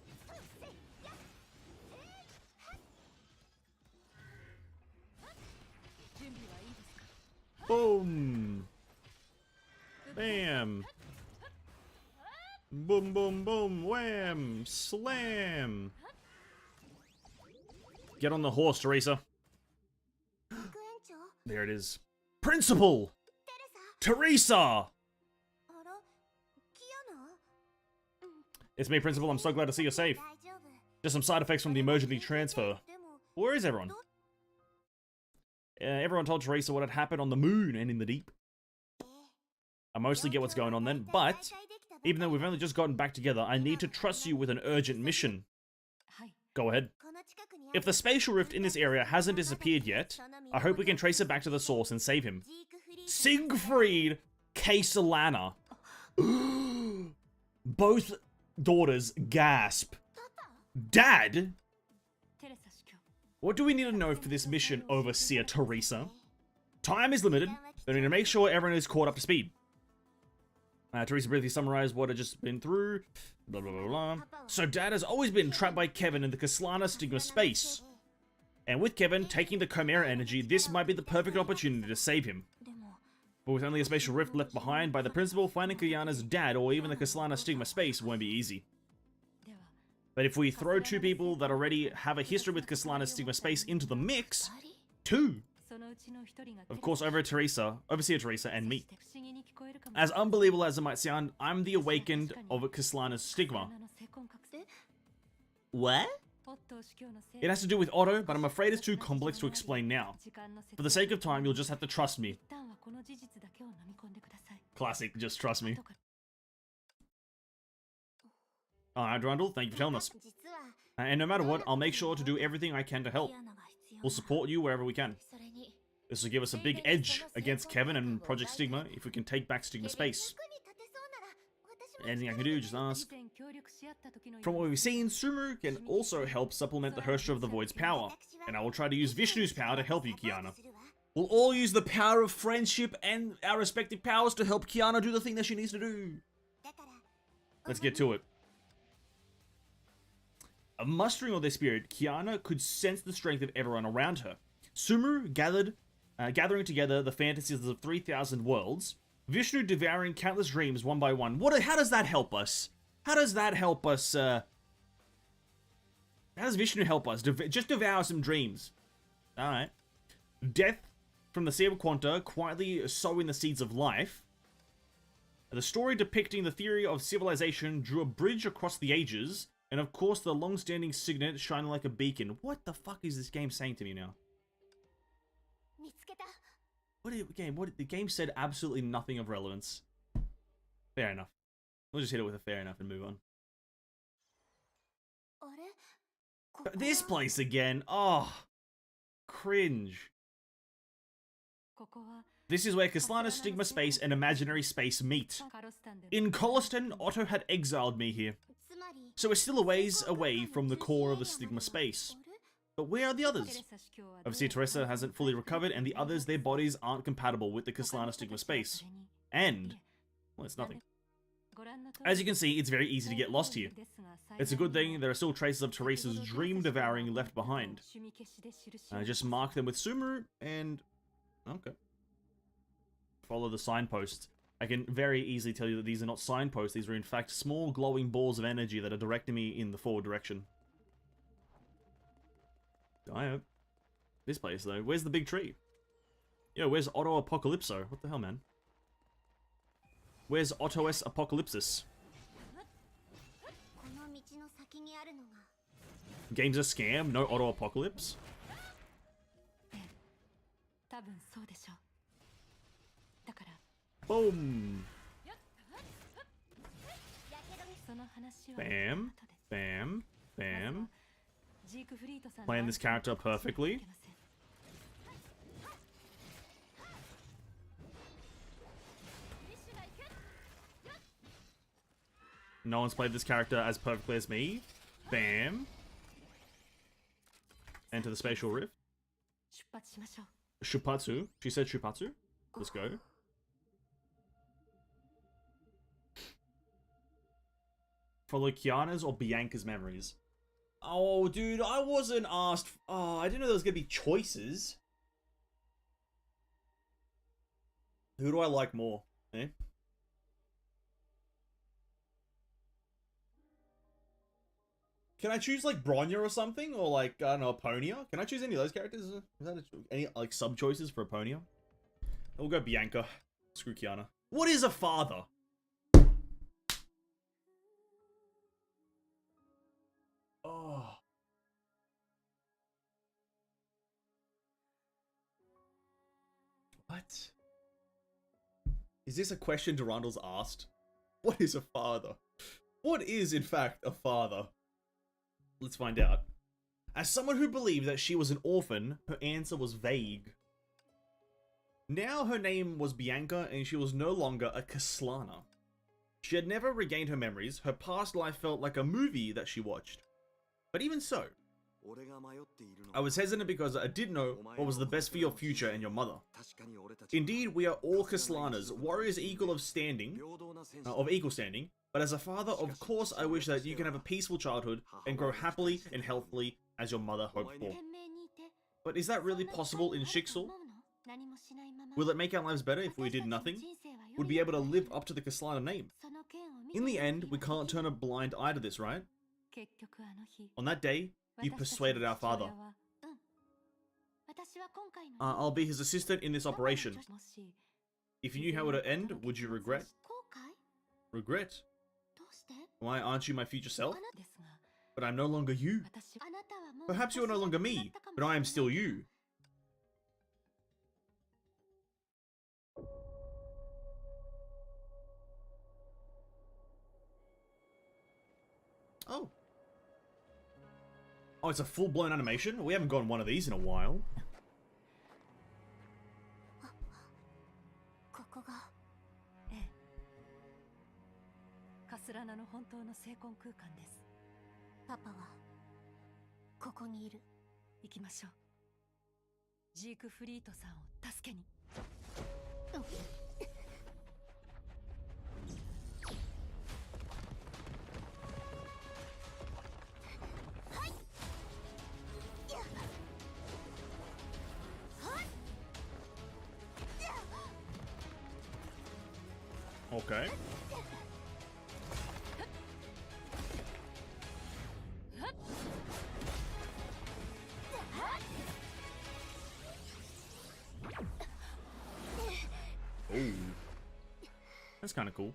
Boom! Bam! Boom, boom, boom, wham! Slam! Get on the horse, Teresa. 学園長、 There it is. Principal! テレサ。 Teresa! あら、キアナ？ It's me, Principal. I'm so glad to see you're safe. 大丈夫。 Just some side effects from the emergency transfer. でも、 Where is everyone? Everyone told Teresa what had happened on the moon and in the deep. I mostly get what's going on then, but even though we've only just gotten back together, I need to trust you with an urgent mission. はい Go ahead. この近くにある If the spatial rift in this area hasn't disappeared yet, I hope we can trace it back to the source and save him. ジークフリー Siegfried Castellana. Both daughters gasp. Dad? テレサ司教 What do we need to know for this mission, Overseer Teresa? Time is limited, but we need to make sure everyone is caught up to speed. Teresa briefly summarized what had just been through. Blah, blah, blah, blah. So Dad has always been trapped by Kevin in the Kaslana Stigma space. And with Kevin taking the Chimera energy, this might be the perfect opportunity to save him. でも But with only a spatial rift left behind by the principal, finding Kiana's dad or even the Kaslana Stigma space won't be easy. では But if we throw two people that already have a history with Kaslana Stigma space into the mix, 二人 two, そのうちの一人が of course, Overseer Teresa and me. 不思議に聞こえるかも As unbelievable as it might sound, I'm the awakened of Kaslana's stigma. カスラナの性根覚醒 What? オットー司教の性 It has to do with Otto, but I'm afraid it's too complex to explain now. 時間の説 For the sake of time, you'll just have to trust me. 一旦はこの事実だけを飲み込んでください Classic, just trust me. 後から Alright, Drundle, thank you for telling us. 実は And no matter what, I'll make sure to do everything I can to help. キアナが必要 We'll support you wherever we can. それに This will give us a big edge against Kevin and Project Stigma if we can take back Stigma space. 役に立てそうなら私も Anything I can do, just 以 ask. 前協力し合った時の From what we've seen, Sumu can also help supplement the Hersha of the Void's power. And I will try to use Vishnu's power to help you, Kiana. We'll all use the power of friendship and our respective powers to help Kiana do the thing that she needs to do. だから Let's get to it. Mustering all their spirit, Kiana could sense the strength of everyone around her. Sumeru gathering together the fantasies of 3,000 worlds. Vishnu devouring countless dreams one by one. How does that help us? How does that help us, how does Vishnu help us? Just devour some dreams. Alright. Death from the Sea of Quanta, quietly sowing the seeds of life. The story depicting the theory of civilization drew a bridge across the ages, and of course the long-standing signet shining like a beacon. What the fuck is this game saying to me now? The game said absolutely nothing of relevance. Fair enough. We'll just hit it with a fair enough and move on. This place again. Oh, cringe. This is where Kaslana's Stigma Space and Imaginary Space meet. In Colliston, Otto had exiled me here, so we're still a ways away from the core of the Stigma Space. But where are the others? Obviously, Teresa hasn't fully recovered, and the others, their bodies aren't compatible with the Kaslana Stigma Space. And, well, it's nothing. As you can see, it's very easy to get lost here. It's a good thing there are still traces of Teresa's dream devouring left behind. Just mark them with Sumeru, and... okay. Follow the signposts. I can very easily tell you that these are not signposts, these are in fact small glowing balls of energy that are directing me in the forward direction. I hope. This place, though. Where's the big tree? Yo, where's Otto Apocalypso? What the hell, man? Where's Otto S. Apocalypsis? Game's a scam, no Otto Apocalypse? Boom! Bam, bam, bam. Playing this character perfectly. No one's played this character as perfectly as me. Bam. Enter the spatial rift. Shupatsu. She said Shupatsu. Let's go. Follow Kiana's or Bianca's memories. Oh, dude, I wasn't asked... Oh, I didn't know there was going to be choices. Who do I like more? Eh? Can I choose, like, Bronya or something? Or, like, I don't know, Aponia? Can I choose any of those characters? Is that any, like, sub-choices for Aponia? We'll go Bianca. Screw Kiana. What is a father? Oh. What? Is this a question Durandal's asked? What is a father? What is, in fact, a father? Let's find out. As someone who believed that she was an orphan, her answer was vague. Now her name was Bianca, and she was no longer a Kaslana. She had never regained her memories. Her past life felt like a movie that she watched. But even so, I was hesitant because I didn't know what was the best for your future and your mother. Indeed, we are all Kaslanas, warriors equal standing, but as a father, of course, I wish that you can have a peaceful childhood and grow happily and healthily as your mother hoped for. But is that really possible in Shixel? Will it make our lives better if we did nothing? Would be able to live up to the Kaslana name? In the end, we can't turn a blind eye to this, right? On that day, you persuaded our father. I'll be his assistant in this operation. If you knew how it would end, would you regret? Regret? Why aren't you my future self? But I'm no longer you. Perhaps you are no longer me, but I am still you. Oh. Oh, it's a full-blown animation? We haven't gotten one of these in a while. Okay. Oh. That's kind of cool.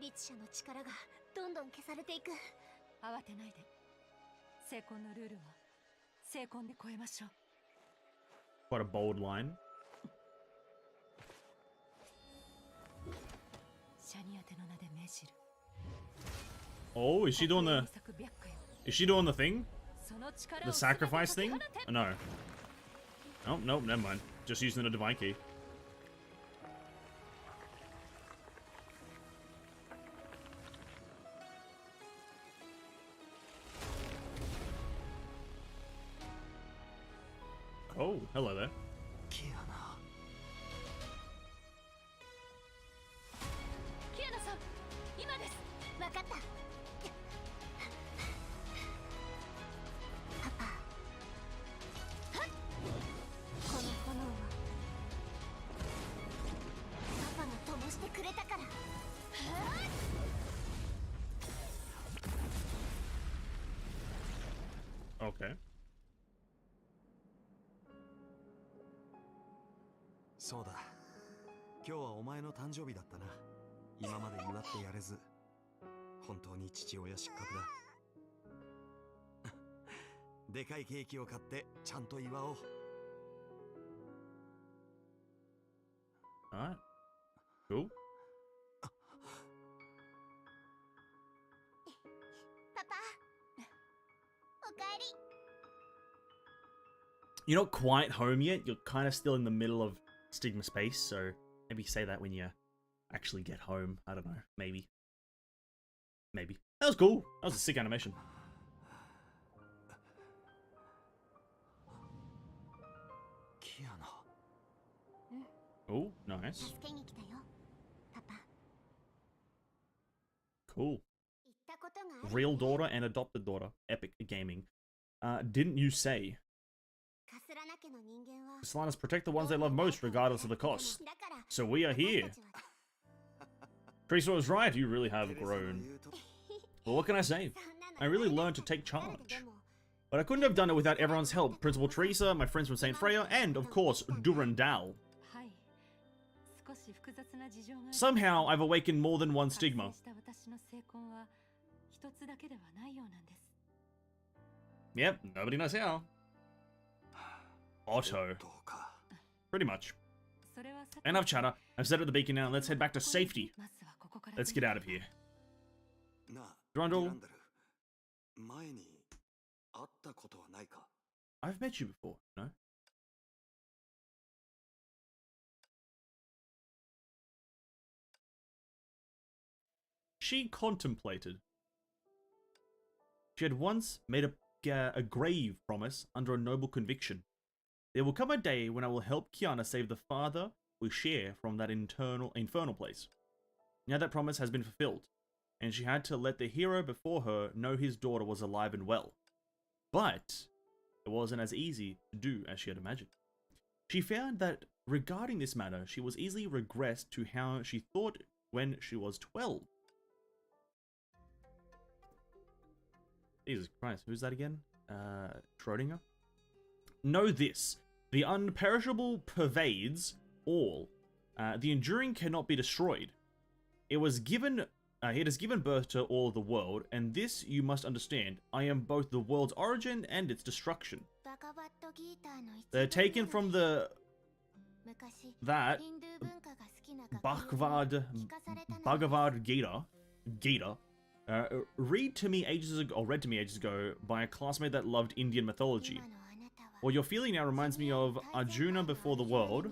律者の力がどんどん消されていく。慌てないで。聖魂のルールは聖魂で超えましょう。 Quite a bold line. シャニアテの名で命じる。 Oh, is she doing the... Is she doing the thing? その力 The を全て sacrifice 解き thing? 放て。 Oh, no. Oh, nope, never mind. Just using a divine key. Oh, hello there. キアナさん、今です。わかった。パパ。この炎はパパが灯してくれたから。 Okay. そうだ。今日はお前の誕生日だったな。今まで祝ってやれず、本当に父親失格だ。でかいケーキを買ってちゃんと祝おう。 Alright. Cool. パパ。おかえり。 You're not quite home yet. You're kind of still in the middle of Stigma Space, so maybe say that when you actually get home. I don't know. Maybe. Maybe. That was cool. That was a sick animation. キアナ。 Oh, nice. 助けに来たよ。パパ。 Cool. 言ったことがある。 Real daughter and adopted daughter. Epic gaming. Didn't you say? カスラナ家の人間は Solanas protect the ones they love most, regardless of the cost. So we are here. Teresa was right. You really have grown. Well, what can I say? I really learned to take charge. But I couldn't have done it without everyone's help. Principal Teresa, my friends from St. Freya, and, of course, Durandal. はい。少し複雑な事情がある。 Somehow, I've awakened more than one 覚醒 stigma. した私の聖魂は一つだけではないようなんです。 Yep, nobody knows how. Otto. どうか。 Pretty much. それはさて Enough chatter. I've set up the beacon now. Let's head back to safety. まずはここから Let's get out of here. なあ、 Durandal. ディランダル。前に会ったことはないか。 I've met you before, no? She contemplated. She had once made a grave promise under a noble conviction. There will come a day when I will help Kiana save the father we share from that infernal place. Now that promise has been fulfilled, and she had to let the hero before her know his daughter was alive and well. But it wasn't as easy to do as she had imagined. She found that regarding this matter, she was easily regressed to how she thought when she was 12. Jesus Christ, who's that again? Schrodinger? Know this, the unperishable pervades all. The enduring cannot be destroyed. It has given birth to all the world, and this you must understand. I am both the world's origin and its destruction. They're taken from that Bhagavad Gita. Read to me ages ago by a classmate that loved Indian mythology. What you're feeling now reminds me of Arjuna before the world,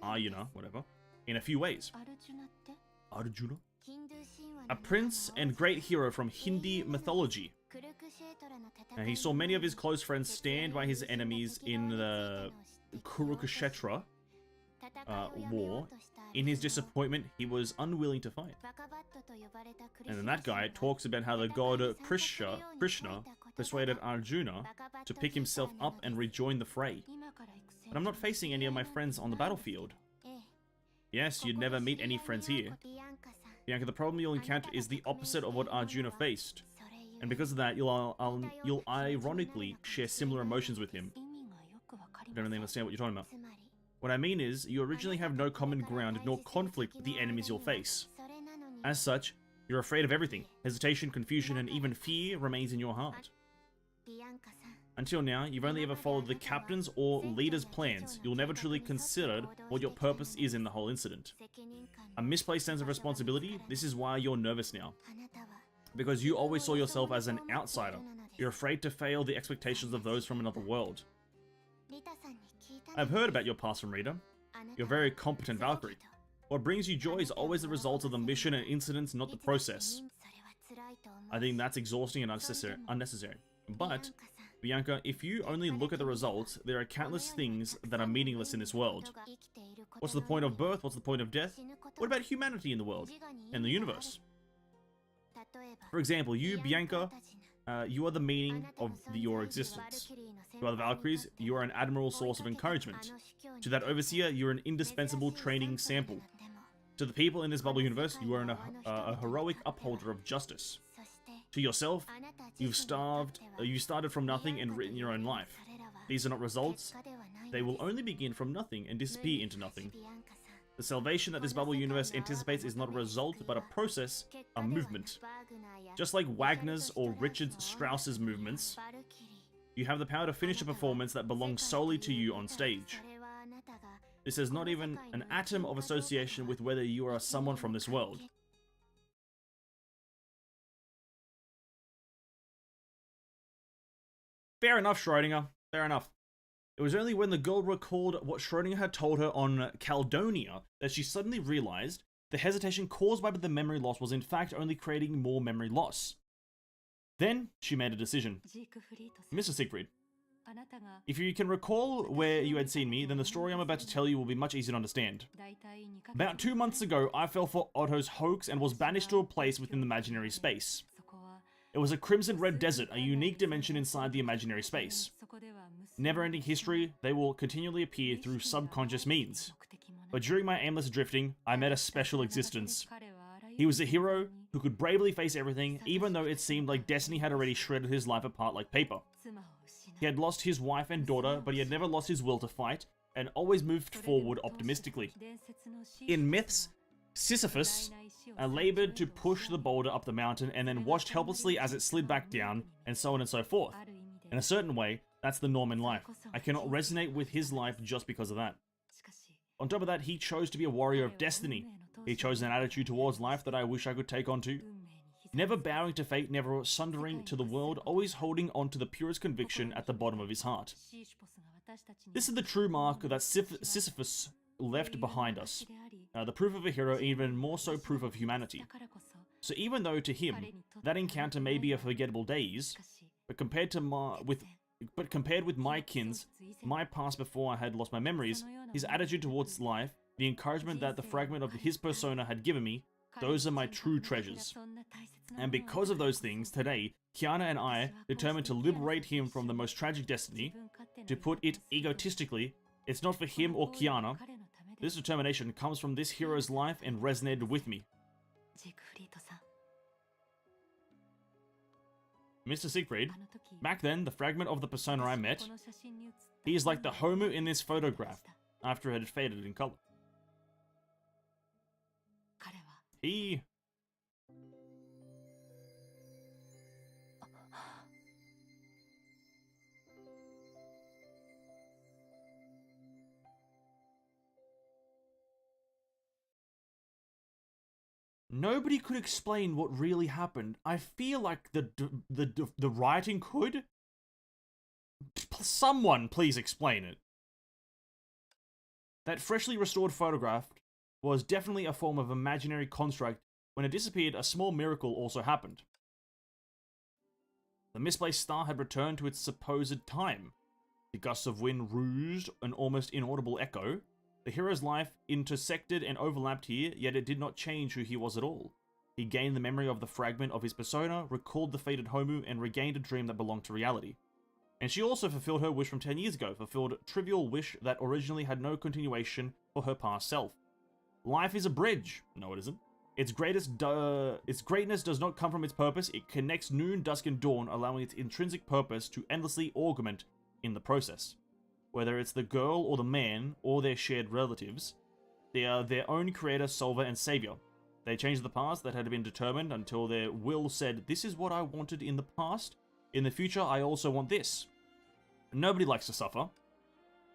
Ayuna, whatever, in a few ways. アルジュナって Arjuna? A prince and great hero from Hindi mythology. He saw many of his close friends stand by his enemies in the Kurukshetra war. In his disappointment, he was unwilling to fight. And then that guy talks about how the god Krishna persuaded Arjuna to pick himself up and rejoin the fray. 今から行く But I'm not facing any of my friends on the battlefield. Yes, you'd never meet any friends here. Bianca, the problem you'll encounter is the opposite of what Arjuna faced. And because of that, you'll ironically share similar emotions with him. I don't really understand what you're talking about. What I mean is, you originally have no common ground nor conflict with the enemies you'll face. As such, you're afraid of everything. Hesitation, confusion, and even fear remains in your heart. Until now, you've only ever followed the captain's or leader's plans. You'll never truly consider what your purpose is in the whole incident. A misplaced sense of responsibility, this is why you're nervous now. Because you always saw yourself as an outsider. You're afraid to fail the expectations of those from another world. I've heard about your past from Rita. You're a very competent Valkyrie. What brings you joy is always the result of the mission and incidents, not the process. I think that's exhausting and unnecessary. But, Bianca, if you only look at the results, there are countless things that are meaningless in this world. What's the point of birth? What's the point of death? What about humanity in the world? And the universe? For example, you, Bianca, you are the meaning of your existence. To other Valkyries, you are an admirable source of encouragement. To that Overseer, you are an indispensable training sample. To the people in this bubble universe, you are a heroic upholder of justice. To yourself, you started from nothing and written your own life. These are not results. They will only begin from nothing and disappear into nothing. The salvation that this bubble universe anticipates is not a result, but a process, a movement. Just like Wagner's or Richard Strauss's movements, you have the power to finish a performance that belongs solely to you on stage. This has not even an atom of association with whether you are someone from this world. Fair enough, Schrödinger. Fair enough. It was only when the girl recalled what Schrödinger had told her on Caledonia that she suddenly realized the hesitation caused by the memory loss was in fact only creating more memory loss. Then she made a decision. Mr. Siegfried, if you can recall where you had seen me, then the story I'm about to tell you will be much easier to understand. About 2 months ago, I fell for Otto's hoax and was banished to a place within the imaginary space. It was a crimson-red desert, a unique dimension inside the imaginary space. Never-ending history, they will continually appear through subconscious means. But during my aimless drifting, I met a special existence. He was a hero who could bravely face everything, even though it seemed like destiny had already shredded his life apart like paper. He had lost his wife and daughter, but he had never lost his will to fight, and always moved forward optimistically. In myths, Sisyphus labored to push the boulder up the mountain and then watched helplessly as it slid back down, and so on and so forth. In a certain way, that's the norm in life. I cannot resonate with his life just because of that. On top of that, he chose to be a warrior of destiny. He chose an attitude towards life that I wish I could take on too. Never bowing to fate, never sundering to the world, always holding on to the purest conviction at the bottom of his heart. This is the true mark that Sisyphus left behind us. The proof of a hero, even more so proof of humanity. So even though to him, that encounter may be a forgettable days, but compared with my kin's, my past before I had lost my memories, his attitude towards life, the encouragement that the fragment of his persona had given me, those are my true treasures. And because of those things, today, Kiana and I determined to liberate him from the most tragic destiny. To put it egotistically, it's not for him or Kiana. This determination comes from this hero's life and resonated with me. Mr. Siegfried, back then, the fragment of the persona I met, he is like the Homu in this photograph, after it had faded in color. He... Nobody could explain what really happened. I feel like the writing could. Someone please explain it. That freshly restored photograph was definitely a form of imaginary construct. When it disappeared, a small miracle also happened. The misplaced star had returned to its supposed time. The gusts of wind roused an almost inaudible echo. The hero's life intersected and overlapped here, yet it did not change who he was at all. He gained the memory of the fragment of his persona, recalled the fated Homu, and regained a dream that belonged to reality. And she also fulfilled her wish from 10 years ago, fulfilled a trivial wish that originally had no continuation for her past self. Life is a bridge. No, it isn't. Its greatness does not come from its purpose. It connects noon, dusk, and dawn, allowing its intrinsic purpose to endlessly augment in the process. Whether it's the girl or the man, or their shared relatives, they are their own creator, solver, and savior. They changed the past that had been determined until their will said, this is what I wanted in the past. In the future, I also want this. Nobody likes to suffer,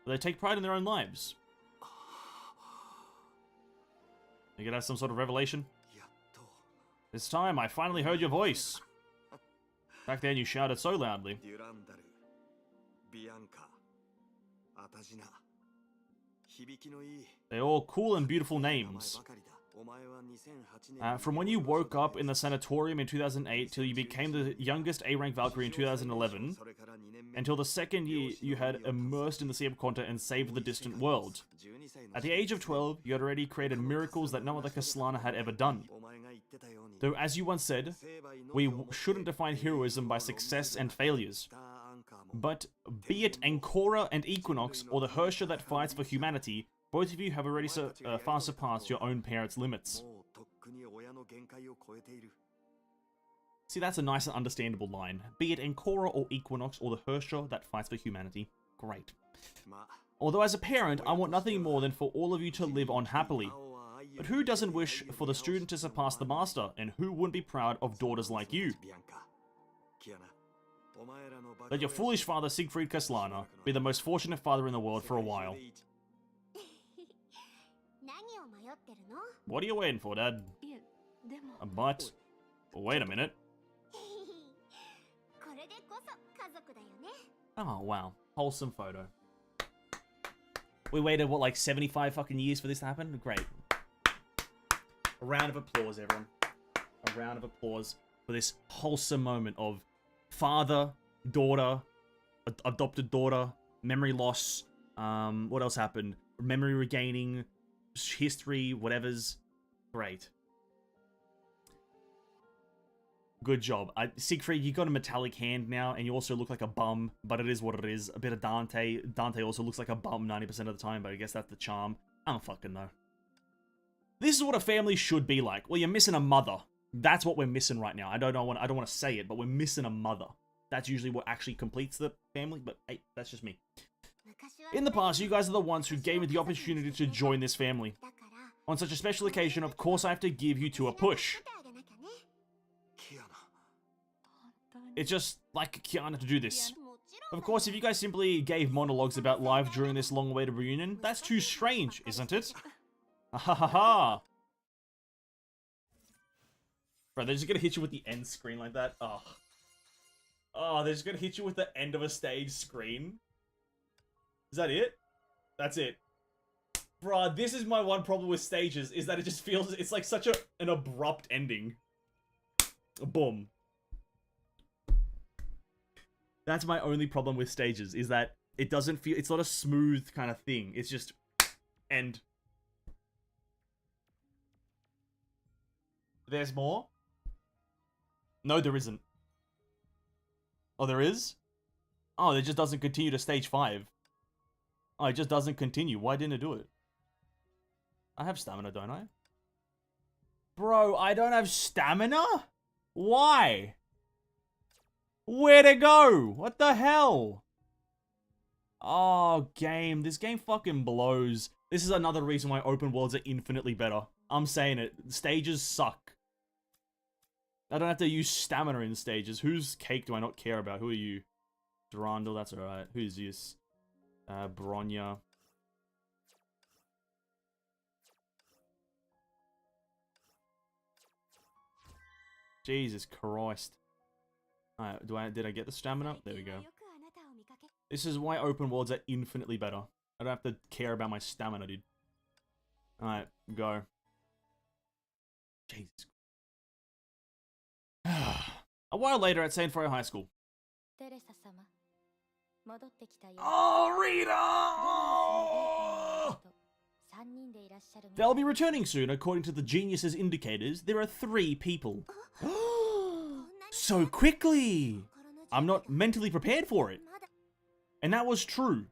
but they take pride in their own lives. You could have some sort of revelation. This time, I finally heard your voice. Back then, you shouted so loudly. They're all cool and beautiful names. From when you woke up in the sanatorium in 2008 till you became the youngest A-rank Valkyrie in 2011, until the second year you had immersed in the sea of content and saved the distant world. At the age of 12, you had already created miracles that no other Kaslana had ever done. Though, as you once said, we shouldn't define heroism by success and failures. But, be it Ancora and Equinox, or the HoTr that fights for humanity, both of you have already far surpassed your own parents' limits. See, that's a nice and understandable line. Be it Ancora or Equinox, or the HoTr that fights for humanity. Great. Although as a parent, I want nothing more than for all of you to live on happily. But who doesn't wish for the student to surpass the master, and who wouldn't be proud of daughters like you? Let your foolish father, Siegfried Kaslana, be the most fortunate father in the world for a while. What are you waiting for, Dad? A butt? Wait a minute. Oh, wow. Wholesome photo. We waited, what, like 75 fucking years for this to happen? Great. A round of applause, everyone. A round of applause for this wholesome moment of father, daughter, adopted daughter, memory loss, what else happened? Memory regaining, history, whatever's. Great. Good job. Siegfried, you got a metallic hand now, and you also look like a bum, but it is what it is. A bit of Dante. Dante also looks like a bum 90% of the time, but I guess that's the charm. I don't fucking know. This is what a family should be like. Well, you're missing a mother. That's what we're missing right now. I don't want to say it, but we're missing a mother. That's usually what actually completes the family, but hey, that's just me. In the past, you guys are the ones who gave me the opportunity to join this family. On such a special occasion, of course I have to give you two a push. It's just like Kiana to do this. Of course, if you guys simply gave monologues about life during this long-awaited reunion, that's too strange, isn't it? Ha ha ha! Bro, they're just gonna hit you with the end screen like that? Oh. Oh, they're just gonna hit you with the end of a stage screen? Is that it? That's it. Bruh, this is my one problem with stages, is that it just feels, it's like such an abrupt ending. Boom. That's my only problem with stages, is that it doesn't feel, it's not a smooth kind of thing. It's just, end. There's more? No, there isn't. Oh, there is? Oh, it just doesn't continue to stage 5. Oh, it just doesn't continue. Why didn't it do it? I have stamina, don't I? Bro, I don't have stamina? Why? Where'd it go? What the hell? Oh, game. This game fucking blows. This is another reason why open worlds are infinitely better. I'm saying it. Stages suck. I don't have to use stamina in stages. Whose cake do I not care about? Who are you? Durandal, that's alright. Who's this? Bronya. Jesus Christ. Alright, did I get the stamina? There we go. This is why open worlds are infinitely better. I don't have to care about my stamina, dude. Alright, go. Jesus. A while later at St. Froyo High School. Oh, Rita! They'll be returning soon. According to the Genius's indicators, there are 3 people. So quickly! I'm not mentally prepared for it. And that was true.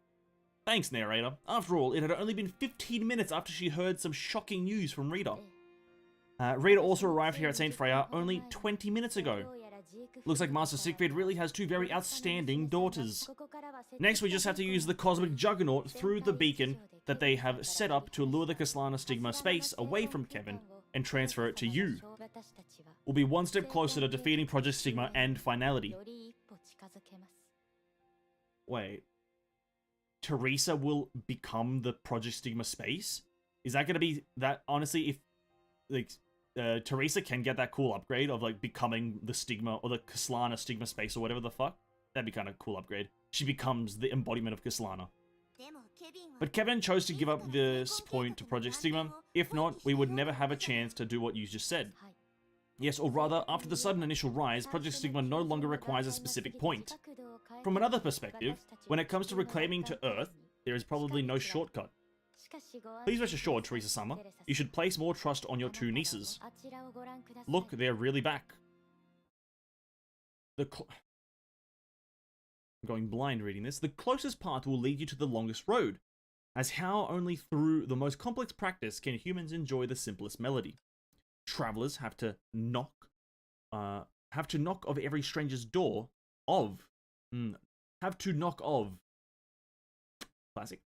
Thanks, narrator. After all, it had only been 15 minutes after she heard some shocking news from Rita. Rita also arrived here at St. Freya only 20 minutes ago. Looks like Master Siegfried really has two very outstanding daughters. Next, we just have to use the cosmic juggernaut through the beacon that they have set up to lure the Kaslana Stigma space away from Kevin and transfer it to you. We'll be one step closer to defeating Project Stigma and Finality. Wait. Teresa will become the Project Stigma space? Is that going to be that? Honestly, if like Teresa can get that cool upgrade of like becoming the Stigma or the Kaslana Stigma space or whatever the fuck, that'd be kind of cool upgrade. She becomes the embodiment of Kaslana. But Kevin chose to give up this point to Project Stigma. If not, we would never have a chance to do what you just said. Yes, or rather, after the sudden initial rise, Project Stigma no longer requires a specific point. From another perspective, when it comes to reclaiming to Earth, there is probably no shortcut. Please rest assured, Teresa-sama, you should place more trust on your two nieces. Look, they're really back. I'm going blind reading this. The closest path will lead you to the longest road, as how only through the most complex practice can humans enjoy the simplest melody. Travelers have to knock of every stranger's door classic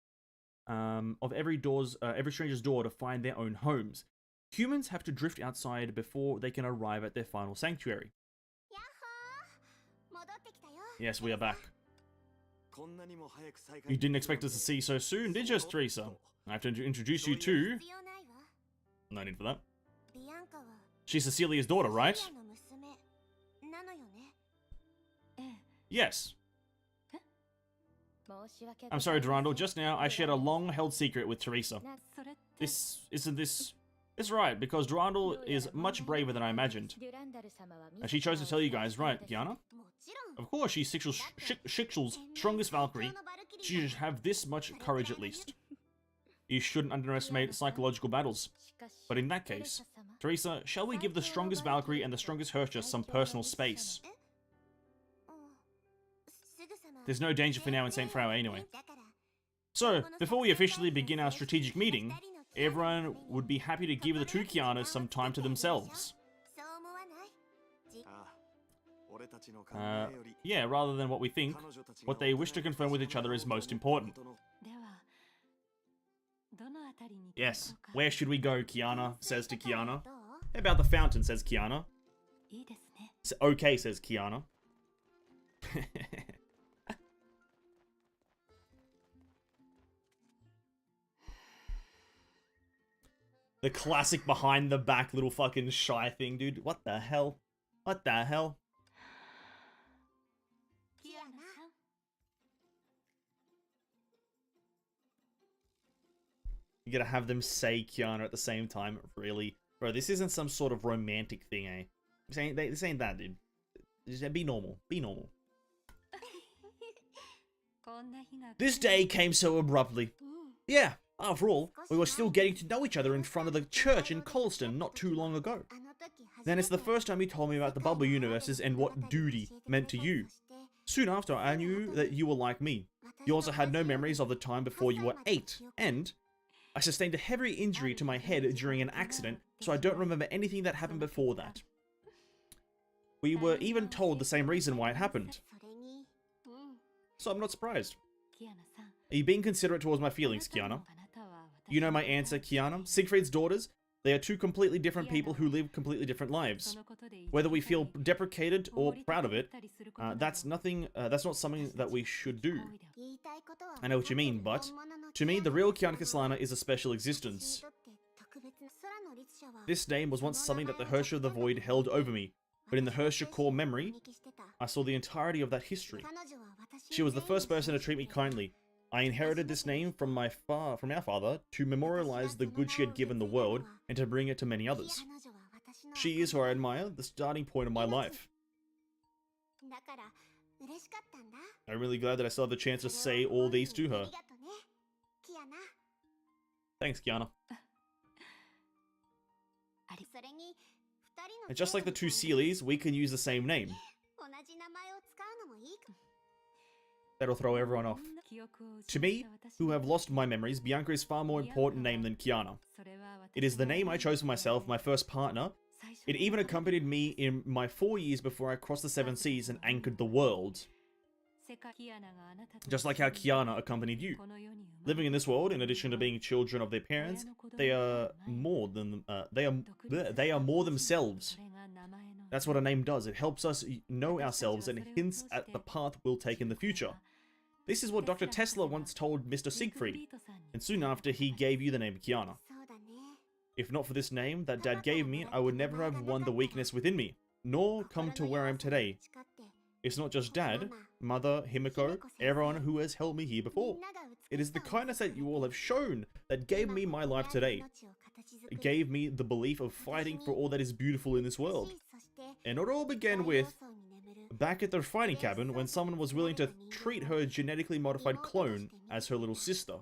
of every stranger's door to find their own homes. Humans have to drift outside before they can arrive at their final sanctuary. Yes, we are back. You didn't expect us to see so soon, did you, Teresa? I have to introduce you to... No need for that. She's Cecilia's daughter, right? Yes. I'm sorry, Durandal. Just now, I shared a long-held secret with Teresa. It's right, because Durandal is much braver than I imagined. And she chose to tell you guys, right, Kiana? Of course, she's Shikshul's strongest Valkyrie. She should have this much courage at least. You shouldn't underestimate psychological battles. But in that case, Teresa, shall we give the strongest Valkyrie and the strongest HoTr some personal space? There's no danger for now in St. Freya anyway. So, before we officially begin our strategic meeting, everyone would be happy to give the two Kianas some time to themselves. Yeah, rather than what we think, what they wish to confirm with each other is most important. Yes, where should we go, Kiana says to Kiana. How about the fountain, says Kiana. Okay, says Kiana. The classic behind the back little fucking shy thing, dude. What the hell? What the hell? You gotta have them say Kiana at the same time, really? Bro, this isn't some sort of romantic thing, eh? This ain't that, dude. Just be normal. Be normal. This day came so abruptly. Yeah, after all, we were still getting to know each other in front of the church in Colston not too long ago. Then it's the first time you told me about the bubble universes and what duty meant to you. Soon after, I knew that you were like me. You also had no memories of the time before you were 8, and I sustained a heavy injury to my head during an accident, so I don't remember anything that happened before that. We were even told the same reason why it happened. So I'm not surprised. Are you being considerate towards my feelings, Kiana? You know my answer, Kiana. Siegfried's daughters, they are two completely different people who live completely different lives. Whether we feel deprecated or proud of it, that's not something that we should do. I know what you mean, but to me, the real Kiana Kaslana is a special existence. This name was once something that the HoTr of the Void held over me, but in the HoTr core memory, I saw the entirety of that history. She was the first person to treat me kindly. I inherited this name from our father to memorialize the good she had given the world and to bring it to many others. She is who I admire, the starting point of my life. I'm really glad that I still have the chance to say all these to her. Thanks, Kiana. And just like the two Sealies, we can use the same name. That'll throw everyone off. To me, who have lost my memories, Bianca is far more important name than Kiana. It is the name I chose for myself, my first partner. It even accompanied me in my 4 years before I crossed the 7 seas and anchored the world. Just like how Kiana accompanied you. Living in this world, in addition to being children of their parents, they are more than they are more themselves. That's what a name does. It helps us know ourselves and hints at the path we'll take in the future. This is what Dr. Tesla once told Mr. Siegfried, and soon after he gave you the name Kiana. If not for this name that Dad gave me, I would never have won the weakness within me, nor come to where I am today. It's not just Dad, Mother, Himiko, everyone who has helped me here before. It is the kindness that you all have shown that gave me my life today. It gave me the belief of fighting for all that is beautiful in this world. And it all began with, back at their fighting cabin, when someone was willing to treat her genetically modified clone as her little sister.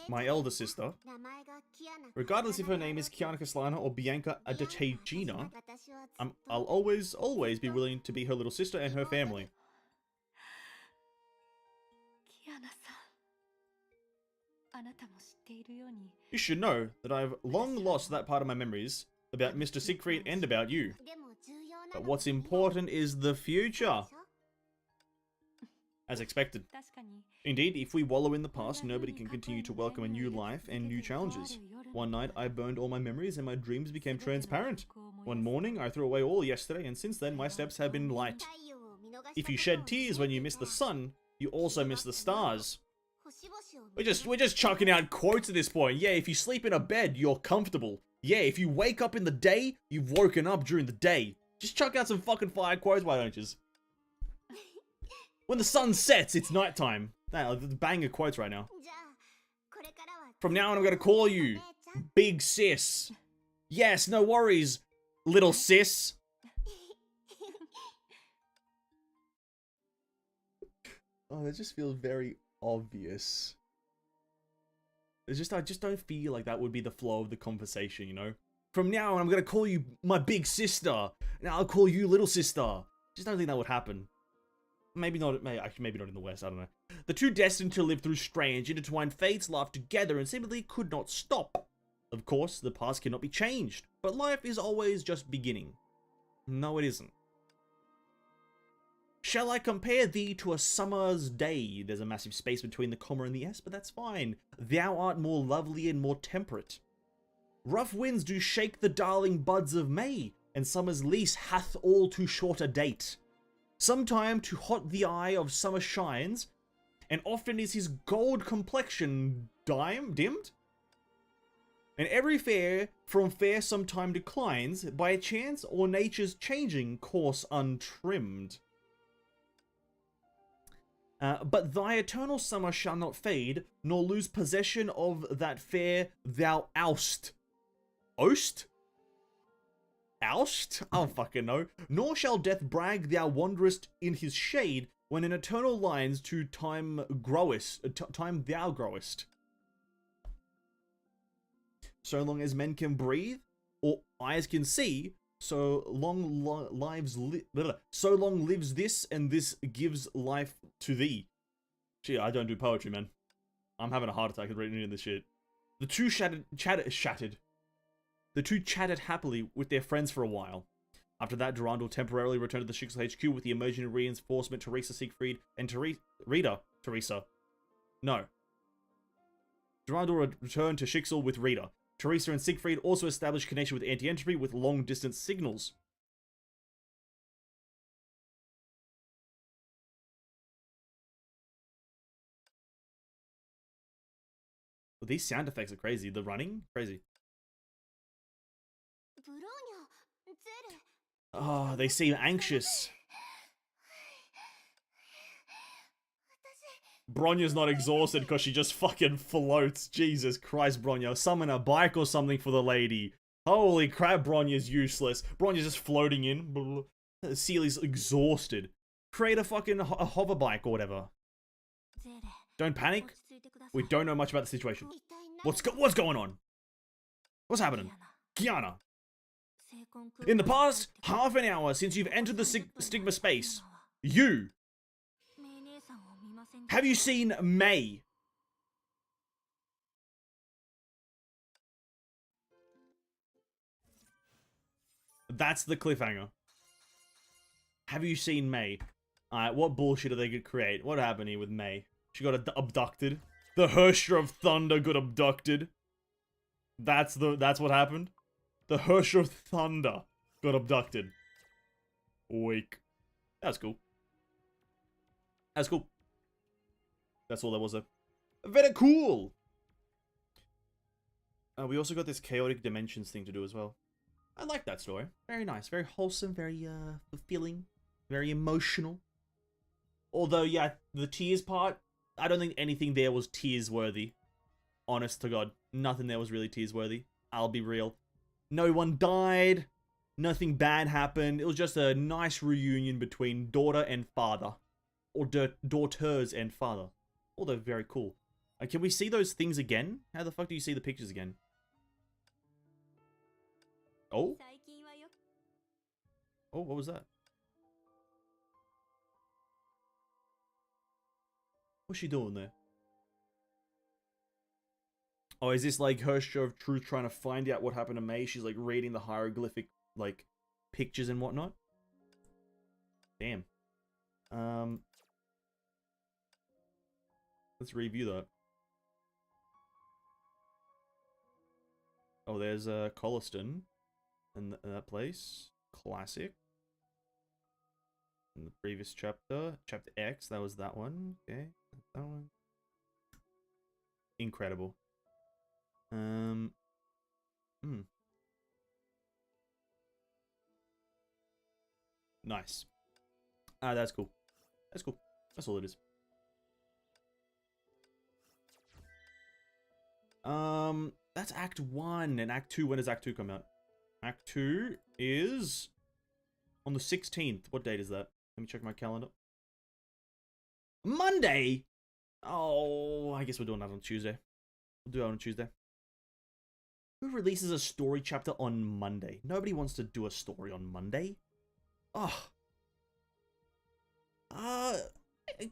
My elder sister. Regardless if her name is Kiana Castellana or Bianca Adetagina, I'll always be willing to be her little sister and her family. You should know that I've long lost that part of my memories about Mr. Siegfried and about you. But what's important is the future. As expected. Indeed, if we wallow in the past, nobody can continue to welcome a new life and new challenges. One night, I burned all my memories and my dreams became transparent. One morning, I threw away all yesterday, and since then, my steps have been light. If you shed tears when you miss the sun, you also miss the stars. We're just chucking out quotes at this point. Yeah, if you sleep in a bed, you're comfortable. Yeah, if you wake up in the day, you've woken up during the day. Just chuck out some fucking fire quotes, why don't you? When the sun sets, it's nighttime. Nah, banger quotes right now. From now on, I'm gonna call you Big Sis. Yes, no worries, little sis. Oh, that just feels very obvious. It's just, I just don't feel like that would be the flow of the conversation, you know? From now on, I'm gonna call you my big sister. Now I'll call you little sister. Just don't think that would happen. Maybe not, maybe not in the West, I don't know. The two destined to live through strange, intertwined fates laughed together and seemingly could not stop. Of course, the past cannot be changed, but life is always just beginning. No, it isn't. Shall I compare thee to a summer's day? There's a massive space between the comma and the S, but that's fine. Thou art more lovely and more temperate. Rough winds do shake the darling buds of May, and summer's lease hath all too short a date. Sometime too hot the eye of summer shines, and often is his gold complexion dimmed. And every fair from fair sometime declines, by chance or nature's changing course untrimmed. But thy eternal summer shall not fade, nor lose possession of that fair thou oust. Oust? Oust? I don't fucking know. Nor shall death brag thou wanderest in his shade, when in eternal lines to time growest, time thou growest. So long as men can breathe, or eyes can see, so long so long lives this, and this gives life to thee. Gee, I don't do poetry, man. I'm having a heart attack reading this shit. The two The two chatted happily with their friends for a while. After that, Durandal temporarily returned to the Schicksal HQ with the emergency reinforcement Teresa Siegfried and Teresa. No. Durandal returned to Schicksal with Rita. Teresa and Siegfried also established connection with anti-entropy with long-distance signals. Well, these sound effects are crazy. The running? Crazy. Oh, they seem anxious. Bronya's not exhausted because she just fucking floats. Jesus Christ, Bronya. Summon a bike or something for the lady. Holy crap, Bronya's useless. Bronya's just floating in. Seely's exhausted. Create a fucking a hover bike or whatever. Don't panic. We don't know much about the situation. What's going on? What's happening? Kiana. In the past half an hour since you've entered the Stigma space, you Have you seen May? That's the cliffhanger. Have you seen May? Alright, what bullshit are they gonna create? What happened here with May? She got abducted. The HoTr of Thunder got abducted. That's what happened. The HoTr of Thunder got abducted. Weak. That's cool. That's cool. That's all there was there. Very cool! We also got this chaotic dimensions thing to do as well. I like that story. Very nice. Very wholesome. Very, fulfilling. Very emotional. Although, yeah, the tears part, I don't think anything there was tears worthy. Honest to God. Nothing there was really tears worthy. I'll be real. No one died. Nothing bad happened. It was just a nice reunion between daughter and father. Or daughters and father. Although very cool. Can we see those things again? How the fuck do you see the pictures again? Oh? Oh, what was that? What's she doing there? Oh, is this like her show of truth trying to find out what happened to May? She's like reading the hieroglyphic, like, pictures and whatnot? Damn. Let's review that. Oh, there's Colliston. And that place. Classic. In the previous chapter. Chapter X, that was that one. Okay. That one. Incredible. Nice. That's cool. That's cool. That's all it is. That's Act 1. And Act 2, when does Act 2 come out? Act 2 is on the 16th. What date is that? Let me check my calendar. Monday! Oh, I guess we're doing that on Tuesday. We'll do that on Tuesday. Who releases a story chapter on Monday? Nobody wants to do a story on Monday. Oh.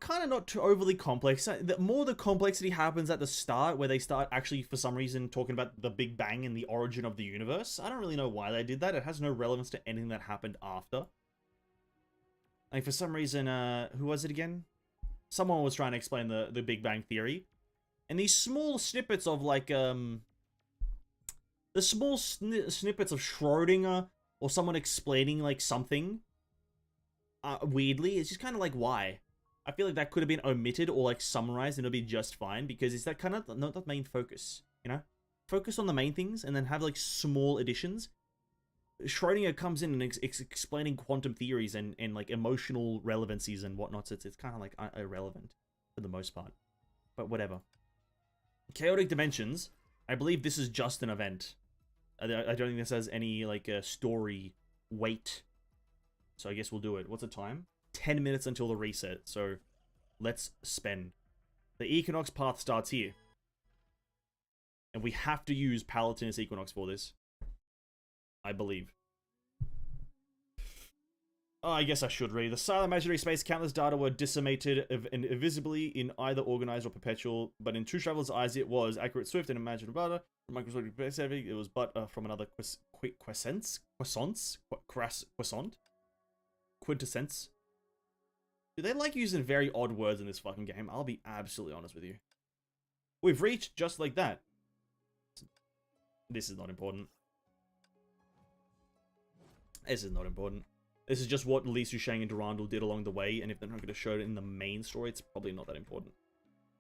Kind of not too overly complex. The more the complexity happens at the start, where they start actually, for some reason, talking about the Big Bang and the origin of the universe. I don't really know why they did that. It has no relevance to anything that happened after. Like, for some reason, who was it again? Someone was trying to explain the Big Bang Theory. And these small snippets of, like, the small snippets of Schrodinger, or someone explaining, like, something, weirdly, it's just kind of like, why? I feel like that could have been omitted or like summarized and it'll be just fine because it's that kind of not the main focus, you know? Focus on the main things and then have like small additions. Schrodinger comes in and explaining quantum theories and like emotional relevancies and whatnot. So it's kind of like irrelevant for the most part, but whatever. Chaotic Dimensions. I believe this is just an event. I don't think this has any like story weight. So I guess we'll do it. What's the time? 10 minutes until the reset, so let's spend. The Equinox path starts here. And we have to use Palatinus Equinox for this. I believe. Oh, I guess I should read. The silent imaginary space, countless data were disseminated and invisibly in either organized or perpetual, but in True Traveler's eyes it was accurate, swift, and imaginable data. From Microsoft Pacific, it was but from another quintessence? Do they like using very odd words in this fucking game? I'll be absolutely honest with you. We've reached just like that. This is not important. This is not important. This is just what Li Sushang and Durandal did along the way, and if they're not going to show it in the main story, it's probably not that important.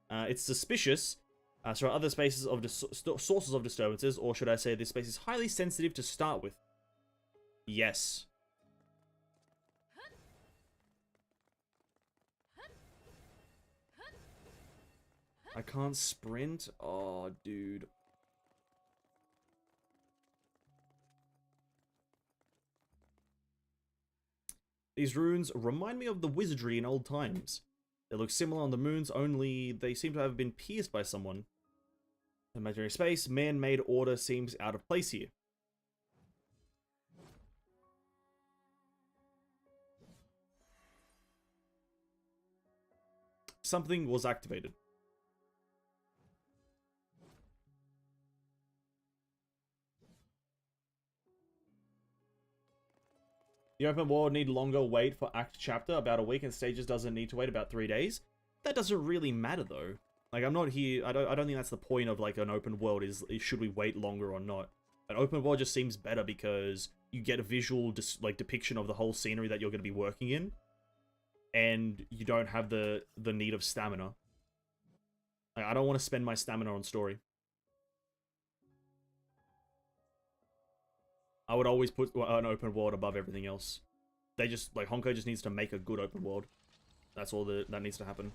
It's suspicious. So are other spaces of sources of disturbances, or should I say this space is highly sensitive to start with? Yes. I can't sprint? Oh, dude. These runes remind me of the wizardry in old times. They look similar on the moons, only they seem to have been pierced by someone. Imaginary space, man-made order seems out of place here. something was activated. The open world need longer wait for act chapter, about a week, and stages doesn't need to wait about 3 days. That doesn't really matter though. Like, I'm not here, I don't think that's the point of like an open world is should we wait longer or not. An open world just seems better because you get a visual depiction of the whole scenery that you're going to be working in, and you don't have the need of stamina. Like, I don't want to spend my stamina on story. I would always put an open world above everything else. They just, like, Honkai just needs to make a good open world. That's all that needs to happen.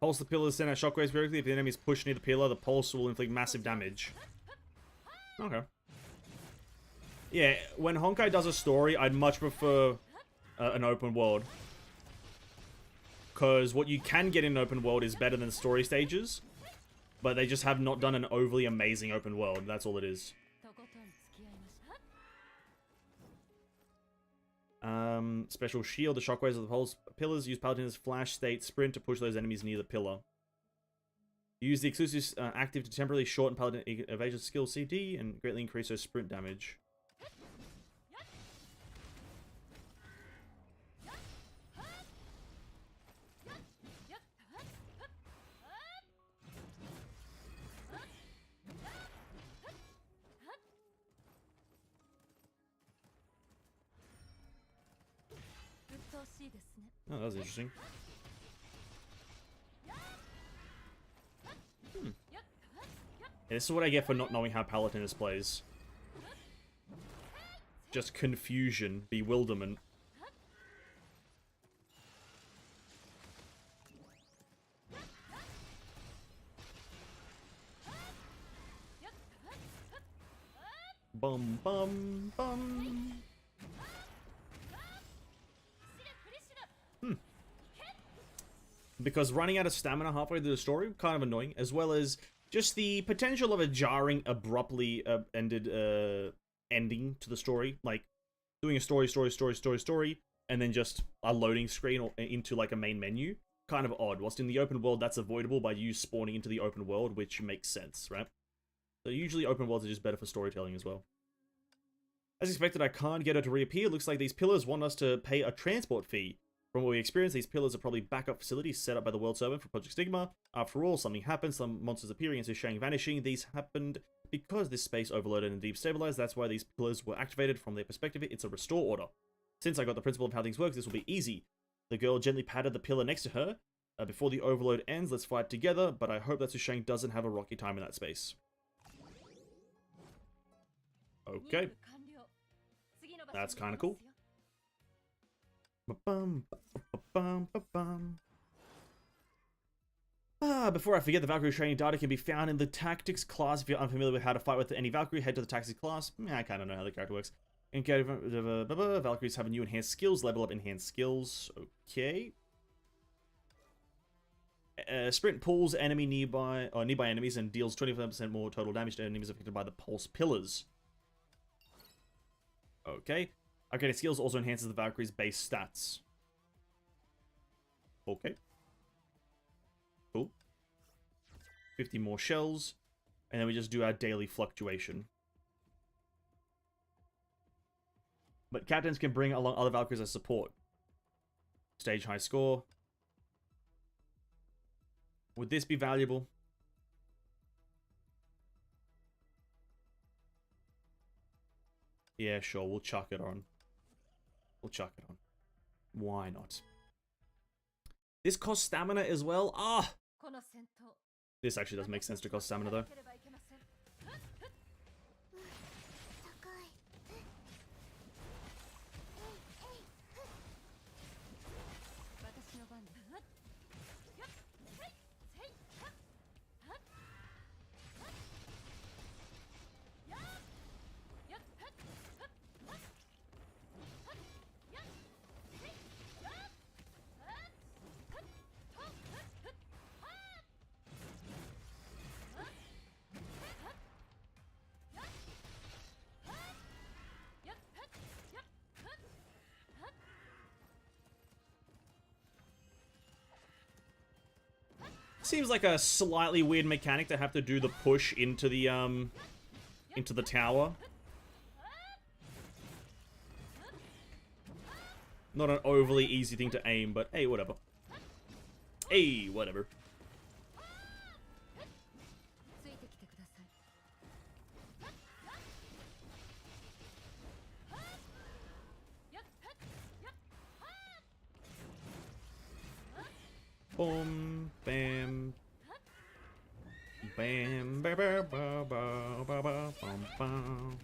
Pulse the pillars, send out shockwaves periodically. If the enemy is pushed near the pillar, the pulse will inflict massive damage. Okay. Yeah, when Honkai does a story, I'd much prefer an open world. Because what you can get in an open world is better than story stages. But they just have not done an overly amazing open world. That's all it is. Special shield, the shockwaves of the pulse pillars. Use Paladin's flash state sprint to push those enemies near the pillar. Use the exclusive active to temporarily shorten Paladin evasion skill CD and greatly increase their sprint damage. Oh, that was interesting. Yeah, this is what I get for not knowing how Paladinus plays. Just confusion, bewilderment. Bum bum bum. Because running out of stamina halfway through the story, kind of annoying, as well as just the potential of a jarring, abruptly ending to the story. Like, doing a story, and then just a loading screen or into, like, a main menu. Kind of odd. Whilst in the open world, that's avoidable by you spawning into the open world, which makes sense, right? So usually open worlds are just better for storytelling as well. As expected, I can't get her to reappear. Looks like these pillars want us to pay a transport fee. From what we experienced, these pillars are probably backup facilities set up by the World Servant for Project Stigma. After all, something happened, some monsters appearing and Shang vanishing. These happened because this space overloaded and destabilized. That's why these pillars were activated. From their perspective, it's a restore order. Since I got the principle of how things work, this will be easy. The girl gently patted the pillar next to her. Before the overload ends, let's fight together, but I hope that Shang doesn't have a rocky time in that space. Okay. That's kind of cool. Before I forget, the Valkyrie training data can be found in the Tactics class. If you're unfamiliar with how to fight with any Valkyrie, head to the Tactics class. I kind of know how the character works. Valkyries have a new enhanced skills. Level up enhanced skills. Okay. Sprint pulls enemy nearby enemies and deals 25% more total damage to enemies affected by the pulse pillars. Okay. Upgraded skills also enhances the Valkyrie's base stats. Okay. Cool. 50 more shells. And then we just do our daily fluctuation. But captains can bring along other Valkyries as support. Stage high score. Would this be valuable? Yeah, sure. We'll chuck it on. We'll chuck it on. Why not? This costs stamina as well? Ah! This actually does make sense to cost stamina, though. Seems like a slightly weird mechanic to have to do the push into the tower. Not an overly easy thing to aim, but hey, whatever. Hey, whatever. Boom, bam, bam, ba ba ba ba ba ba bum bum.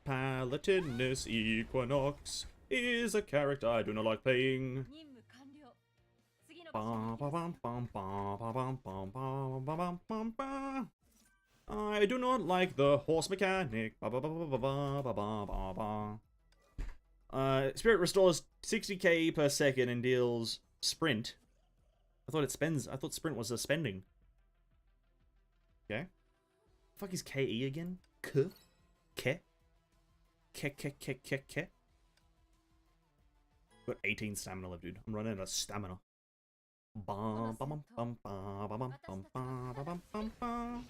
Palatinus Equinox is a character I do not like playing. 任務完了。次の場所に I do not like the horse mechanic. Spirit restores 60k per second and deals sprint. I thought sprint was a spending. Okay. Fuck is KE again? K? Ke? Ke? Got 18 stamina left, dude. I'm running out of stamina. Bum, bum, bum, bum, bum, bum, bum, bum, bum, bum, bum.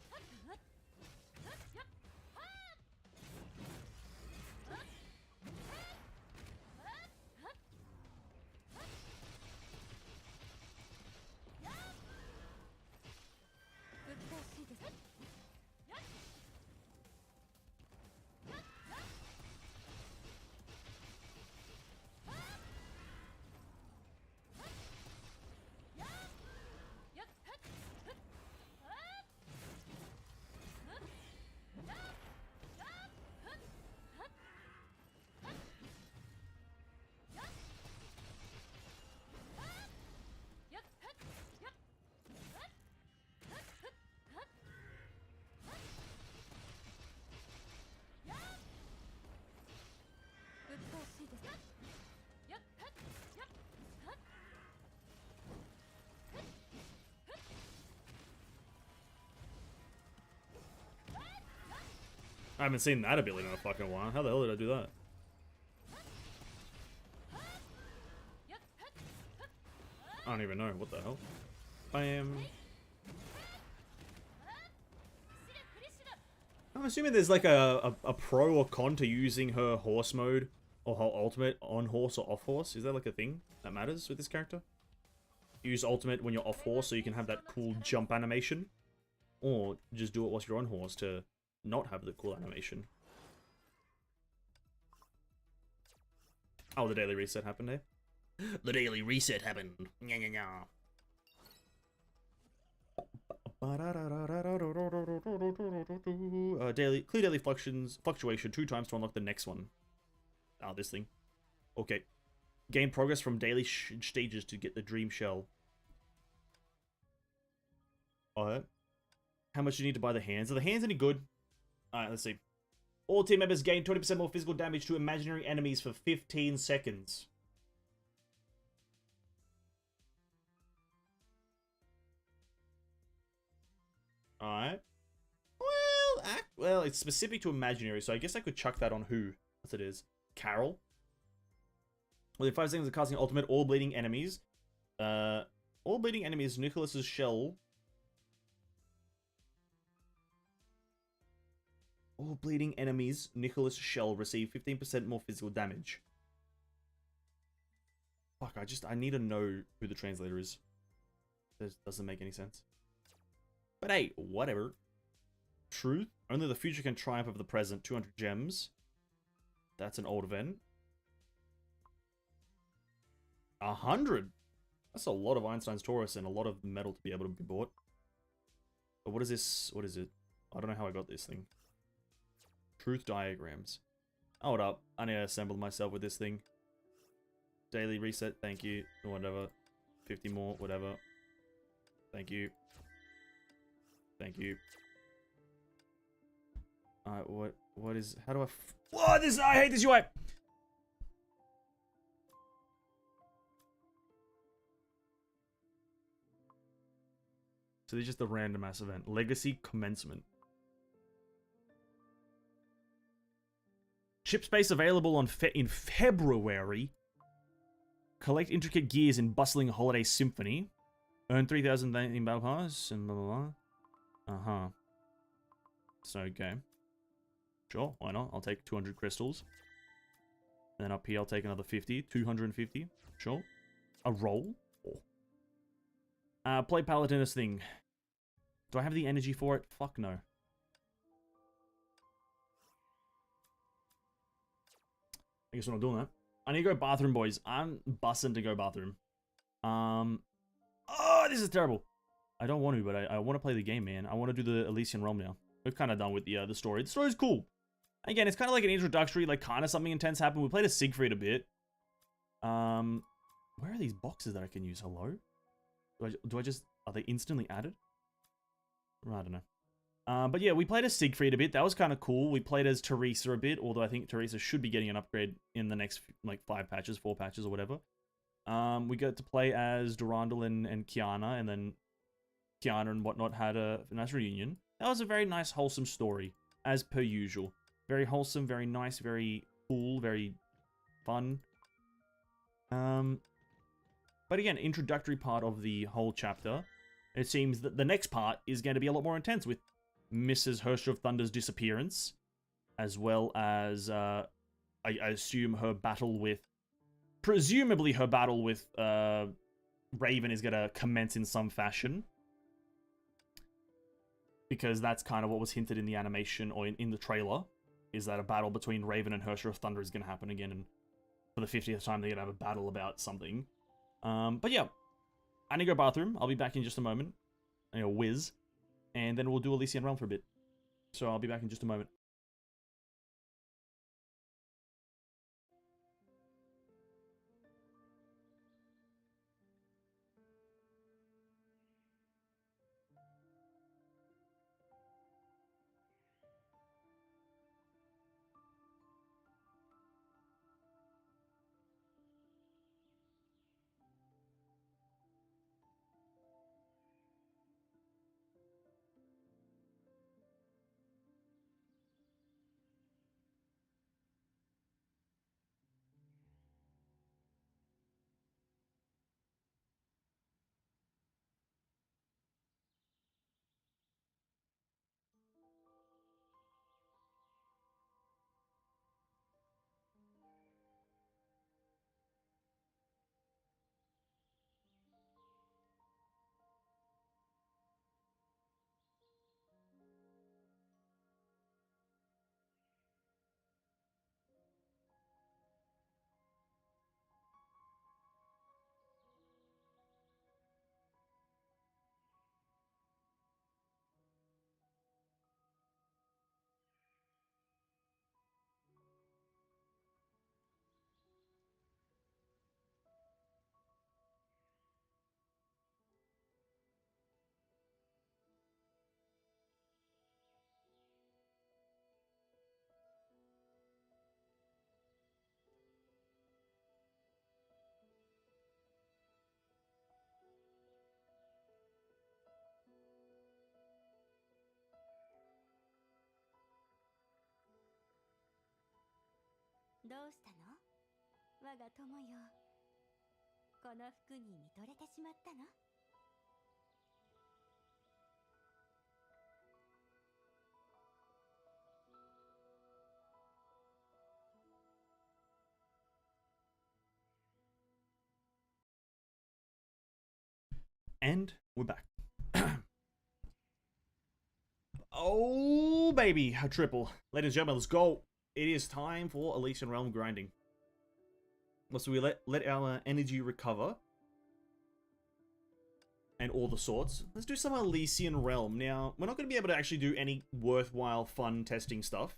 I haven't seen that ability in a fucking while. How the hell did I do that? I don't even know. What the hell? Bam. I'm assuming there's like a pro or con to using her horse mode or her ultimate on horse or off horse. Is that like a thing that matters with this character? Use ultimate when you're off horse so you can have that cool jump animation. Or just do it whilst you're on horse to not have the cool animation. Oh, the daily reset happened, eh? The daily reset happened. Nya nya nya. Clear daily fluctuation 2 times to unlock the next one. Ah, this thing. Okay. Gain progress from daily stages to get the dream shell. Alright. How much do you need to buy the hands? Are the hands any good? Alright, let's see. All team members gain 20% more physical damage to imaginary enemies for 15 seconds. Alright. Well, it's specific to imaginary, so I guess I could chuck that on who? What's it is? Carol? Within 5 seconds of casting ultimate, all bleeding enemies. All bleeding enemies, Nicholas's shell. All bleeding enemies, Nicholas' shell receive 15% more physical damage. Fuck, I need to know who the translator is. This doesn't make any sense. But hey, whatever. Truth. Only the future can triumph over the present. 200 gems. That's an old event. 100! That's a lot of Einstein's Taurus and a lot of metal to be able to be bought. But what is this? What is it? I don't know how I got this thing. Truth diagrams. Hold up. I need to assemble myself with this thing. Daily reset. Thank you. Whatever. 50 more. Whatever. Thank you. Thank you. Alright, what is... How do I... Whoa, this... I hate this UI! So this is just a random ass event. Legacy commencement. Ship space available on in February. Collect intricate gears in bustling holiday symphony. Earn 3,000 in battle pass and blah blah blah. Uh-huh. So, okay. Sure, why not? I'll take 200 crystals. And then up here I'll take another 50. 250. Sure. A roll? Play Paladinus thing. Do I have the energy for it? Fuck no. I guess we're not doing that. I need to go bathroom, boys. I'm bussing to go bathroom. Oh, this is terrible. I don't want to, but I want to play the game, man. I want to do the Elysian Realm now. We're kind of done with the story. The story's cool. Again, it's kind of like an introductory, like kind of something intense happened. We played a Siegfried a bit. Where are these boxes that I can use? Hello? Do I just... Are they instantly added? I don't know. But yeah, we played as Siegfried a bit. That was kind of cool. We played as Teresa a bit, although I think Teresa should be getting an upgrade in the next, like, 5 patches, 4 patches, or whatever. We got to play as Durandal and Kiana, and then Kiana and whatnot had a nice reunion. That was a very nice, wholesome story, as per usual. Very wholesome, very nice, very cool, very fun. But again, introductory part of the whole chapter. It seems that the next part is going to be a lot more intense with Mrs. HoTr of Thunder's disappearance, as well as, I assume her battle with... Presumably her battle with, Raven is going to commence in some fashion. Because that's kind of what was hinted in the animation, or in the trailer, is that a battle between Raven and HoTr of Thunder is going to happen again, and for the 50th time they're going to have a battle about something. But yeah, I need to go bathroom. I'll be back in just a moment. I need a whiz. And then we'll do Elysian Realm for a bit. So I'll be back in just a moment. And we're back. Oh, baby. A triple. Ladies and gentlemen, let's go. It is time for Elysian Realm grinding. So we let our energy recover. And all the sorts. Let's do some Elysian Realm. Now, we're not going to be able to actually do any worthwhile, fun testing stuff.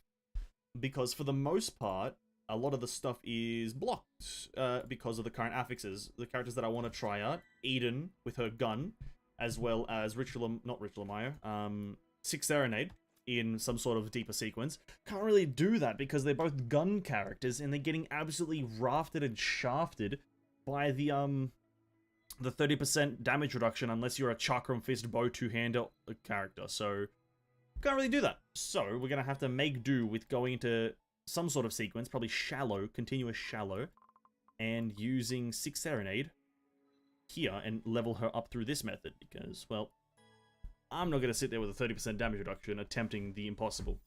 Because for the most part, a lot of the stuff is blocked because of the current affixes. The characters that I want to try out, Eden with her gun, as well as not Ritual Mayo, Six Serenade in some sort of deeper sequence. Can't really do that because they're both gun characters and they're getting absolutely rafted and shafted by the 30% damage reduction unless you're a Chakram Fist Bow two-hander character. So can't really do that. So we're gonna have to make do with going into some sort of sequence, probably shallow, continuous shallow, and using Six Serenade here and level her up through this method because, well, I'm not going to sit there with a 30% damage reduction attempting the impossible.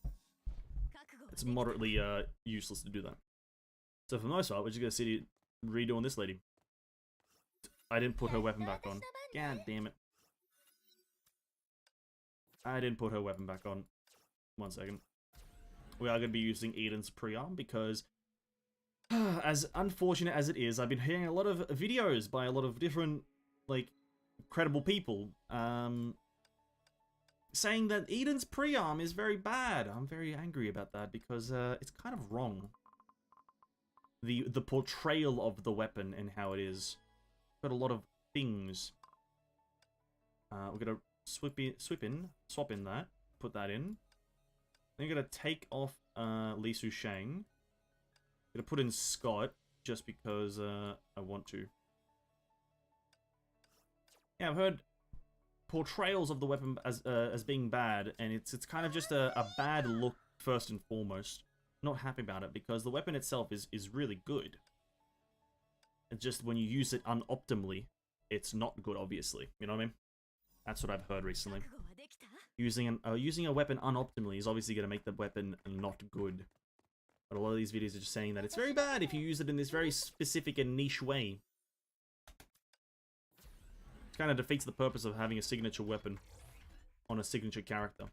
It's moderately useless to do that. So for the most part, we're just going to sit here redoing this lady. I didn't put her weapon back on. God damn it. I didn't put her weapon back on. 1 second. We are going to be using Eden's pre-arm because, as unfortunate as it is, I've been hearing a lot of videos by a lot of different, like, credible people, saying that Eden's pre-arm is very bad. I'm very angry about that because it's kind of wrong. The portrayal of the weapon and how it is. Got a lot of things. We're gonna swap in that, put that in. Then you're gonna take off Li Su Shang. Gonna put in Scott just because I want to. Yeah, I've heard portrayals of the weapon as being bad, and it's kind of just a bad look first and foremost. Not happy about it because the weapon itself is really good. It's just when you use it unoptimally, it's not good. Obviously, you know what I mean. That's what I've heard recently. Using a weapon unoptimally is obviously going to make the weapon not good. But a lot of these videos are just saying that it's very bad if you use it in this very specific and niche way. It kind of defeats the purpose of having a signature weapon on a signature character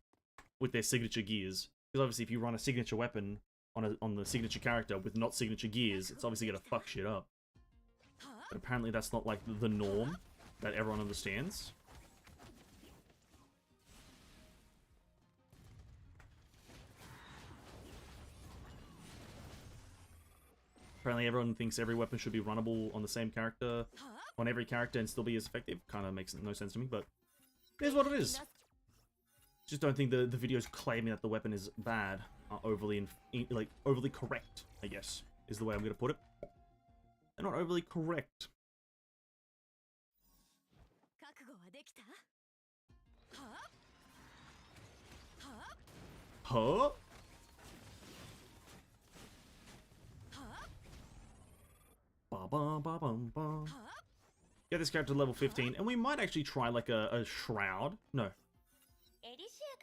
with their signature gears. Because obviously, if you run a signature weapon on the signature character with not signature gears, it's obviously going to fuck shit up. But apparently, that's not like the norm that everyone understands. Apparently everyone thinks every weapon should be runnable on the same character, on every character, and still be as effective. Kind of makes no sense to me, but it is what it is. Just don't think the videos claiming that the weapon is bad are overly correct, I guess, is the way I'm going to put it. They're not overly correct. Huh? Get this character to level 15, and we might actually try like a shroud. No.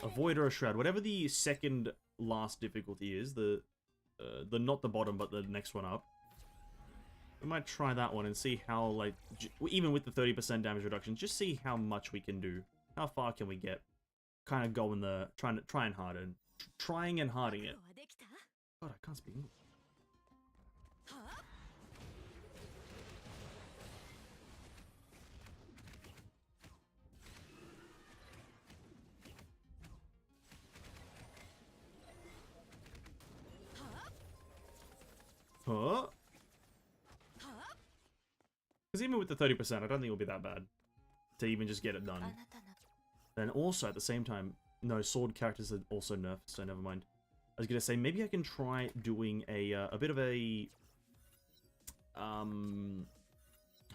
A void or a shroud. Whatever the second last difficulty is, the not the bottom, but the next one up. We might try that one and see how, like, even with the 30% damage reduction, just see how much we can do. How far can we get? Kind of go in the trying and harding it. God, I can't speak English. Huh? Because even with the 30%, I don't think it'll be that bad to even just get it done. And also, at the same time, no, sword characters are also nerfed, so never mind. I was going to say, maybe I can try doing a bit of a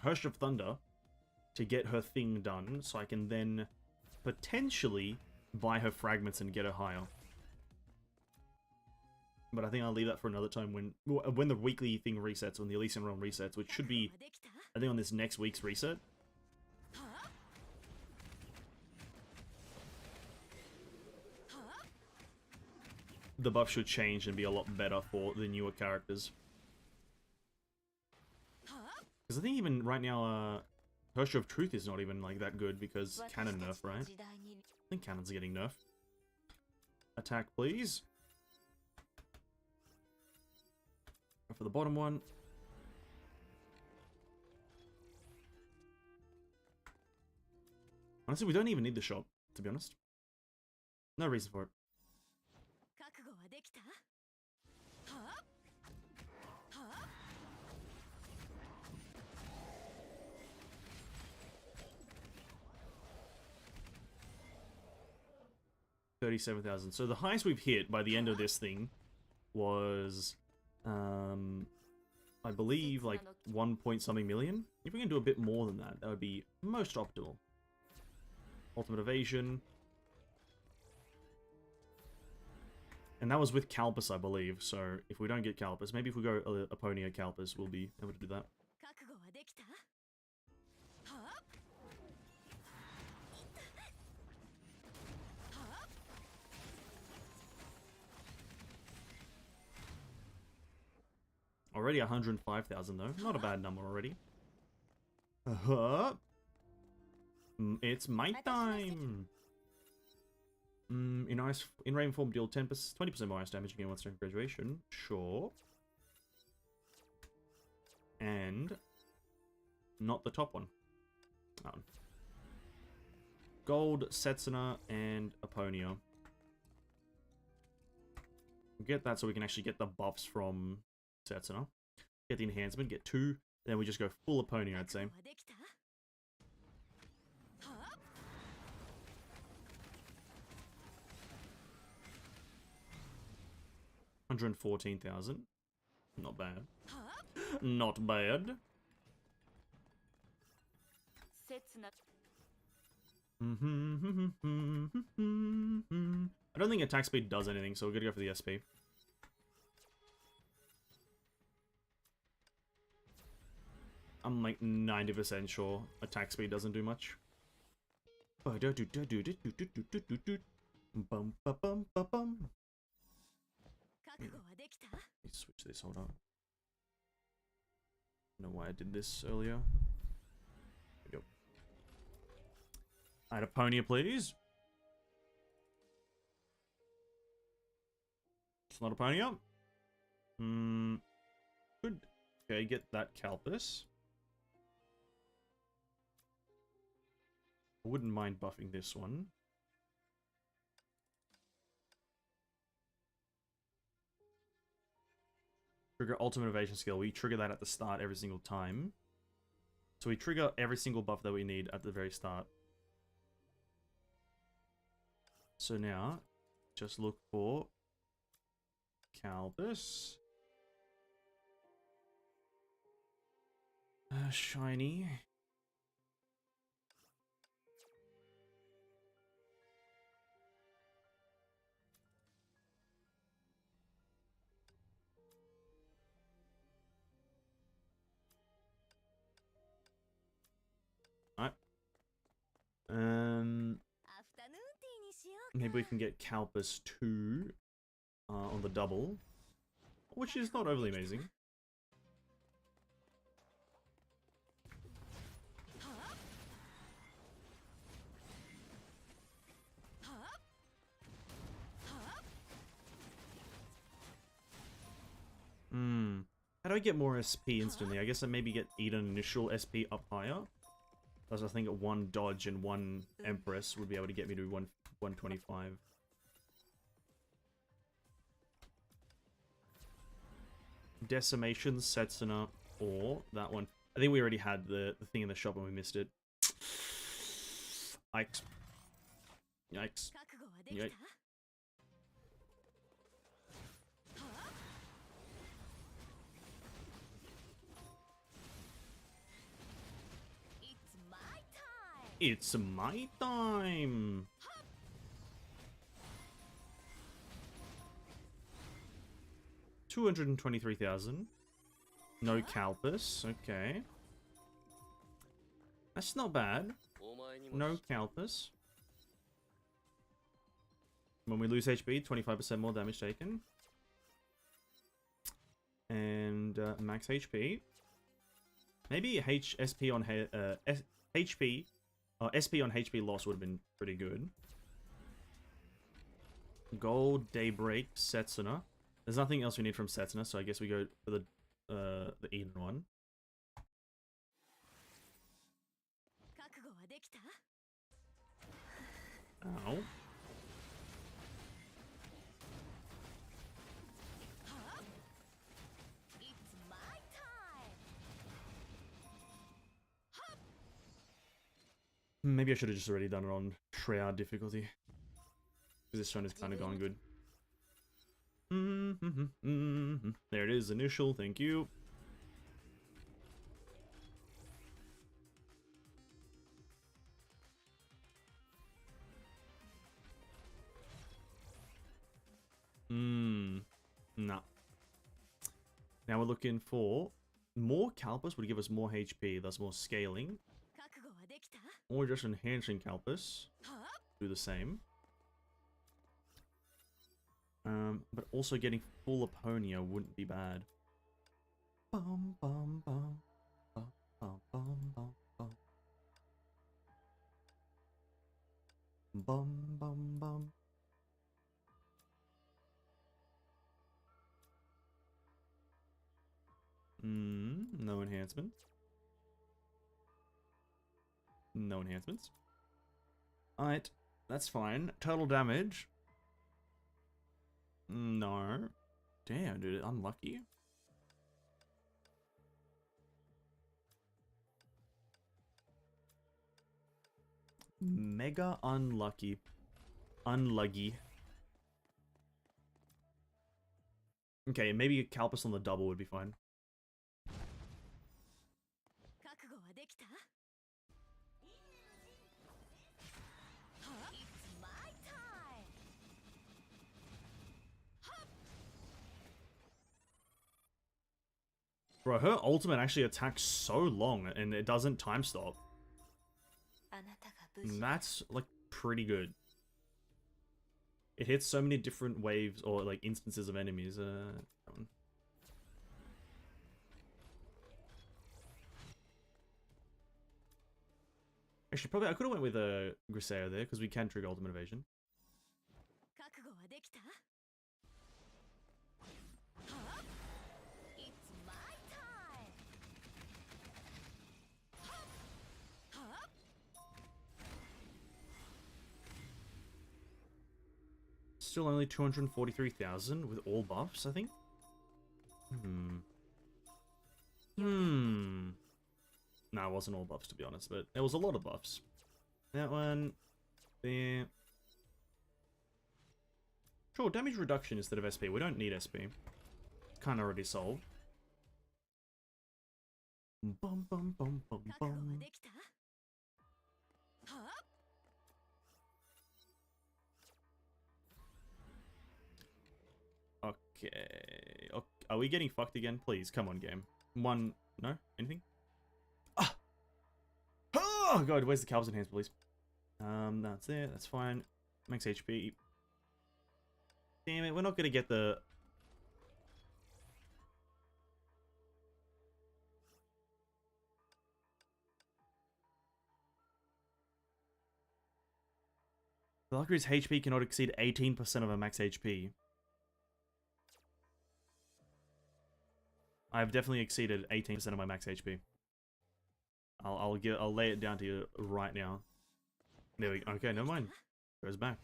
Hush of Thunder to get her thing done, so I can then potentially buy her fragments and get her higher. But I think I'll leave that for another time when the weekly thing resets, when the Elysian Realm resets, which should be, I think, on this next week's reset. The buff should change and be a lot better for the newer characters. Because I think even right now, Herrscher of Truth is not even like that good because Cannon nerf, right? I think Cannon's getting nerfed. Attack, please. Go for the bottom one. Honestly, we don't even need the shop, to be honest. No reason for it. 37,000. So the highest we've hit by the end of this thing was, I believe, like 1 point something million. If we can do a bit more than that, that would be most optimal. Ultimate evasion. And that was with Calpus, I believe. So if we don't get Calpus, maybe if we go Aponia Calpus, we'll be able to do that. Already 105,000 though. Not a bad number already. It's my time. In rain form, deal 20% more ice damage again once during graduation. Sure. And not the top one. That one. Gold, Setsuna, and Aponia. We'll get that so we can actually get the buffs from Setsuna. Get the enhancement, get 2, then we just go full Aponia, I'd say. 114,000. Not bad. Not bad. I don't think attack speed does anything, so we're gonna go for the SP. I'm like 90% sure attack speed doesn't do much. Let's switch this, hold on. I don't know why I did this earlier. There we go. Add Aponia, please. It's not Aponia. Good. Okay, get that Calpus. I wouldn't mind buffing this one. Trigger ultimate evasion skill. We trigger that at the start every single time. So we trigger every single buff that we need at the very start. So now, just look for Calpus. Shiny. Maybe we can get Calpus 2 on the double, which is not overly amazing. How do I get more SP instantly? I guess I maybe get an initial SP up higher. Because I think 1 dodge and 1 Empress would be able to get me to 125. Decimation, Setsuna, or that one. I think we already had the thing in the shop and we missed it. Yikes. Yikes. Yikes. It's my time! $223,000. No Calpus, okay. That's not bad. No Calpus. When we lose HP, 25% more damage taken. And max HP. Maybe SP on HP. SP on HP loss would have been pretty good. Gold, Daybreak, Setsuna. There's nothing else we need from Setsuna, so I guess we go for the Eden one. Ow. Maybe I should have just already done it on Shroud difficulty. This one is kind of going good. There it is, initial, thank you. No. Now we're looking for more Calpus would give us more HP, thus more scaling. Or just enhancing Calpus. Do the same. But also getting full Aponia wouldn't be bad. Bum bum bum bum bum bum bum bum bum bum bum. No enhancements. No enhancements. Alright, that's fine. Total damage. No. Damn, dude, unlucky. Mega unlucky. Unlucky. Okay, maybe Calpus on the double would be fine. Bro, her ultimate actually attacks so long and it doesn't time stop. And that's like pretty good. It hits so many different waves or like instances of enemies. That one. Actually, probably I could have went with a Griseo there because we can trigger ultimate evasion. Still only 243,000 with all buffs, I think. No, it wasn't all buffs to be honest, but there was a lot of buffs. That one, there. Sure, damage reduction instead of SP. We don't need SP. Kind of already solved. Bum bum bum bum bum. Okay. Are we getting fucked again? Please, come on, game. One. No? Anything? Ah! Oh, God, where's the Calves enhanced, please? That's there. That's fine. Max HP. Damn it, we're not gonna get the... Valkyrie's HP cannot exceed 18% of her max HP. I've definitely exceeded 18% of my max HP. I'll lay it down to you right now. There we go. Okay, never mind. Goes back.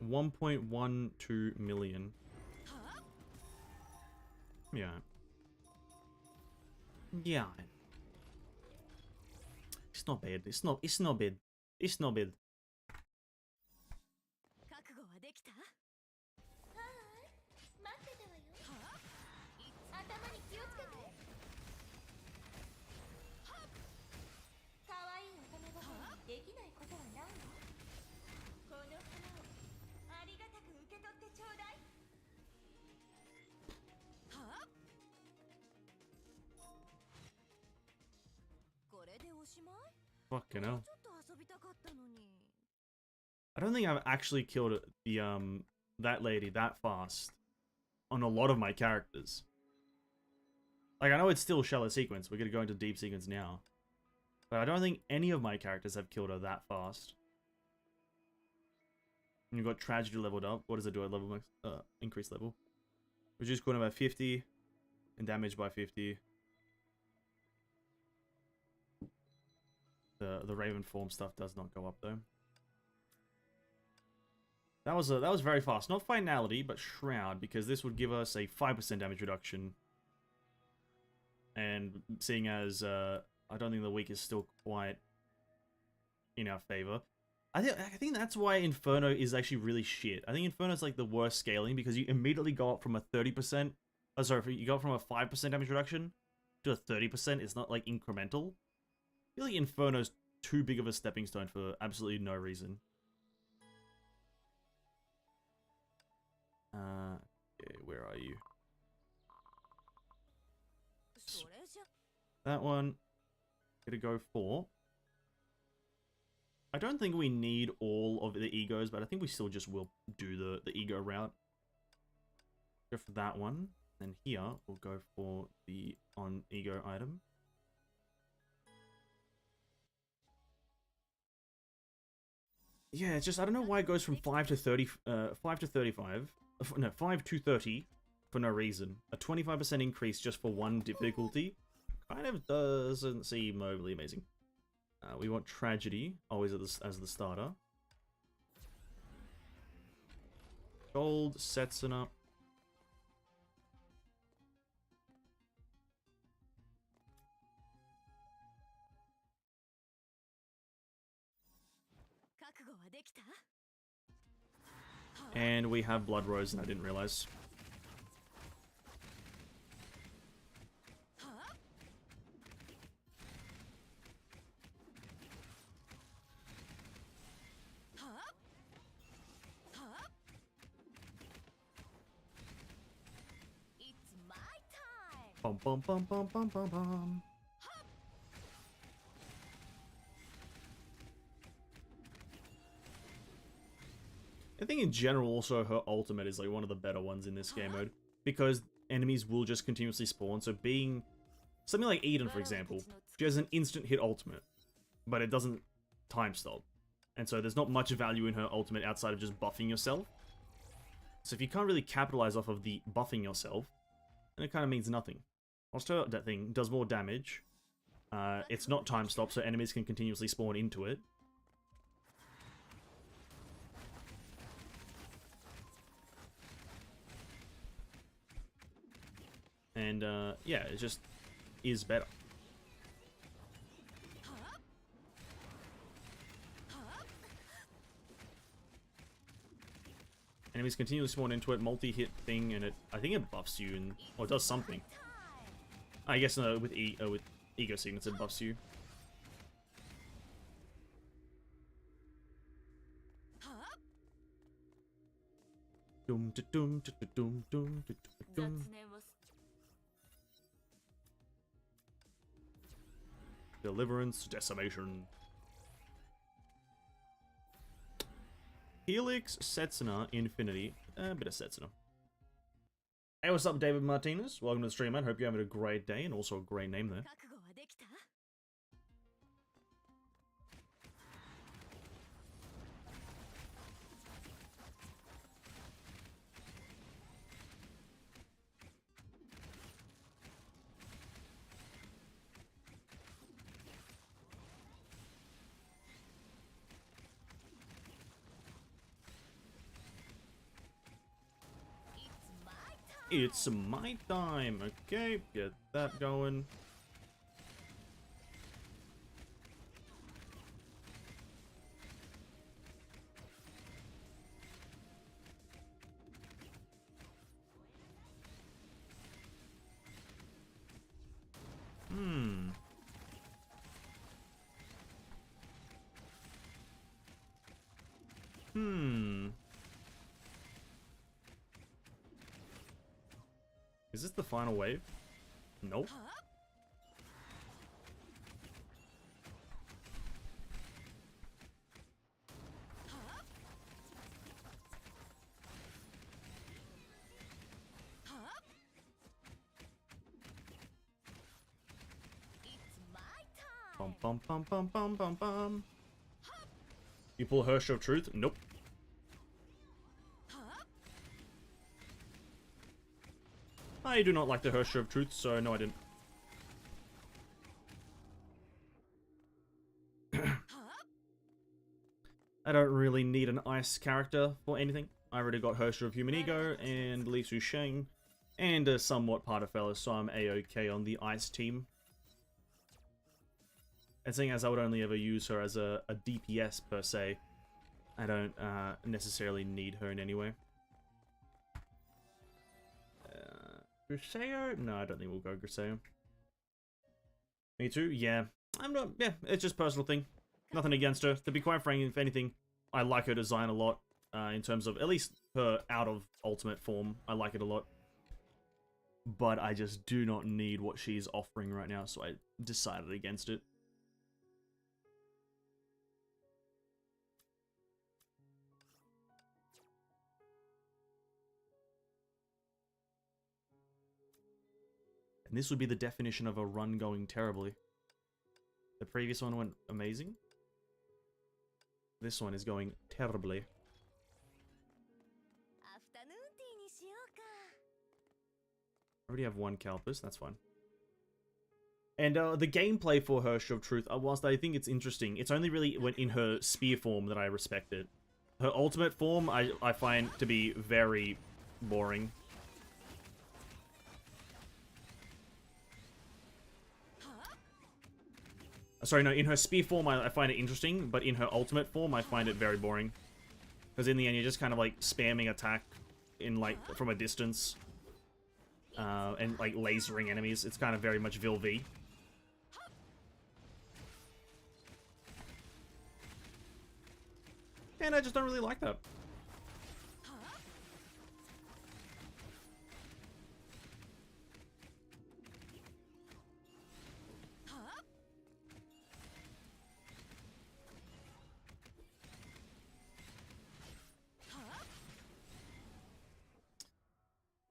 $1.12 million. Yeah. Yeah. It's not bad. It's not bad. It's not bad. Fucking hell. I don't think I've actually killed the that lady that fast on a lot of my characters. Like, I know it's still shallow sequence. We're gonna go into deep sequence now. But I don't think any of my characters have killed her that fast. And you've got tragedy leveled up. What does it do at level max? Increase level. Reduce cooldown by 50 and damage by 50. The Raven form stuff does not go up though. That was very fast. Not Finality, but Shroud, because this would give us a 5% damage reduction. And seeing as I don't think the weak is still quite in our favor. I think that's why Inferno is actually really shit. I think Inferno is like the worst scaling because you immediately go up from a 30%. Oh, sorry, you go up from a 5% damage reduction to a 30%. It's not like incremental. I feel like Inferno's too big of a stepping stone for absolutely no reason. Okay, where are you? That one. Gonna go for. I don't think we need all of the egos, but I think we still just will do the ego route. Go for that one. And here, we'll go for the on ego item. Yeah, it's just, I don't know why it goes from 5 to 30, 5 to 35. No, 5 to 30 for no reason. A 25% increase just for one difficulty kind of doesn't seem overly amazing. We want Tragedy, always as the starter. Gold, Setsun up. And we have Blood Rose, and I didn't realize. Bum bum bum bum bum bum bum. I think in general also her ultimate is like one of the better ones in this game mode because enemies will just continuously spawn. So being something like Eden, for example, she has an instant hit ultimate, but it doesn't time stop. And so there's not much value in her ultimate outside of just buffing yourself. So if you can't really capitalize off of the buffing yourself, then it kind of means nothing. Whilst her that thing does more damage, it's not time stop, so enemies can continuously spawn into it. And, yeah, it just is better. Enemies continuously spawn into it, multi-hit thing, and I think it buffs you, and, or it does something. I guess with Ego Signets it buffs you. Dum dum dum dum dum dum. Deliverance, Decimation. Helix, Setsuna, Infinity. A bit of Setsuna. Hey, what's up, David Martinez? Welcome to the stream, man. Hope you're having a great day, and also a great name there. It's my time. Okay, get that going. Is this the final wave? Nope. Bum bum bum bum bum bum bum. You pull Hirsch of Truth? Nope. I do not like the Hirsch of Truth, so no, I didn't. I don't really need an ice character for anything. I already got HoTr of Human Ego and Li Su Sheng and a somewhat part of Fellow, so I'm a-okay on the ice team. And seeing as I would only ever use her as a DPS per se, I don't necessarily need her in any way. Griseo? No, I don't think we'll go Griseo. Me too? Yeah. I'm not... Yeah, it's just a personal thing. Nothing against her. To be quite frank, if anything, I like her design a lot. In terms of, at least her out of ultimate form, I like it a lot. But I just do not need what she's offering right now, so I decided against it. And this would be the definition of a run going terribly. The previous one went amazing. This one is going terribly. I already have one Calpus, that's fine. And the gameplay for her, Show of Truth, whilst I think it's interesting, it's only really when in her spear form that I respect it. Her ultimate form, I find to be very boring. Sorry, no, in her spear form I find it interesting, but in her ultimate form I find it very boring. Because in the end you're just kind of like spamming attack in like from a distance. And like lasering enemies. It's kind of very much Vil V. And I just don't really like that.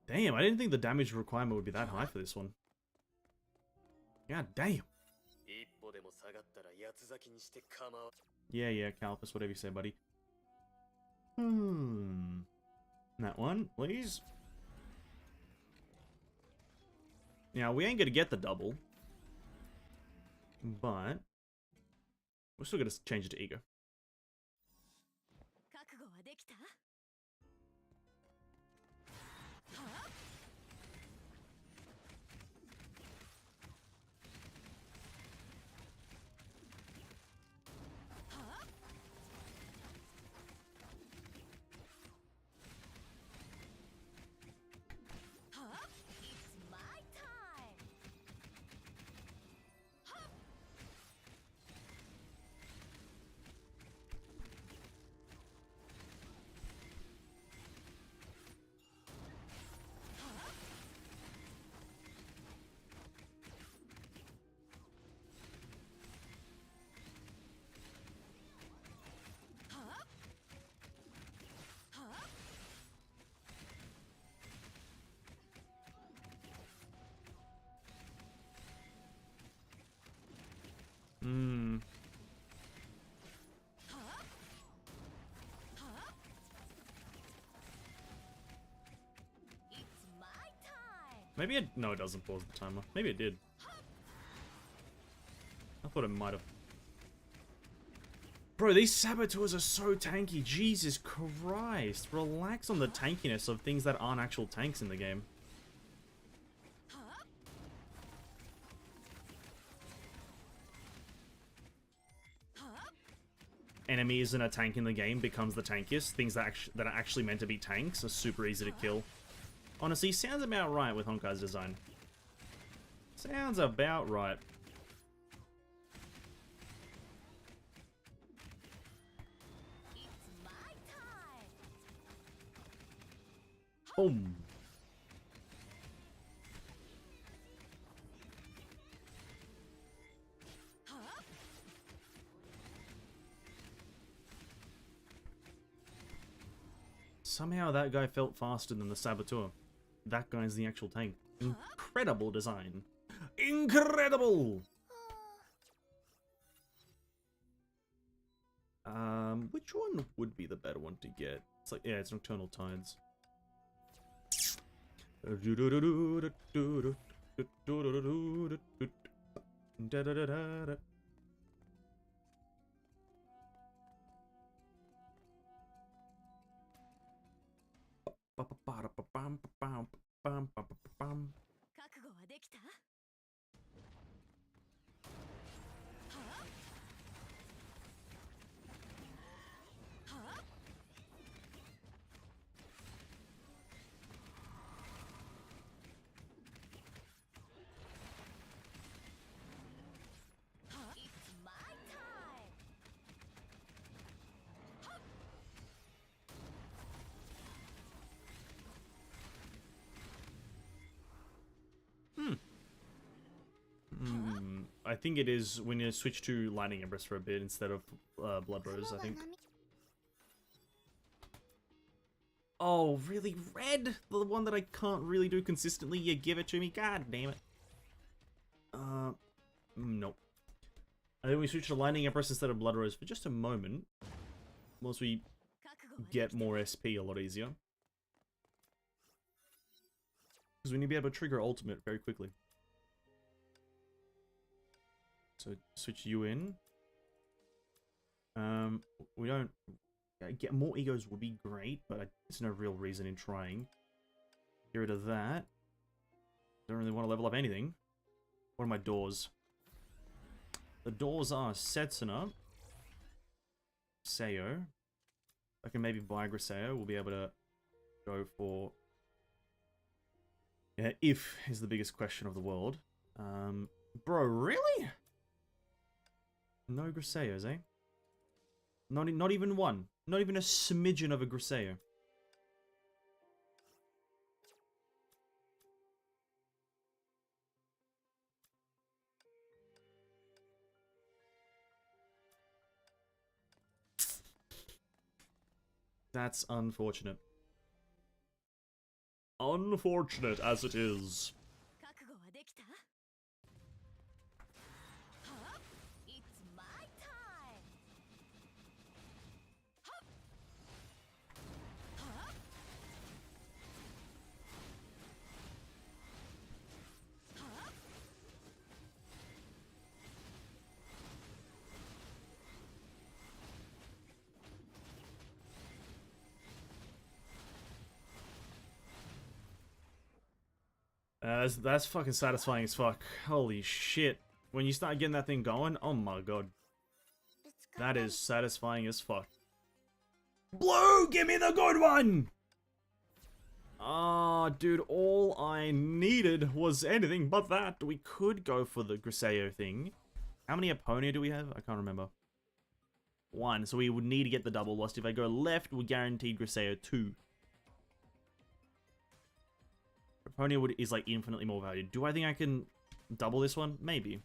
Damn, I didn't think the damage requirement would be that high for this one. God damn. Yeah, Calpus, whatever you say, buddy. That one, please. Now, we ain't gonna get the double. But we're still gonna change it to Ego. Maybe it... No, it doesn't pause the timer. Maybe it did. I thought it might have. Bro, these saboteurs are so tanky. Jesus Christ. Relax on the tankiness of things that aren't actual tanks in the game. Enemy isn't a tank in the game becomes the tankiest. Things that are actually meant to be tanks are super easy to kill. Honestly, sounds about right with Honkai's design. Sounds about right. Boom. Somehow that guy felt faster than the Saboteur. That guy's the actual tank. Incredible design. Incredible! Which one would be the better one to get? It's like, yeah, it's Nocturnal Tides. できた？It's my time. I think it is when you switch to Lightning Empress for a bit instead of Blood Rose, I think. Oh, really? Red? The one that I can't really do consistently? You give it to me? God damn it. Nope. I think we switch to Lightning Empress instead of Blood Rose for just a moment. Once we get more SP a lot easier. Because we need to be able to trigger ultimate very quickly. So switch you in. We don't get more egos would be great, but there's no real reason in trying. Get rid of that. Don't really want to level up anything. What are my doors? The doors are Setsuna, Sayo. I can maybe buy Grisayo. We'll be able to go for. Yeah, if is the biggest question of the world. Bro, really? No Grisayos, eh? Not even one. Not even a smidgen of a Grisayo. That's unfortunate. Unfortunate as it is. 覚悟はできた？ It's my time. That's fucking satisfying as fuck. Holy shit. When you start getting that thing going, oh my god. That is satisfying as fuck. Blue, give me the good one! Ah, dude, all I needed was anything but that. We could go for the Grisayo thing. How many Aponia do we have? I can't remember. 1, so we would need to get the double lost. If I go left, we're guaranteed Grisayo 2. Aponia is like infinitely more valued. Do I think I can double this one? Maybe.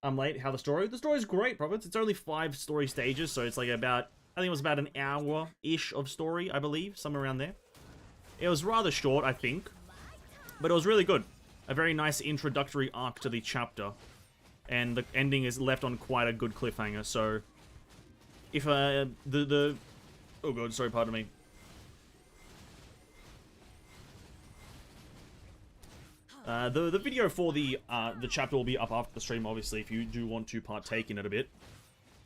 I'm late. How the story? The story's great, Prophets. It's only 5 story stages, so it's like about, I think it was about an hour-ish of story, I believe. Somewhere around there. It was rather short, I think. But it was really good. A very nice introductory arc to the chapter. And the ending is left on quite a good cliffhanger, so... If, oh god, sorry, pardon me. The video for the chapter will be up after the stream, obviously, if you do want to partake in it a bit.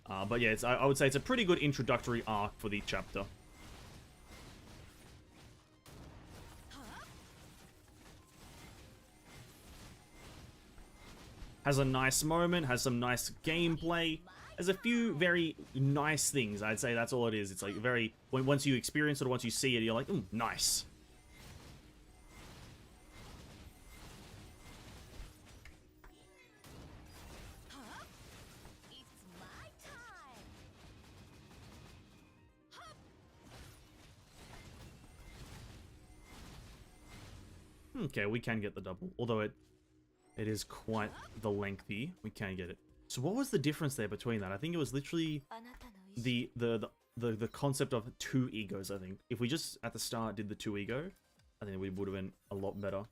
But yeah, I would say it's a pretty good introductory arc for the chapter. Has a nice moment, has some nice gameplay. There's a few very nice things, I'd say that's all it is. It's like very, once you experience it or once you see it, you're like, nice. Okay, we can get the double, although it is quite the lengthy. We can get it. So what was the difference there between that? I think it was literally the concept of 2 egos, I think. If we just at the start did the 2 ego, I think we would have been a lot better.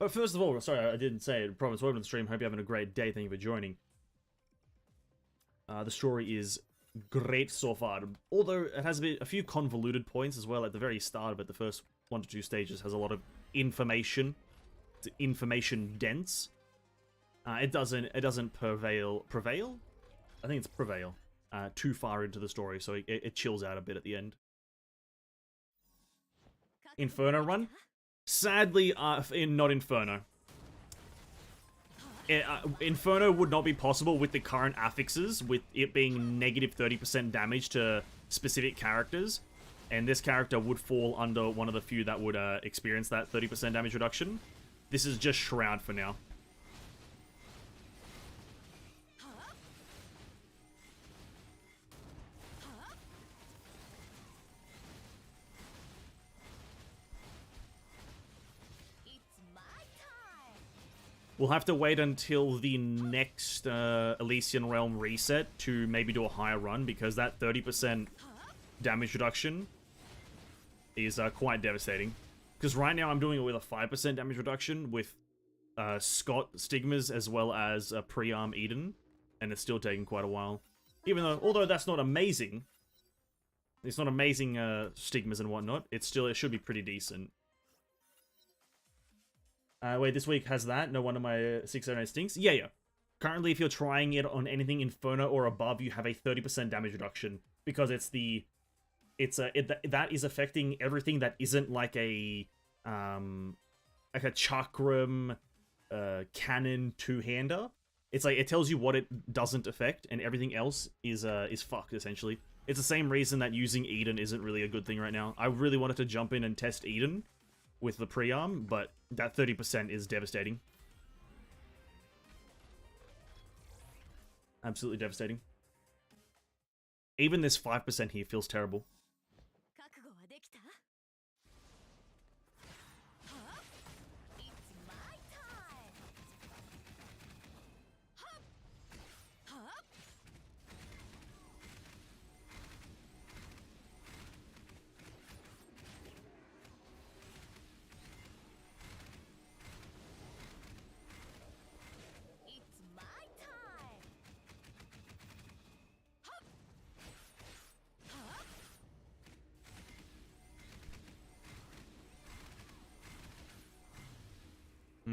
But first of all, sorry, I didn't say it. Province, welcome to the stream. Hope you're having a great day. Thank you for joining. The story is great so far, although it has a few convoluted points as well at the very start of it. The first 1 to 2 stages has a lot of information. It's information dense. It doesn't prevail. I think it's prevail. Too far into the story, so it chills out a bit at the end. Inferno run. Sadly, not Inferno. Inferno would not be possible with the current affixes, with it being negative 30% damage to specific characters. And this character would fall under one of the few that would experience that 30% damage reduction. This is just Shroud for now. We'll have to wait until the next Elysian Realm reset to maybe do a higher run, because that 30% damage reduction is quite devastating. Because right now I'm doing it with a 5% damage reduction with Scott Stigmas as well as Pre-Arm Eden, and it's still taking quite a while. Although that's not amazing, it's not amazing Stigmas and whatnot, it should be pretty decent. Wait, this week has that? No wonder my 608 stinks? Yeah. Currently, if you're trying it on anything Inferno or above, you have a 30% damage reduction, because that is affecting everything that isn't like a chakram cannon two-hander. It's like it tells you what it doesn't affect, and everything else is fucked essentially. It's the same reason that using Eden isn't really a good thing right now. I really wanted to jump in and test Eden with the pre-arm, but that 30% is devastating. Absolutely devastating. Even this 5% here feels terrible.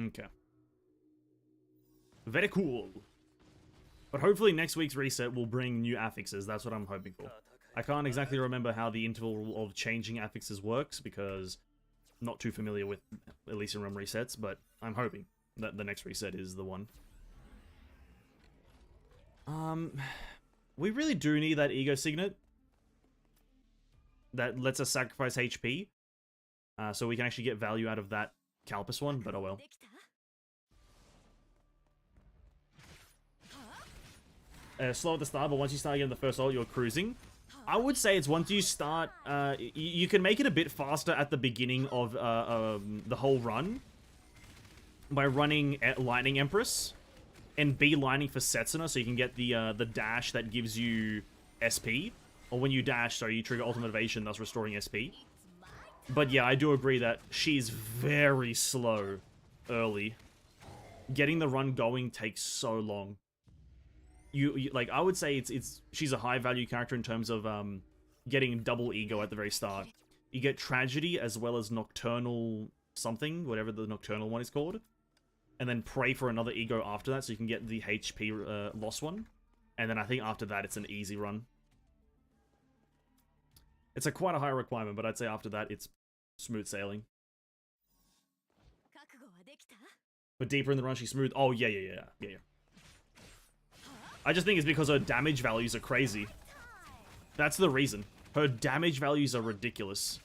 Okay. Very cool. But hopefully next week's reset will bring new affixes. That's what I'm hoping for. I can't exactly remember how the interval of changing affixes works, because I'm not too familiar with Elysian Realm resets, but I'm hoping that the next reset is the one. We really do need that ego signet that lets us sacrifice HP, so we can actually get value out of that Calpus one, but oh well. Slow at the start, but once you start getting the first ult, you're cruising. I would say it's once you start, you can make it a bit faster at the beginning of the whole run by running at Lightning Empress and B-lining for Setsuna, so you can get the dash that gives you SP. Or when you dash, sorry, you trigger Ultimate Evasion, thus restoring SP. But yeah, I do agree that she's very slow early. Getting the run going takes so long. You like, I would say she's a high value character in terms of getting double ego at the very start. You get Tragedy as well as Nocturnal something, whatever the Nocturnal one is called. And then pray for another ego after that, so you can get the HP loss one. And then I think after that, it's an easy run. It's quite a high requirement, but I'd say after that, it's smooth sailing. But deeper in the run, she's smooth. Oh, yeah. I just think it's because her damage values are crazy. That's the reason. Her damage values are ridiculous.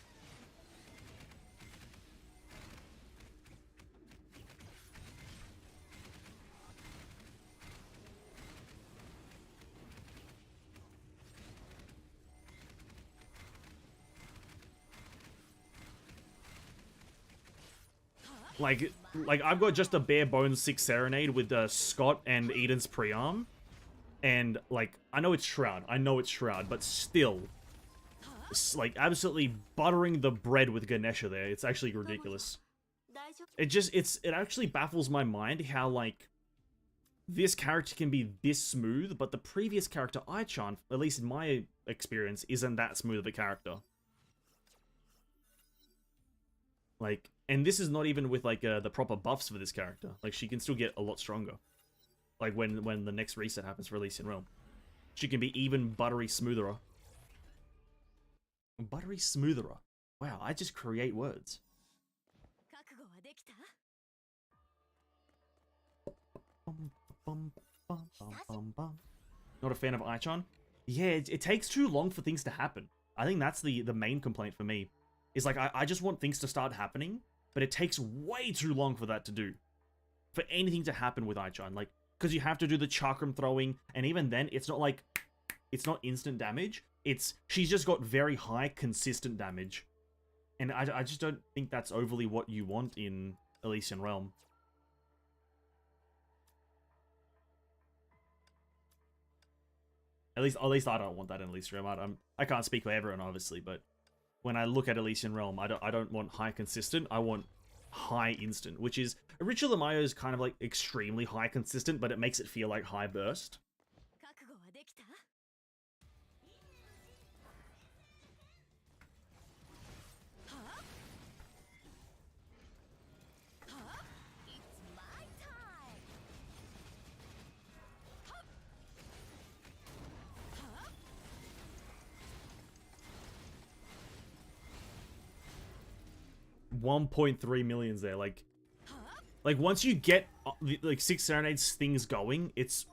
Like I've got just a bare bones 6 Serenade with Scott and Eden's pre-arm. And, like, I know it's Shroud, but still, it's, like, absolutely buttering the bread with Ganesha there. It's actually ridiculous. It actually baffles my mind how, like, this character can be this smooth, but the previous character, Aichan, at least in my experience, isn't that smooth of a character. Like, and this is not even with, like, the proper buffs for this character. Like, she can still get a lot stronger. Like, when the next reset happens for Elysian Realm. She can be even buttery smoother. Buttery smoother. Wow, I just create words. できた Not a fan of Aichon? Yeah, it takes too long for things to happen. I think that's the main complaint for me. Is like, I just want things to start happening, but it takes way too long for that to do. For anything to happen with Aichon. Like, because you have to do the chakram throwing, and even then, it's not like, it's not instant damage. She's just got very high, consistent damage. And I just don't think that's overly what you want in Elysian Realm. At least I don't want that in Elysian Realm. I can't speak for everyone, obviously, but when I look at Elysian Realm, I don't want high consistent. I want high instant, which is Ritual of Mayo is kind of like extremely high consistent, but it makes it feel like high burst. 覚悟はできた It's my time. 1.3 millions there, like once you get like 6 Serenades things going, it's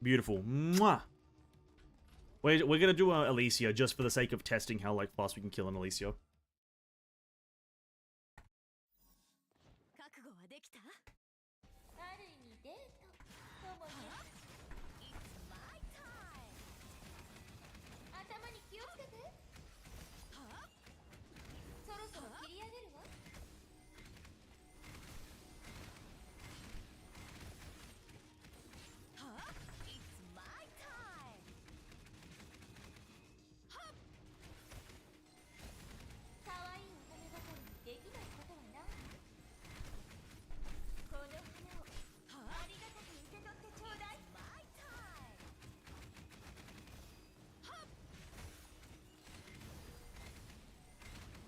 beautiful. Mwah! We're gonna do Alicia just for the sake of testing how like fast we can kill an Alicia. 覚悟はできた ある意味デートとも言える It's my time 頭に気をつけてそろそろ切り上げるわ It's my time. 可愛い乙女心にできないことはないこの花をありがたく受け取ってちょうだい My time.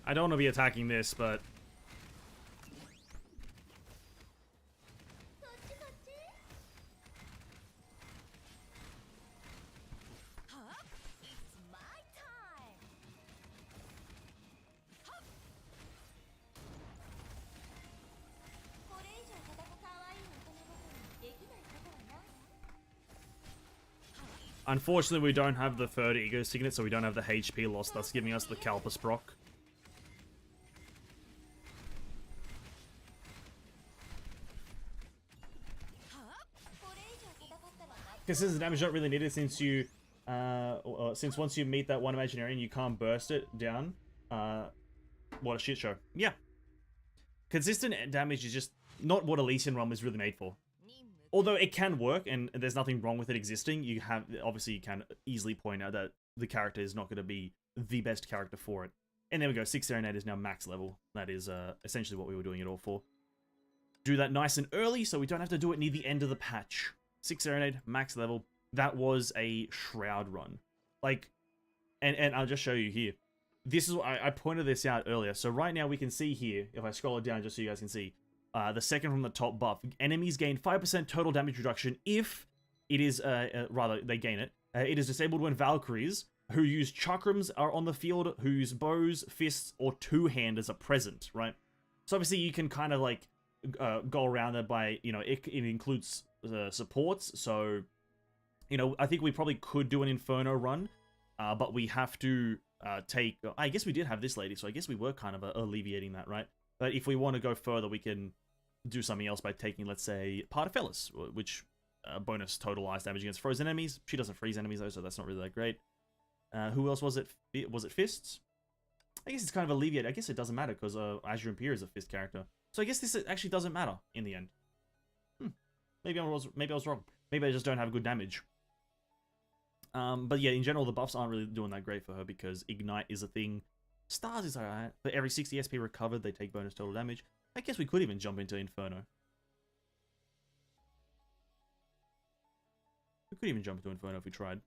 I don't want to be attacking this, but こっちこっち It's my time. これ以上戦う可愛い乙女心にできないことはない unfortunately we don't have the third ego signet, so we don't have the HP loss, thus giving us the Kalpus proc. Consistent damage don't really need it since you, since once you meet that one Imaginarian, you can't burst it down. What a shit show. Yeah. Consistent damage is just not what Elysian Realm is really made for. Although it can work, and there's nothing wrong with it existing, you have, obviously you can easily point out that the character is not going to be the best character for it. And there we go, 6 Serenade is now max level. That is essentially what we were doing it all for. Do that nice and early, so we don't have to do it near the end of the patch. 6 Serenade, max level. That was a Shroud run. Like, and I'll just show you here. This is what I pointed this out earlier. So right now we can see here, if I scroll it down just so you guys can see, the second from the top buff. Enemies gain 5% total damage reduction if it is, rather, they gain it. It is disabled when Valkyries, who use chakrams, are on the field, whose bows, fists, or two-handers are present, right? So obviously you can kind of like go around that by, you know, it includes supports. So, you know, I think we probably could do an Inferno run, but we have to take... I guess we did have this lady, so I guess we were kind of alleviating that, right? But if we want to go further, we can do something else by taking, let's say, Partafelis, which bonus total ice damage against frozen enemies. She doesn't freeze enemies, though, so that's not really that great. Who else was it? Was it Fists? I guess it's kind of alleviated. I guess it doesn't matter, because Azure Imperial is a Fist character. So I guess this actually doesn't matter in the end. Maybe I was wrong. Maybe I just don't have good damage. But yeah, in general, the buffs aren't really doing that great for her because Ignite is a thing. Stars is alright. For every 60 SP recovered, they take bonus total damage. I guess we could even jump into Inferno. We could even jump into Inferno if we tried.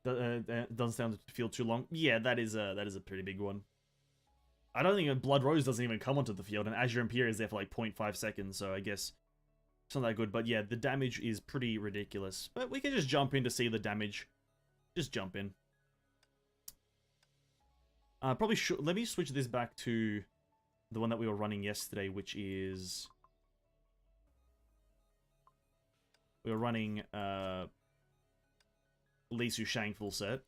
Doesn't sound to feel too long. Yeah, that is a pretty big one. I don't think Blood Rose doesn't even come onto the field, and Azure Imperial is there for like 0.5 seconds, so I guess it's not that good. But yeah, the damage is pretty ridiculous. But we can just jump in to see the damage. Just jump in. Probably should. Let me switch this back to the one that we were running yesterday, which is we were running Li Su Shang full set.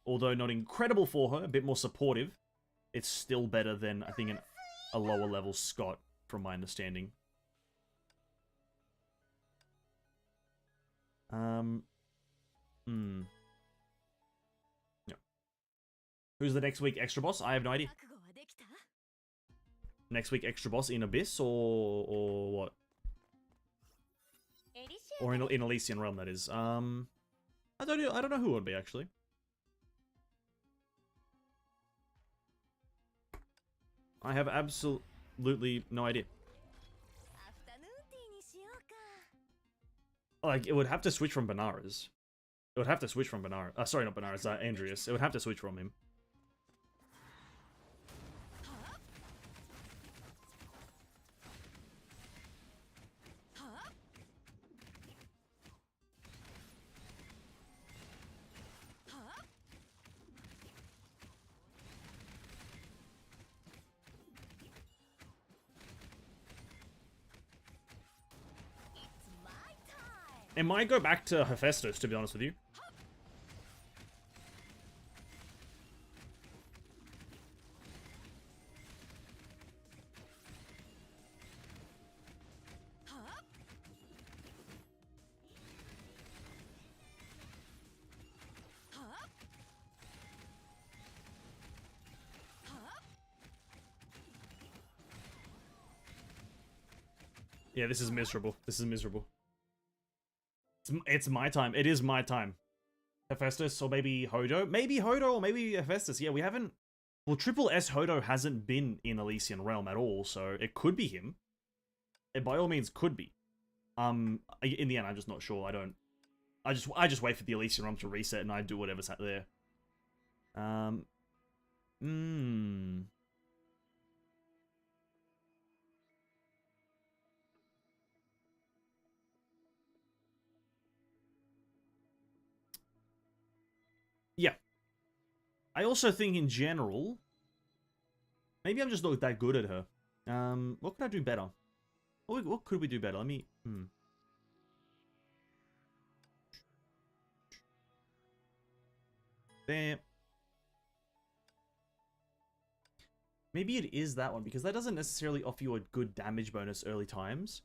Although not incredible for her, a bit more supportive, it's still better than, I think, a lower level Scott, from my understanding. Yeah. Who's the next week extra boss? I have no idea. Next week extra boss in Abyss or what? Or in Elysian Realm, that is. I don't know who it would be, actually. I have absolutely no idea. Like, it would have to switch from Benares. It would have to switch from Benares. Sorry, not Benares, Andreas. It would have to switch from him. It might go back to Hephaestus, to be honest with you. Yeah, this is miserable. This is miserable. It's my time. It is my time. Hephaestus or maybe Hodo. Maybe Hodo or maybe Hephaestus. Yeah, we haven't... Well, Triple S Hodo hasn't been in Elysian Realm at all, so it could be him. It by all means could be. In the end, I'm just not sure. I just wait for the Elysian Realm to reset and I do whatever's there. Yeah. I also think in general, maybe I'm just not that good at her. What could I do better? What could we do better? Let me... There. Maybe it is that one, because that doesn't necessarily offer you a good damage bonus early times.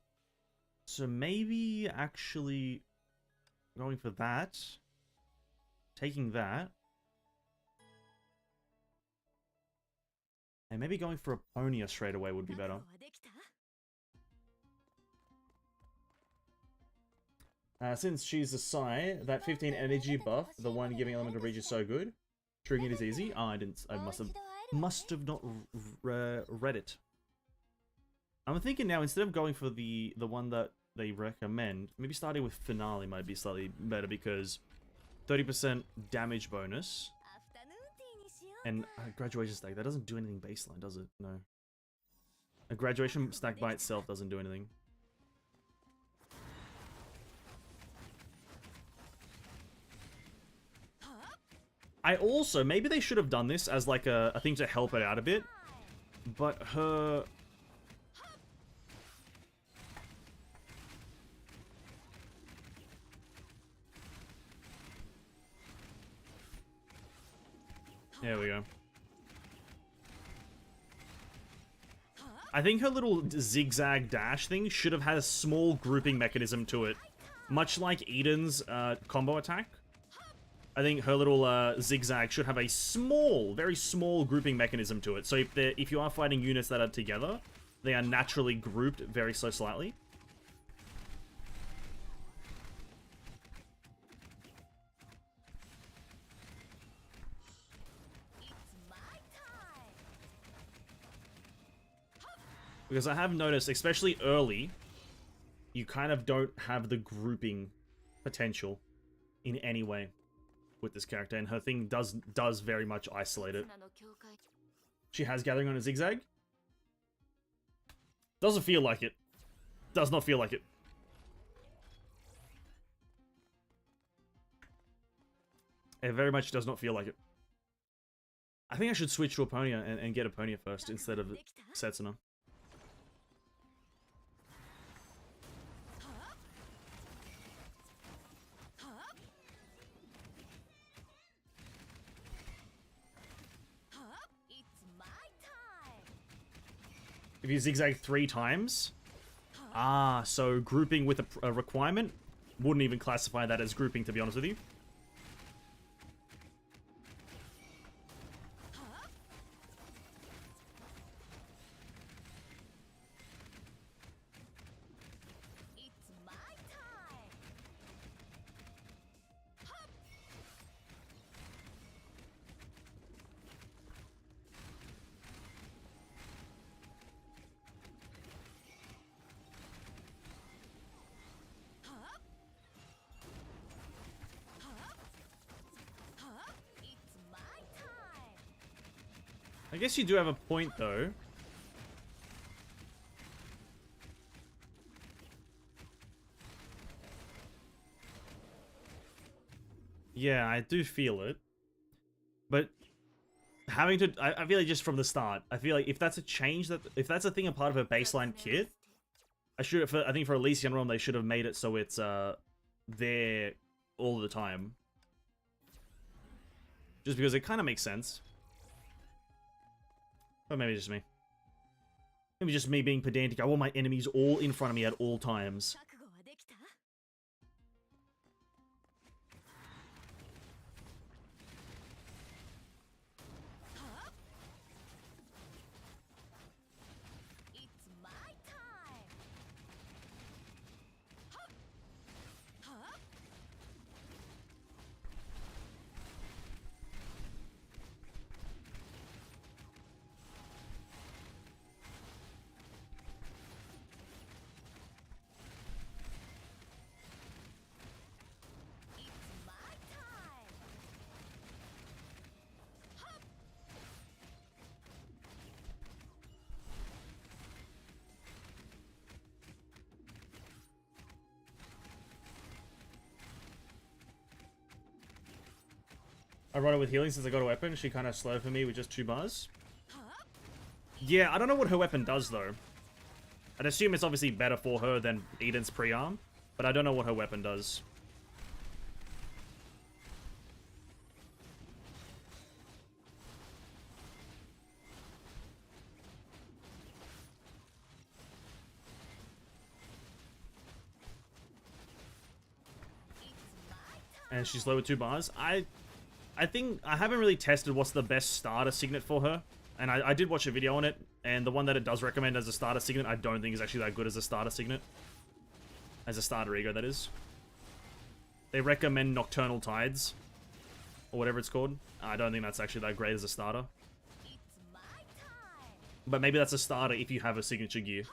So maybe actually going for that. Taking that. And maybe going for Aponia straight away would be better. Since she's a Psy, that 15 energy buff, the one giving element of reach is so good. Triggering it is easy. Oh, I must have not read it. I'm thinking now, instead of going for the one that they recommend, maybe starting with Finale might be slightly better, because 30% damage bonus. And a graduation stack, that doesn't do anything baseline, does it? No. A graduation stack by itself doesn't do anything. I also, maybe they should have done this as like a thing to help it out a bit. But her... There we go. I think her little zigzag dash thing should have had a small grouping mechanism to it. Much like Eden's combo attack. I think her little zigzag should have a small, very small grouping mechanism to it. So if you are fighting units that are together, they are naturally grouped very so slightly. Because I have noticed, especially early, you kind of don't have the grouping potential in any way with this character, and her thing does very much isolate it. She has Gathering on a Zigzag. Doesn't feel like it. Does not feel like it. It very much does not feel like it. I think I should switch to Aponia and get Aponia first instead of Setsuna. If you zigzag 3 times? Ah, so grouping with a requirement wouldn't even classify that as grouping, to be honest with you. I guess you do have a point, though. Yeah, I do feel it. But having to... I feel like just from the start, I feel like if that's a change, if that's a thing, a part of a baseline kit, I think for Elysian Realm, they should have made it so it's there all the time. Just because it kind of makes sense. Or maybe just me. Maybe just me being pedantic. I want my enemies all in front of me at all times. I run it with healing since I got a weapon. She kind of slow for me with just 2 bars. Yeah, I don't know what her weapon does, though. I'd assume it's obviously better for her than Eden's pre-arm, but I don't know what her weapon does. And she's low with 2 bars. I think I haven't really tested what's the best starter signet for her. And I did watch a video on it, and the one that it does recommend as a starter signet, I don't think is actually that good as a starter signet. As a starter ego, that is. They recommend Nocturnal Tides, or whatever it's called. I don't think that's actually that great as a starter. But maybe that's a starter if you have a signature gear.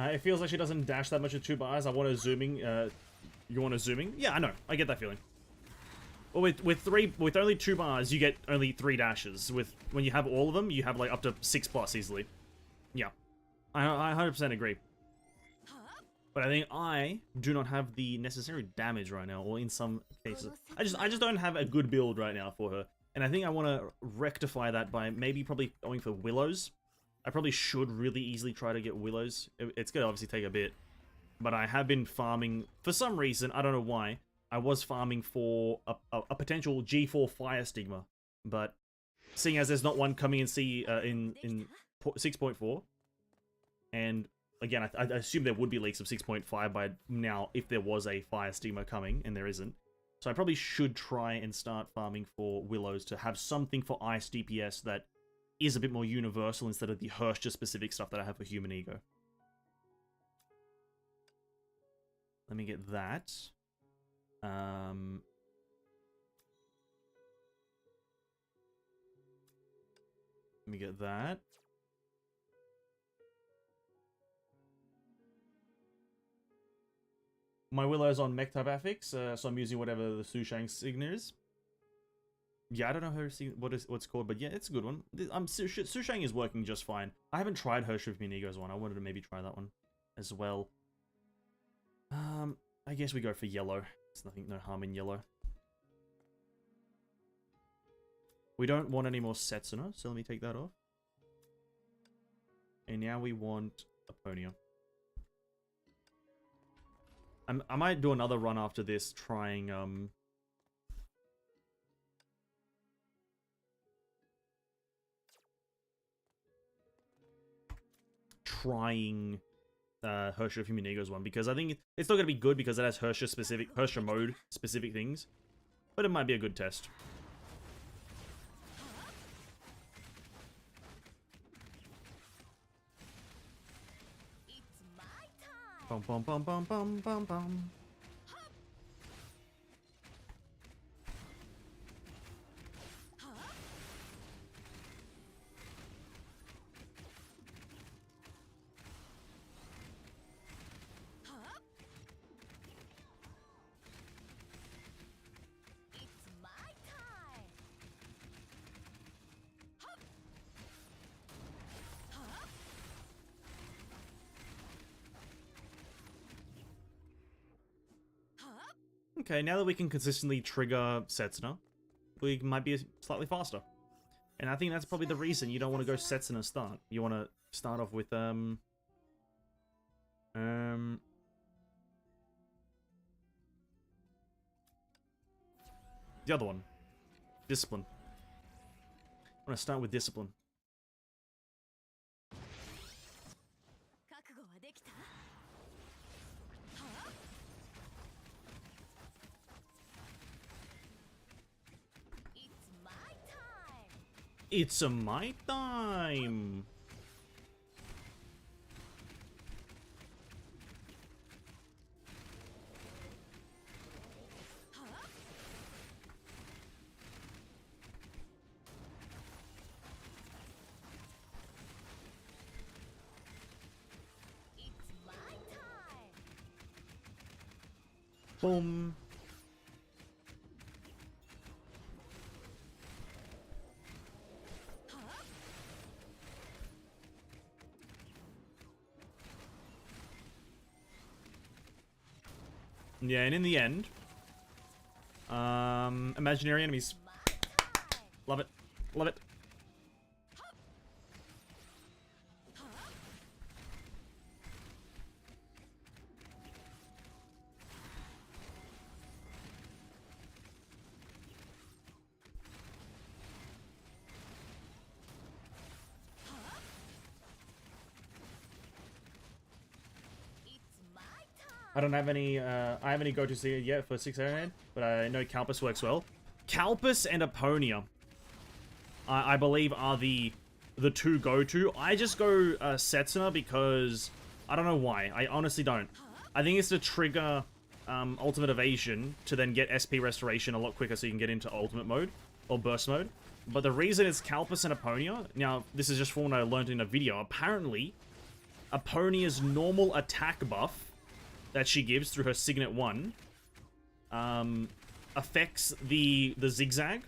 It feels like she doesn't dash that much with 2 bars. I want her zooming. You want her zooming? Yeah, I know. I get that feeling. Well, with only 2 bars, you get only 3 dashes. When you have all of them, you have like up to 6 plus easily. Yeah, I 100% agree. But I think I do not have the necessary damage right now, or in some cases, I just don't have a good build right now for her. And I think I want to rectify that by maybe probably going for Willows. I probably should really easily try to get Willows. It's going to obviously take a bit. But I have been farming, for some reason, I don't know why, I was farming for a potential G4 Fire Stigma, but seeing as there's not one coming in in 6.4, and again, I assume there would be leaks of 6.5 by now if there was a Fire Stigma coming, and there isn't. So I probably should try and start farming for Willows to have something for Ice DPS that is a bit more universal instead of the HoTr-specific stuff that I have for Human Ego. Let me get that. Let me get that. My Willow's on mech type affix, so I'm using whatever the Sushang signature is. Yeah, I don't know what's called, but yeah, it's a good one. Sushang is working just fine. I haven't tried HoTr with Minigo's one. I wanted to maybe try that one as well. I guess we go for yellow. There's no harm in yellow. We don't want any more Setsuna, so let me take that off. And now we want Aponia. I might do another run after this, trying HoTr of Humanigo's one, because I think it's still gonna be good because it has HoTr mode specific things, but it might be a good test. Bum bum bum bum bum bum bum. Okay, now that we can consistently trigger Setsuna, we might be slightly faster. And I think that's probably the reason you don't want to go Setsuna start. You want to start off with, the other one. Discipline. I want to start with Discipline. It's my time! Boom. Yeah, and in the end, imaginary enemies. Love it. Love it. I don't have any, I have any go-to see yet for 6 Airhead, but I know Calpus works well. Calpus and Aponia, I believe, are the two go-to. I just go Setsuna because, I don't know why. I honestly don't. I think it's to trigger Ultimate Evasion to then get SP Restoration a lot quicker so you can get into Ultimate Mode, or Burst Mode. But the reason it's Calpus and Aponia, now, this is just from what I learned in a video. Apparently, Aponia's normal attack buff that she gives through her Signet 1 affects the zigzag,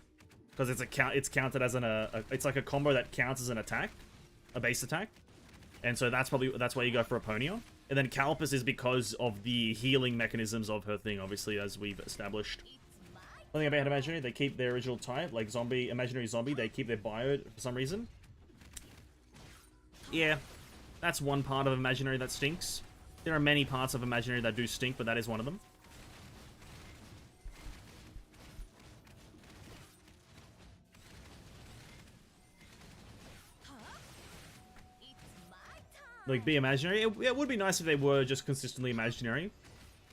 because it's counted as it's like a combo that counts as an attack, a base attack, and so that's why you go for Aponia. And then Calpus is because of the healing mechanisms of her thing, obviously, as we've established. One thing about Imaginary, they keep their original type, like Zombie, Imaginary Zombie, they keep their bio for some reason. Yeah, that's one part of Imaginary that stinks. There are many parts of Imaginary that do stink, but that is one of them. like be imaginary. It would be nice if they were just consistently imaginary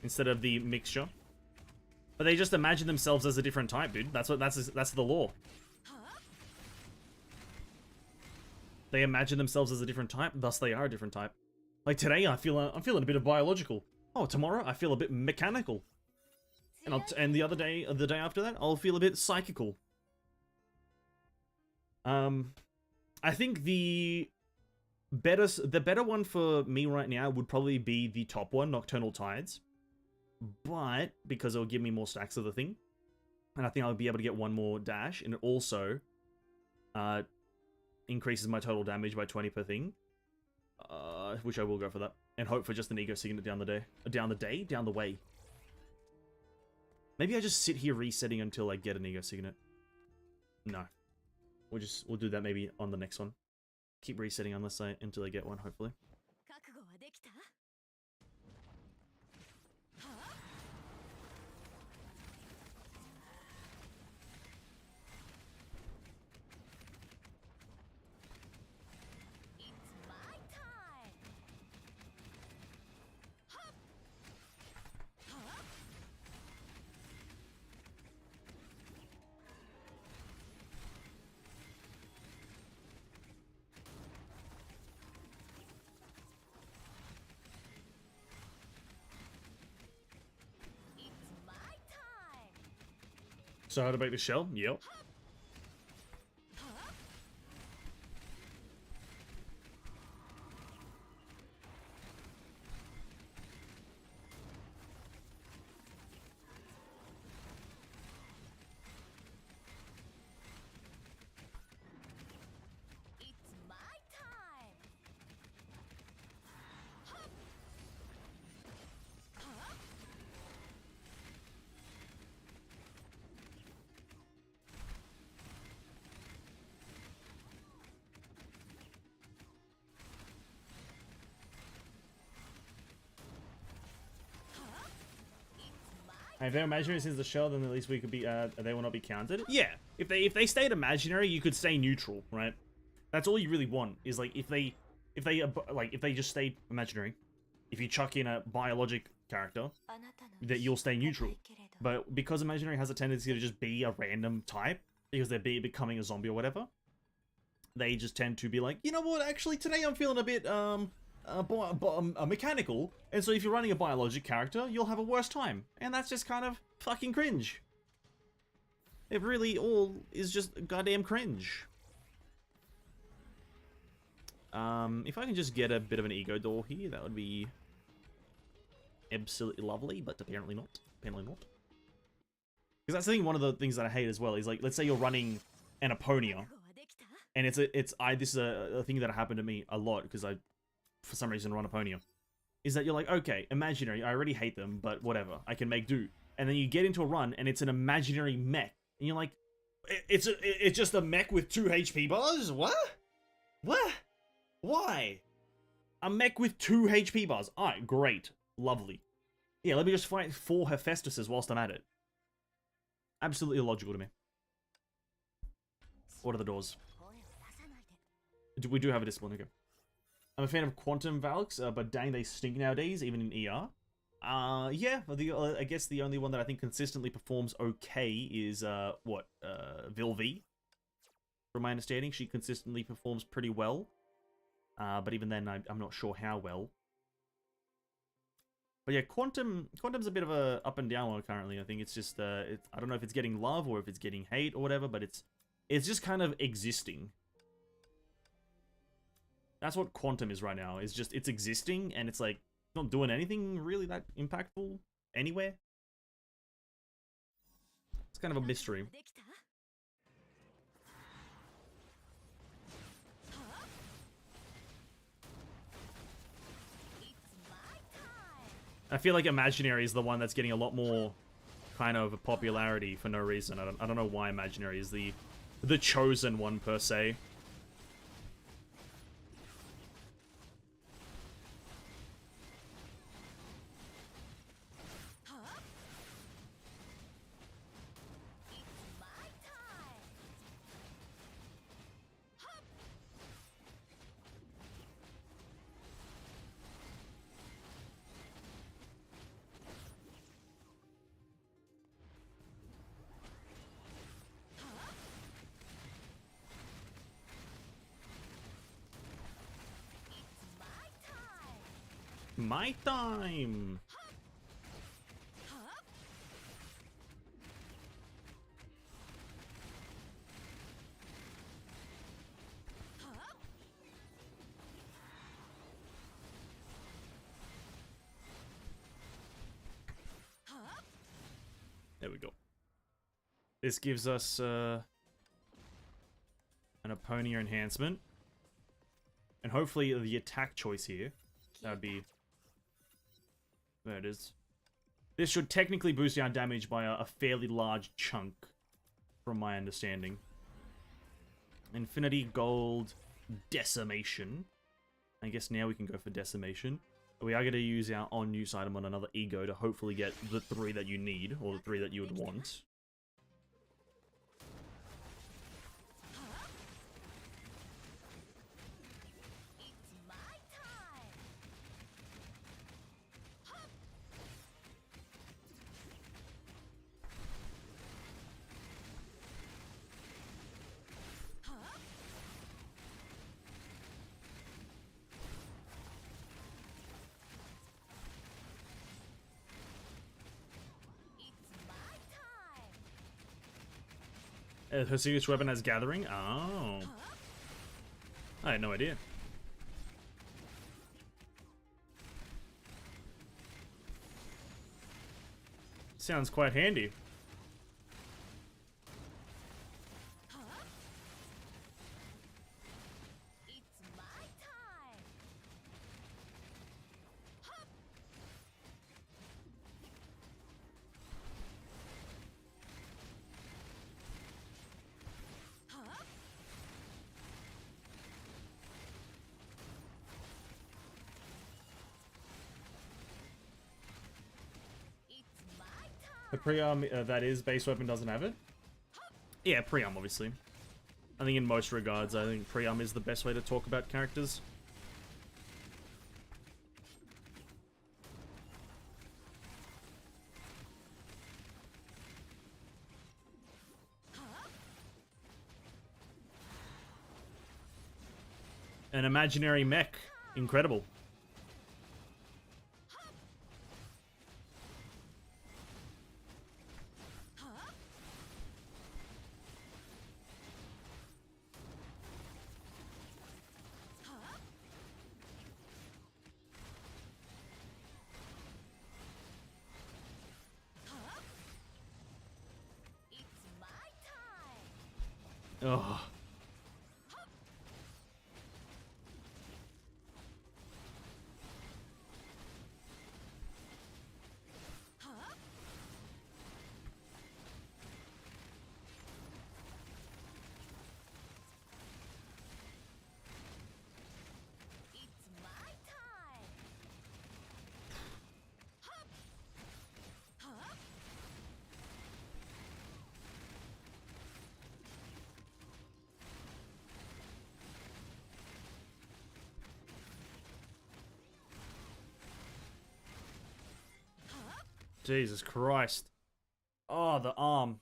instead of the mixture. But they just imagine themselves as a different type, dude. That's the law. They imagine themselves as a different type, thus they are a different type. Like today, I'm feeling a bit of biological. Oh, tomorrow I feel a bit mechanical. And the day after that, I'll feel a bit psychical. I think the better one for me right now would probably be the top one, Nocturnal Tides. But because it'll give me more stacks of the thing, and I think I'll be able to get one more dash, and it also increases my total damage by 20 per thing. Which I will go for that, and hope for just an ego signet down the way. Maybe I just sit here resetting until I get an ego signet. No, we'll do that maybe on the next one. Keep resetting until I get one, hopefully. So how to make the shell? Yep. If they're imaginary since the shell, then at least we could be. They will not be counted. Yeah, if they stayed imaginary, you could stay neutral, right? That's all you really want. Is like if they just stayed imaginary. If you chuck in a biologic character, that you'll stay neutral. But because imaginary has a tendency to just be a random type, because they're becoming a zombie or whatever, they just tend to be like, you know what? Actually, today I'm feeling a bit mechanical, and so if you're running a biologic character, you'll have a worse time, and that's just kind of fucking cringe. It really all is just goddamn cringe. If I can just get a bit of an ego door here, that would be absolutely lovely, but apparently not. Apparently not. Because that's the thing. One of the things that I hate as well is, like, let's say you're running an Aponia, and this is a thing that happened to me a lot because I, for some reason, run Aponia. Is that you're like, okay, imaginary, I already hate them, but whatever, I can make do. And then you get into a run, and it's an imaginary mech, and you're like, it's just a mech with 2 HP bars? What? What? Why? A mech with 2 HP bars. Alright, great. Lovely. Yeah, let me just fight 4 Hephaestuses whilst I'm at it. Absolutely illogical to me. What are the doors? We do have a discipline, okay. I'm a fan of Quantum Valks, but dang, they stink nowadays, even in ER. Yeah, I guess the only one that I think consistently performs okay is, Vilvi. From my understanding, she consistently performs pretty well. But even then, I'm not sure how well. But yeah, Quantum's a bit of a up and down one currently. I think it's just, I don't know if it's getting love or if it's getting hate or whatever, but it's just kind of existing. That's what Quantum is right now. It's existing, and it's like not doing anything really that impactful anywhere. It's kind of a mystery. I feel like Imaginary is the one that's getting a lot more kind of popularity for no reason. I don't know why Imaginary is the chosen one per se. my time. There we go. This gives us an Opponia enhancement. And hopefully the attack choice here. That would be... There it is. This should technically boost our damage by a fairly large chunk, from my understanding. Infinity Gold Decimation. I guess now we can go for Decimation. We are going to use our on-use item on another ego to hopefully get the 3 that you need, or the 3 that you would want. Her signature weapon has Gathering? Oh. I had no idea. Sounds quite handy. The pre-arm that is base weapon doesn't have it? Yeah, pre-arm obviously. I think in most regards, I think pre-arm is the best way to talk about characters. An imaginary mech. Incredible. Oh. Jesus Christ. Oh, the arm.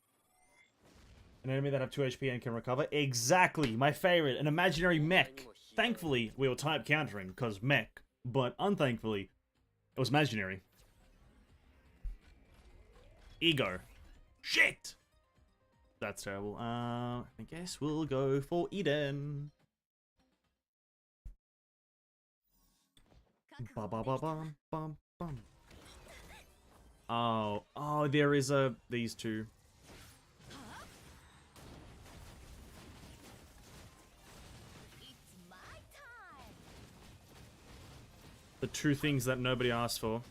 An enemy that have 2 HP and can recover? Exactly! My favorite, an imaginary mech. Thankfully, we were type countering, because mech. But unthankfully, it was imaginary. Ego. Shit! That's terrible. I guess we'll go for Eden. Ba ba ba bum bum bum. Oh, there is these two. The two things that nobody asked for.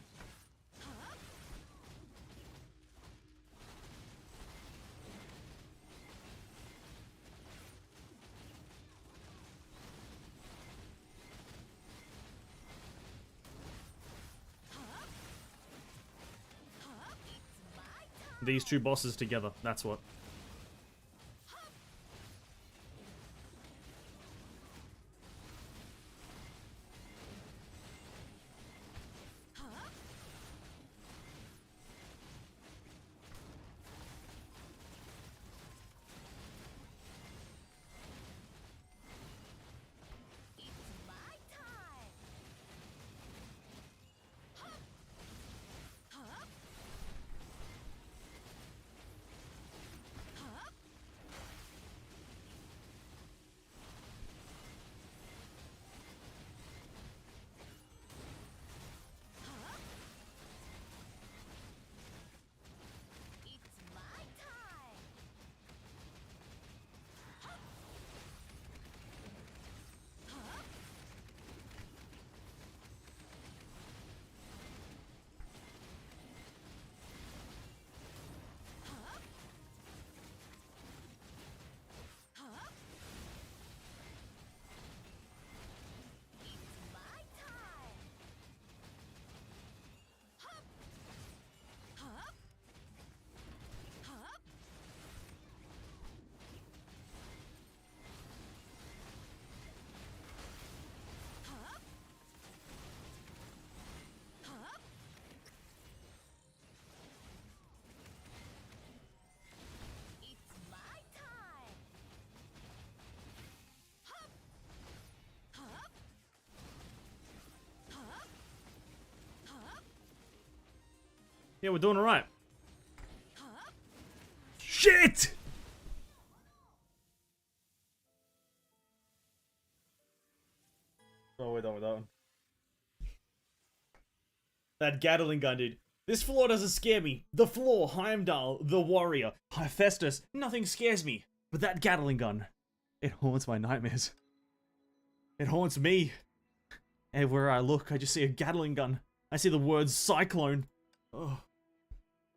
These two bosses together, that's what. Yeah, we're doing alright. Shit! Oh, we're done with that one. That Gatling gun, dude. This floor doesn't scare me. The floor, Heimdall, the warrior, Hephaestus, nothing scares me. But that Gatling gun, it haunts my nightmares. It haunts me. Everywhere I look, I just see a Gatling gun. I see the words cyclone. Oh.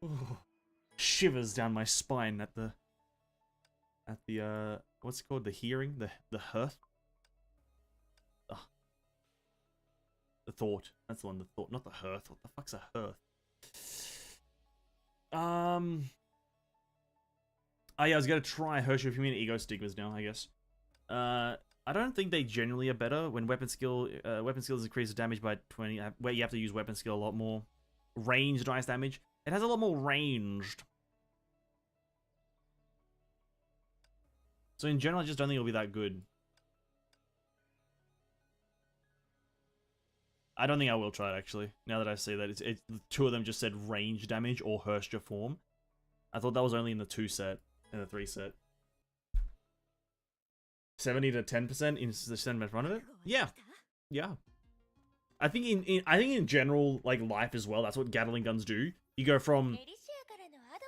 Oh. Shivers down my spine at the what's it called? The hearing? The hearth? Ugh. The thought. That's the one, the thought, not the hearth. What the fuck's a hearth? Oh yeah, I was gonna try Hershey if you mean ego stigmas now, I guess. I don't think they generally are better when weapon skills increase the damage by 20, where you have to use weapon skill a lot more. Ranged ice damage. It has a lot more ranged. So in general, I just don't think it'll be that good. I don't think I will try it, actually. Now that I see that, it's two of them just said range damage or Hersha form. I thought that was only in the 2 set, in the 3 set. 70 to 10% in the center in front of it? Yeah. Yeah. I think in general, like life as well, that's what Gatling guns do. You go from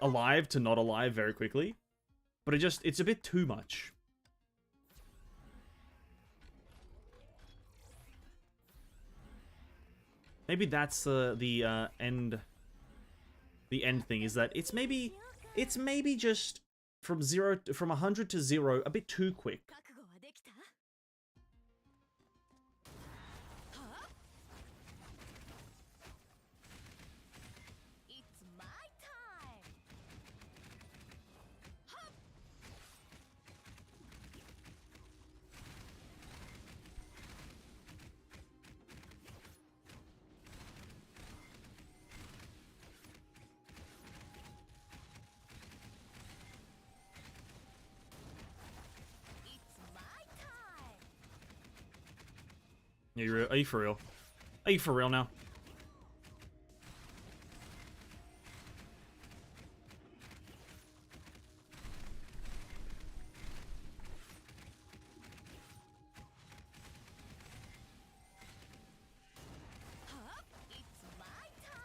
alive to not alive very quickly. But it's a bit too much. Maybe that's the end thing, is that it's maybe just from 100 to 0 a bit too quick. Are you for real? Are you for real now?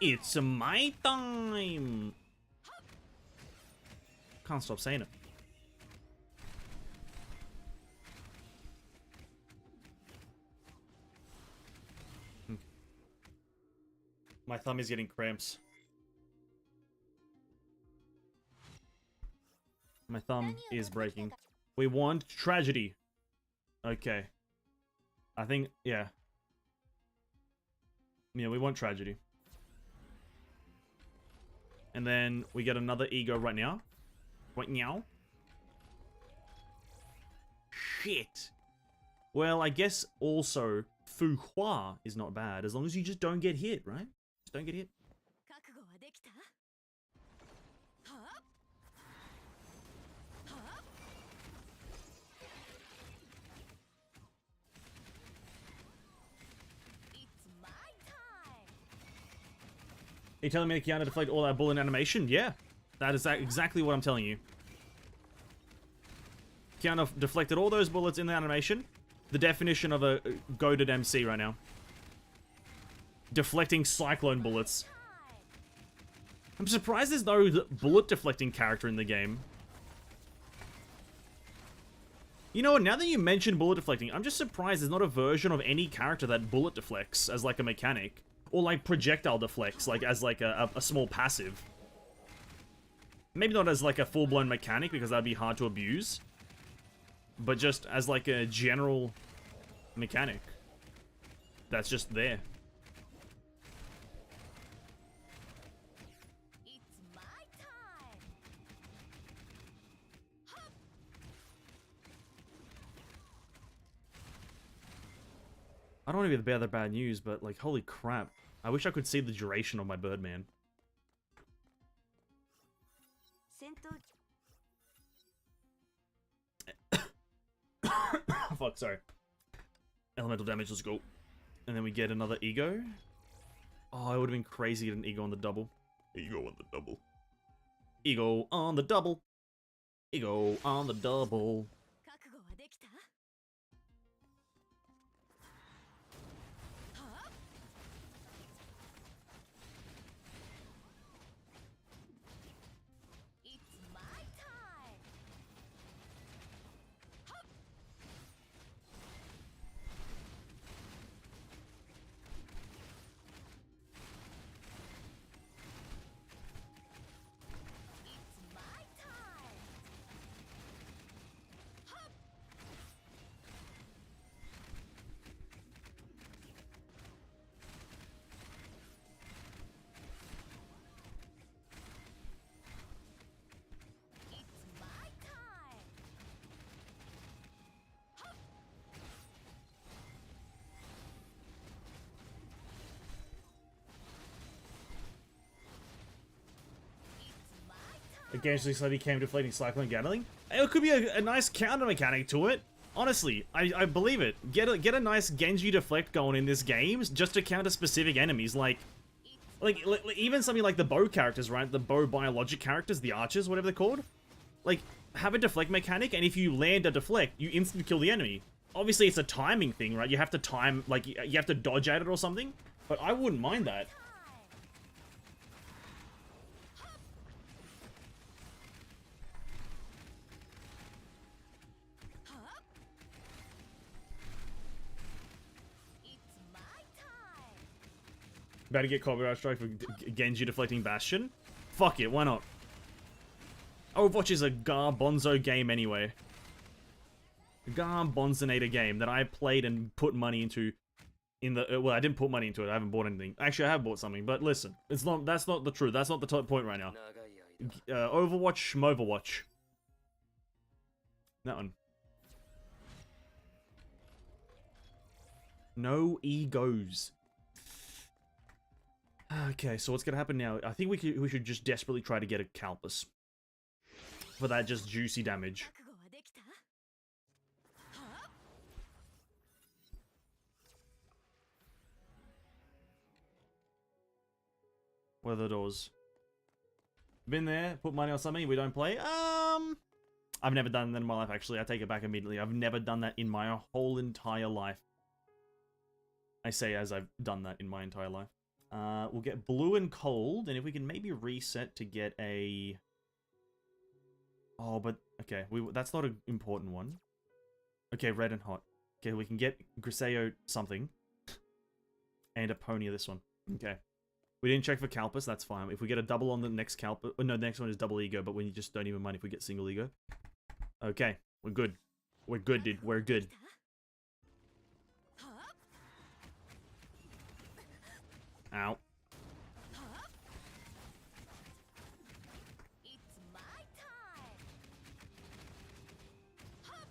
It's my time! Can't stop saying it. My thumb is getting cramps. My thumb is breaking. We want tragedy. Okay. I think, yeah. Yeah, we want tragedy. And then we get another ego right now. Right now. Shit. Well, I guess also Fu Hua is not bad, as long as you just don't get hit, right? Just don't get hit. Are you telling me to Kiana deflect all that bullet animation? Yeah. That is exactly what I'm telling you. Kiana deflected all those bullets in the animation. The definition of a goated MC right now. Deflecting cyclone bullets. I'm surprised there's no bullet deflecting character in the game. You know what, now that you mention bullet deflecting, I'm just surprised there's not a version of any character that bullet deflects as like a mechanic. Or like projectile deflects, like as like a small passive. Maybe not as like a full-blown mechanic, because that'd be hard to abuse. But just as like a general mechanic. That's just there. I don't want to be the bear of bad news, but like, holy crap. I wish I could see the duration of my Birdman. Fuck, sorry. Elemental damage, let's go. And then we get another ego. Oh, it would have been crazy to get an ego on the double. Ego on the double. Ego on the double. Ego on the double. 覚悟はできた？はあ It's my time! はっ It's my time! はっ It's my time! はっ It's my time! Occasionally slightly came deflating cyclone Gatling. It could be a nice counter mechanic to it. Honestly, I believe it. Get a nice Genji deflect going in this game just to counter specific enemies like even something like the bow characters, right? The bow biologic characters, the archers, whatever they're called. Like, have a deflect mechanic, and if you land a deflect, you instantly kill the enemy. Obviously, it's a timing thing, right? You have to time, like, you have to dodge at it or something. But I wouldn't mind that. Huh? It's my time! About to get copyright strike for Genji deflecting Bastion? Fuck it, why not? Overwatch is a Garbonzo game anyway. A Garbonzonator game that I played and put money into in the... well, I didn't put money into it, I haven't bought anything. Actually, I have bought something, but listen. It's not... that's not the truth, that's not the top point right now. Overwatch, Schmoverwatch. That one. No egos. Okay, so what's gonna happen now? I think we should just desperately try to get a Calpus. For that just juicy damage. 覚悟はできた？はあ What are the doors? Been there, put money on something we don't play? I've never done that in my life, actually. I take it back immediately. I've never done that in my whole entire life. I say as I've done that in my entire life. We'll get blue and cold, and if we can maybe reset to get a... oh, but... okay, that's not an important one. Okay, red and hot. Okay, we can get Griseo something. And a pony of this one. Okay. We didn't check for Calpus, that's fine. If we get a double on the next Calpus... oh, no, the next one is double ego, but we just don't even mind if we get single ego. Okay, we're good. We're good, dude. We're good. はあ Ow. はあ It's my time! はっ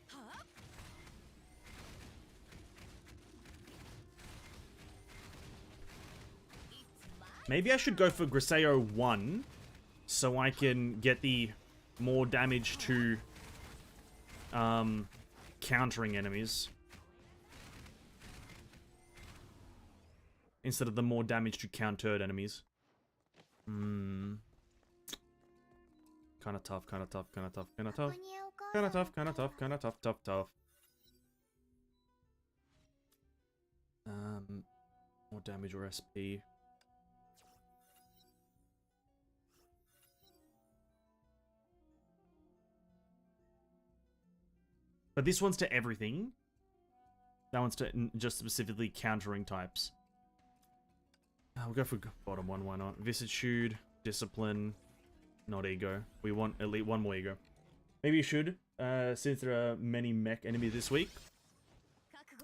はあ It's my Maybe I should go for Griseo 1, so I can get the more damage to countering enemies. Instead of the more damage to countered enemies. Kinda tough, kinda tough, kinda tough, kinda tough. Kinda tough, kinda tough, kinda tough, tough. More damage or SP. But this one's to everything. That one's to just specifically countering types. We'll go for bottom one, why not? Vicissitude, Discipline, not Ego. We want at least one more Ego. Maybe you should, since there are many mech enemies this week.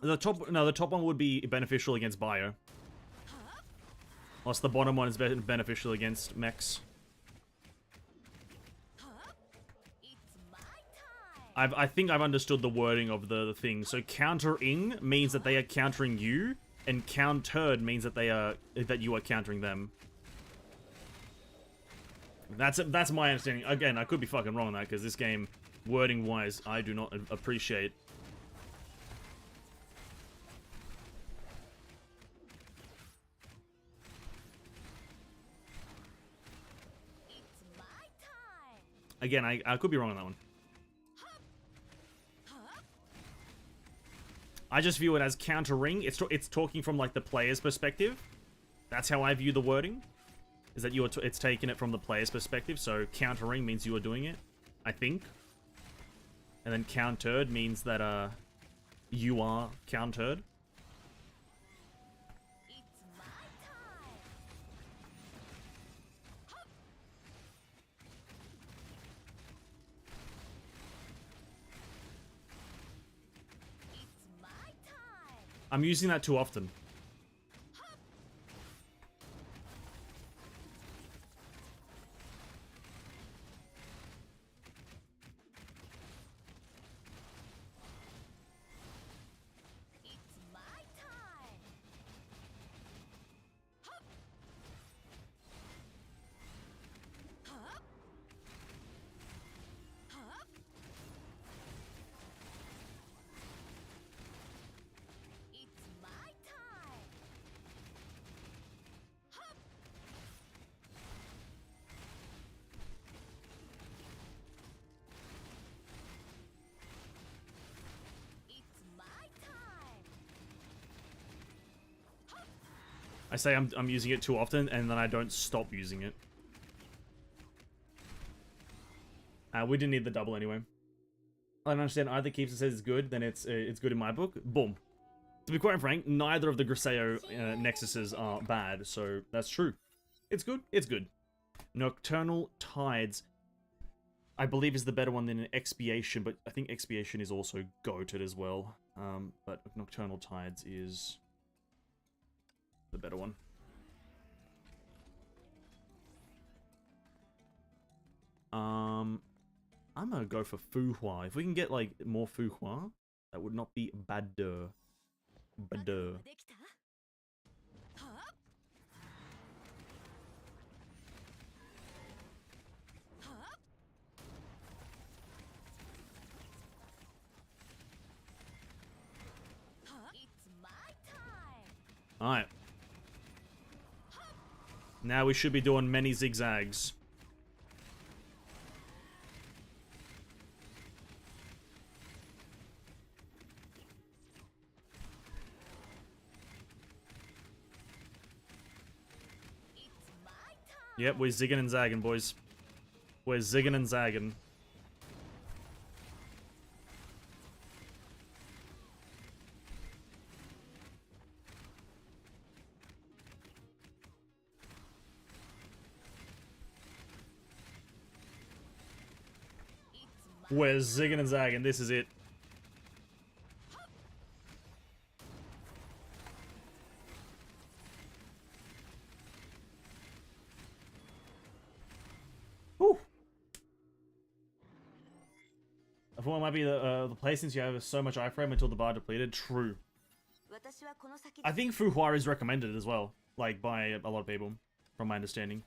The top one would be beneficial against Bio. Whilst the bottom one is beneficial against mechs. It's my time! I think I've understood the wording of the thing. So countering means that they are countering you, and countered means that you are countering them. That's my understanding. Again, I could be fucking wrong on that because this game, wording wise, I do not appreciate. Again, I could be wrong on that one. I just view it as countering. It's talking from like the player's perspective. That's how I view the wording. Is that it's taking it from the player's perspective. So countering means you are doing it, I think. And then countered means that you are countered. I'm using that too often. I say I'm using it too often, and then I don't stop using it. We didn't need the double anyway. I don't understand. Either keeps and says it's good, then it's good in my book. Boom. To be quite frank, neither of the Griseo Nexuses are bad, so that's true. It's good. It's good. Nocturnal Tides, I believe, is the better one than Expiation, but I think Expiation is also goated as well. But Nocturnal Tides is the better one. I'm gonna go for Fuhua. If we can get like more Fuhua, that would not be bad. Bad. Alright. Now we should be doing many zigzags. Yep, we're zigging and zagging, boys. We're zigging and zagging. We're zigging and zagging. This is it. Whew. I thought it might be the play since you have so much iframe until the bar depleted. True. I think Fuhua is recommended as well, like by a lot of people, from my understanding.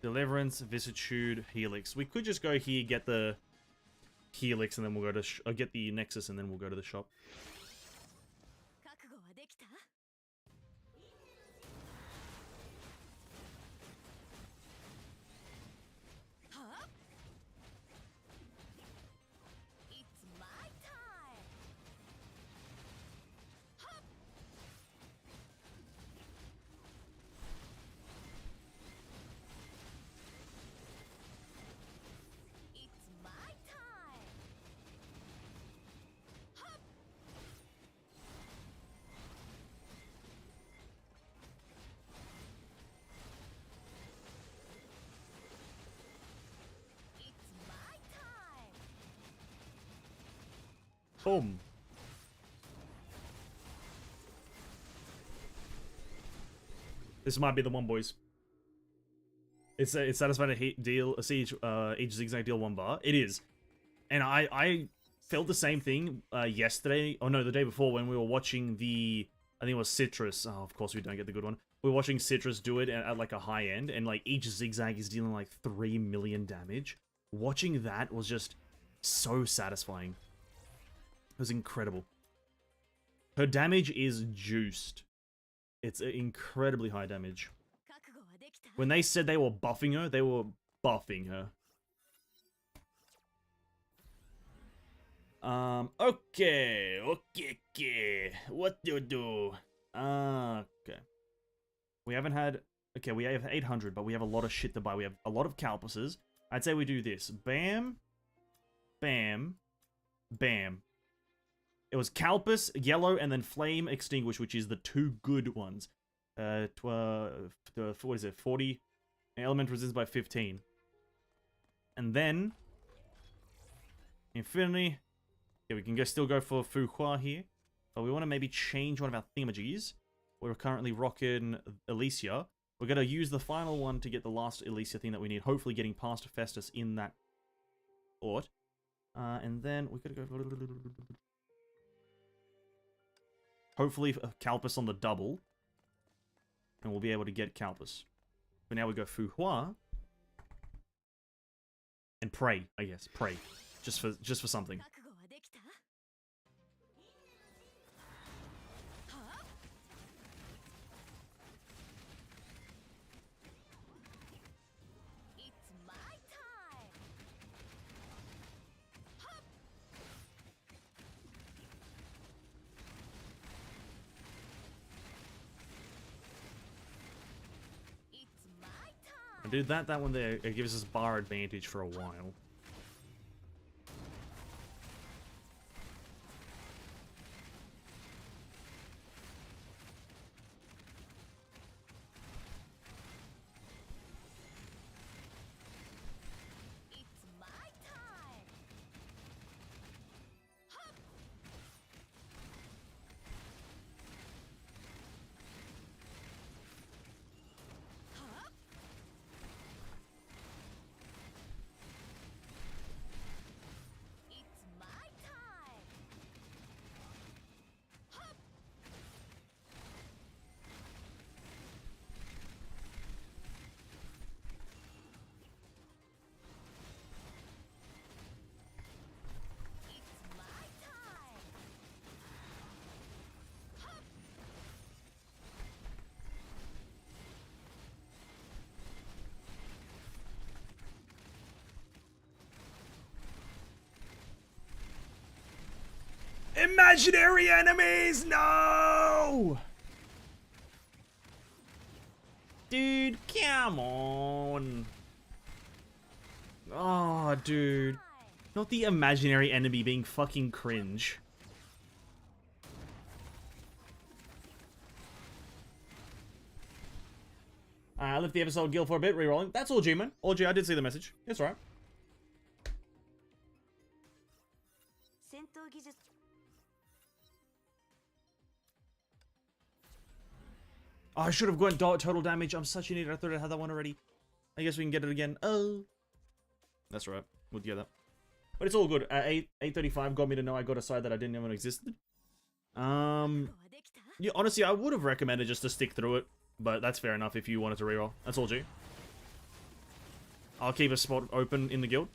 Deliverance, Vicissitude, Helix. We could just go here, get the Helix, and then we'll go to get the Nexus, and then we'll go to the shop. Boom. This might be the one, boys. It's satisfied each zigzag deal 1 bar. It is. And I felt the same thing yesterday. Oh no, the day before when we were watching the, I think it was Citrus. Oh, of course we don't get the good one. We were watching Citrus do it at like a high end, and like each zigzag is dealing like 3 million damage. Watching that was just so satisfying. It was incredible. Her damage is juiced. It's incredibly high damage. When they said they were buffing her, they were buffing her. Okay. What do you do? Okay. We haven't had... Okay, we have 800, but we have a lot of shit to buy. We have a lot of Calpuses. I'd say we do this. Bam. Bam. Bam. It was Calpus, Yellow, and then Flame Extinguish, which is the two good ones. What is it? 40. Element resistance by 15. And then... Infinity. Yeah, we can still go for Fu Hua here. But we want to maybe change one of our themages. We're currently rocking Elysia. We're going to use the final one to get the last Elysia thing that we need. Hopefully getting past Festus in that port. And then we're going to go... Hopefully Calpus on the double. And we'll be able to get Calpus. But now we go Fu Hua. And pray, I guess. Pray. Just for something. I did that one there, it gives us bar advantage for a while. Imaginary enemies, no! Dude, come on. Oh, dude. Not the imaginary enemy being fucking cringe. I left the episode guild for a bit, rerolling. That's all G, man. All G, I did see the message. It's alright. Oh, I should have gone total damage. I'm such an idiot. I thought I had that one already. I guess we can get it again. Oh. That's right. We'll get that. But it's all good. 835 got me to know I got a side that I didn't even existed. Yeah, honestly, I would have recommended just to stick through it. But that's fair enough if you wanted to reroll. That's all G. I'll keep a spot open in the guild.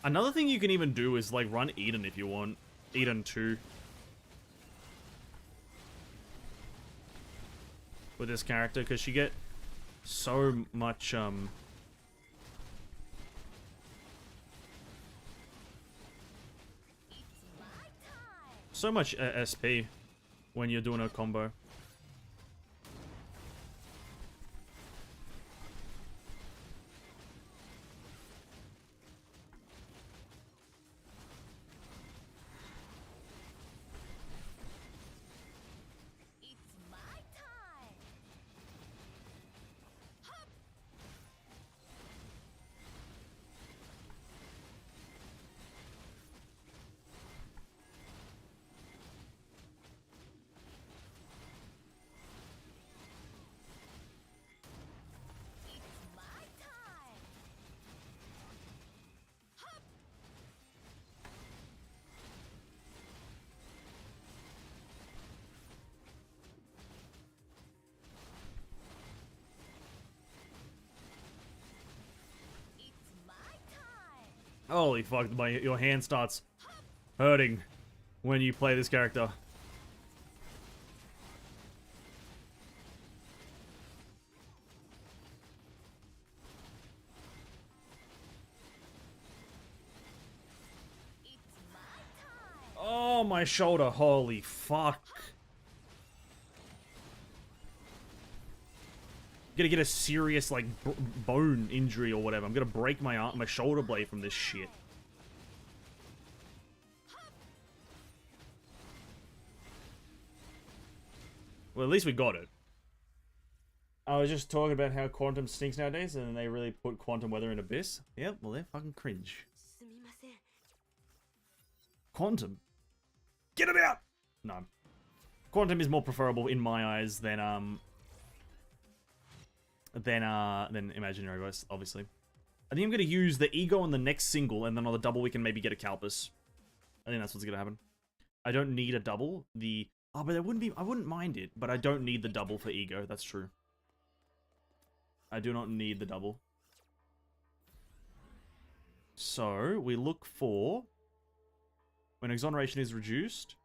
Another thing you can even do is, like, run Eden if you want. Eden 2. With this character, because you get so much, so much SP when you're doing a combo. Holy fuck, your hand starts hurting when you play this character. Oh, my shoulder. Holy fuck. Gonna get a serious, like, bone injury or whatever. I'm gonna break my arm, my shoulder blade from this shit. Well, at least we got it. I was just talking about how Quantum stinks nowadays, and they really put Quantum Weather in Abyss. Yep, well, they're fucking cringe. Quantum? Get him out! No. Quantum is more preferable in my eyes than Imaginary Ghost, obviously. I think I'm gonna use the Ego on the next single, and then on the double we can maybe get a Calpus. I think that's what's gonna happen. I don't need a double. Oh, but I wouldn't mind it, but I don't need the double for Ego, that's true. I do not need the double. So, we look for... when exoneration is reduced...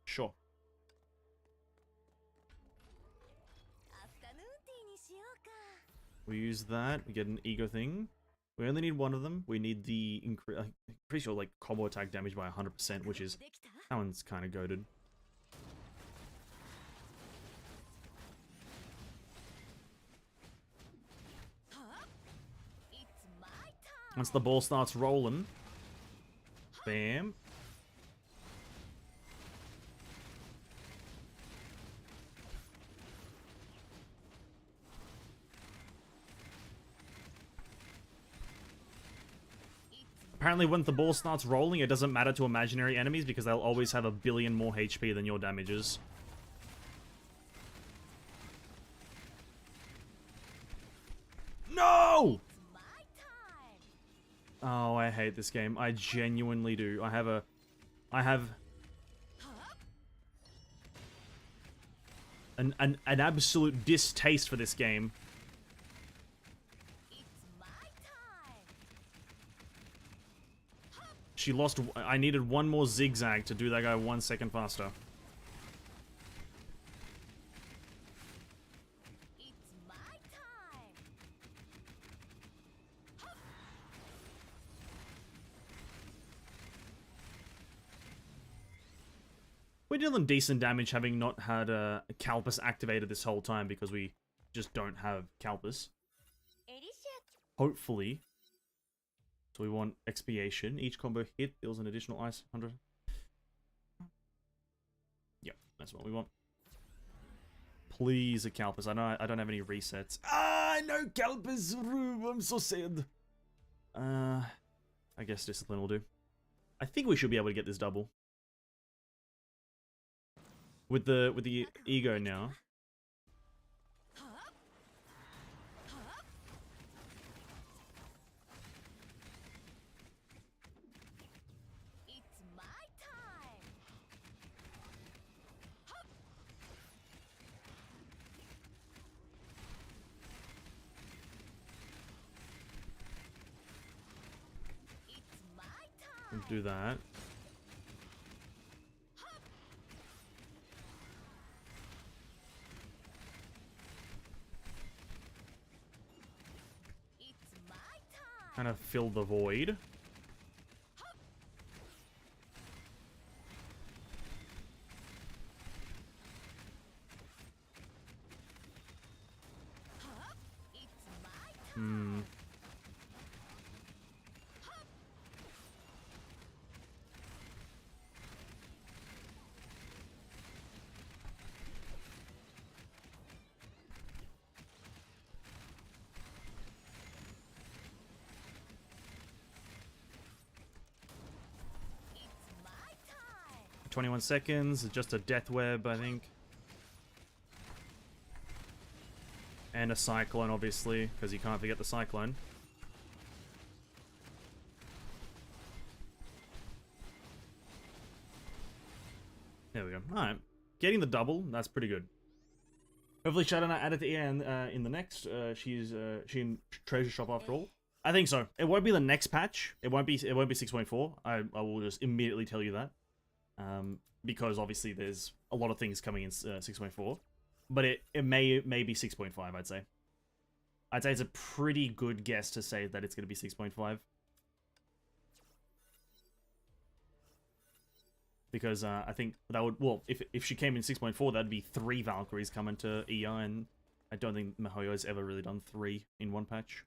Sure. We use that. We get an ego thing. We only need one of them. We need the increase your like combo attack damage by 100%, which is that one's kind of goated. Once the ball starts rolling, bam. Apparently when the ball starts rolling, it doesn't matter to imaginary enemies because they'll always have a billion more HP than your damages. No! Oh, I hate this game. I genuinely do. I have an absolute distaste for this game. She lost... I needed one more zigzag to do that guy 1 second faster. We're dealing decent damage having not had a Calpus activated this whole time because we just don't have Calpus. Hopefully. So we want Expiation. Each combo hit deals an additional ice 100. Yep, that's what we want. Please a Calpus. I know I don't have any resets. Ah, no Calpus! I'm so sad. I guess Discipline will do. I think we should be able to get this double. With the ego now. Do that. Kind of fill the void. Hmm. For 21 seconds, just a death web, I think. And a cyclone, obviously, because you can't forget the cyclone. Alright. Getting the double, that's pretty good. Hopefully Shadow Knight added to Ian in the next. She in Treasure Shop after all. I think so. It won't be the next patch. It won't be 6.4. I will just immediately tell you that. Because obviously there's a lot of things coming in 6.4. But it may be 6.5, I'd say. I'd say it's a pretty good guess to say that it's going to be 6.5. Because I think that would, well, if she came in 6.4, that'd be 3 Valkyries coming to EI, and I don't think MiHoYo has ever really done 3 in one patch.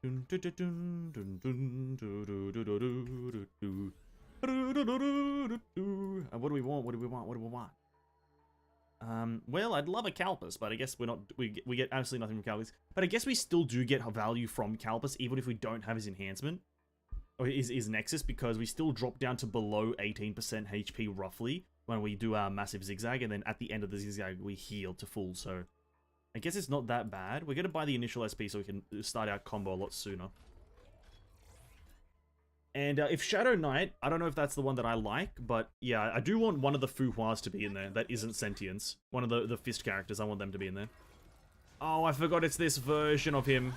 What do we want? What do we want? What do we want? Well, I'd love a Calpus, but I guess we're not. We get absolutely nothing from Calpus. But I guess we still do get value from Calpus, even if we don't have his enhancement or his Nexus, because we still drop down to below 18% HP roughly when we do our massive zigzag, and then at the end of the zigzag we heal to full. So I guess it's not that bad. We're gonna buy the initial SP so we can start our combo a lot sooner. And if Shadow Knight, I don't know if that's the one that I like, but yeah, I do want one of the Fuhuas to be in there that isn't Sentience. One of the Fist characters, I want them to be in there. Oh, I forgot it's this version of him.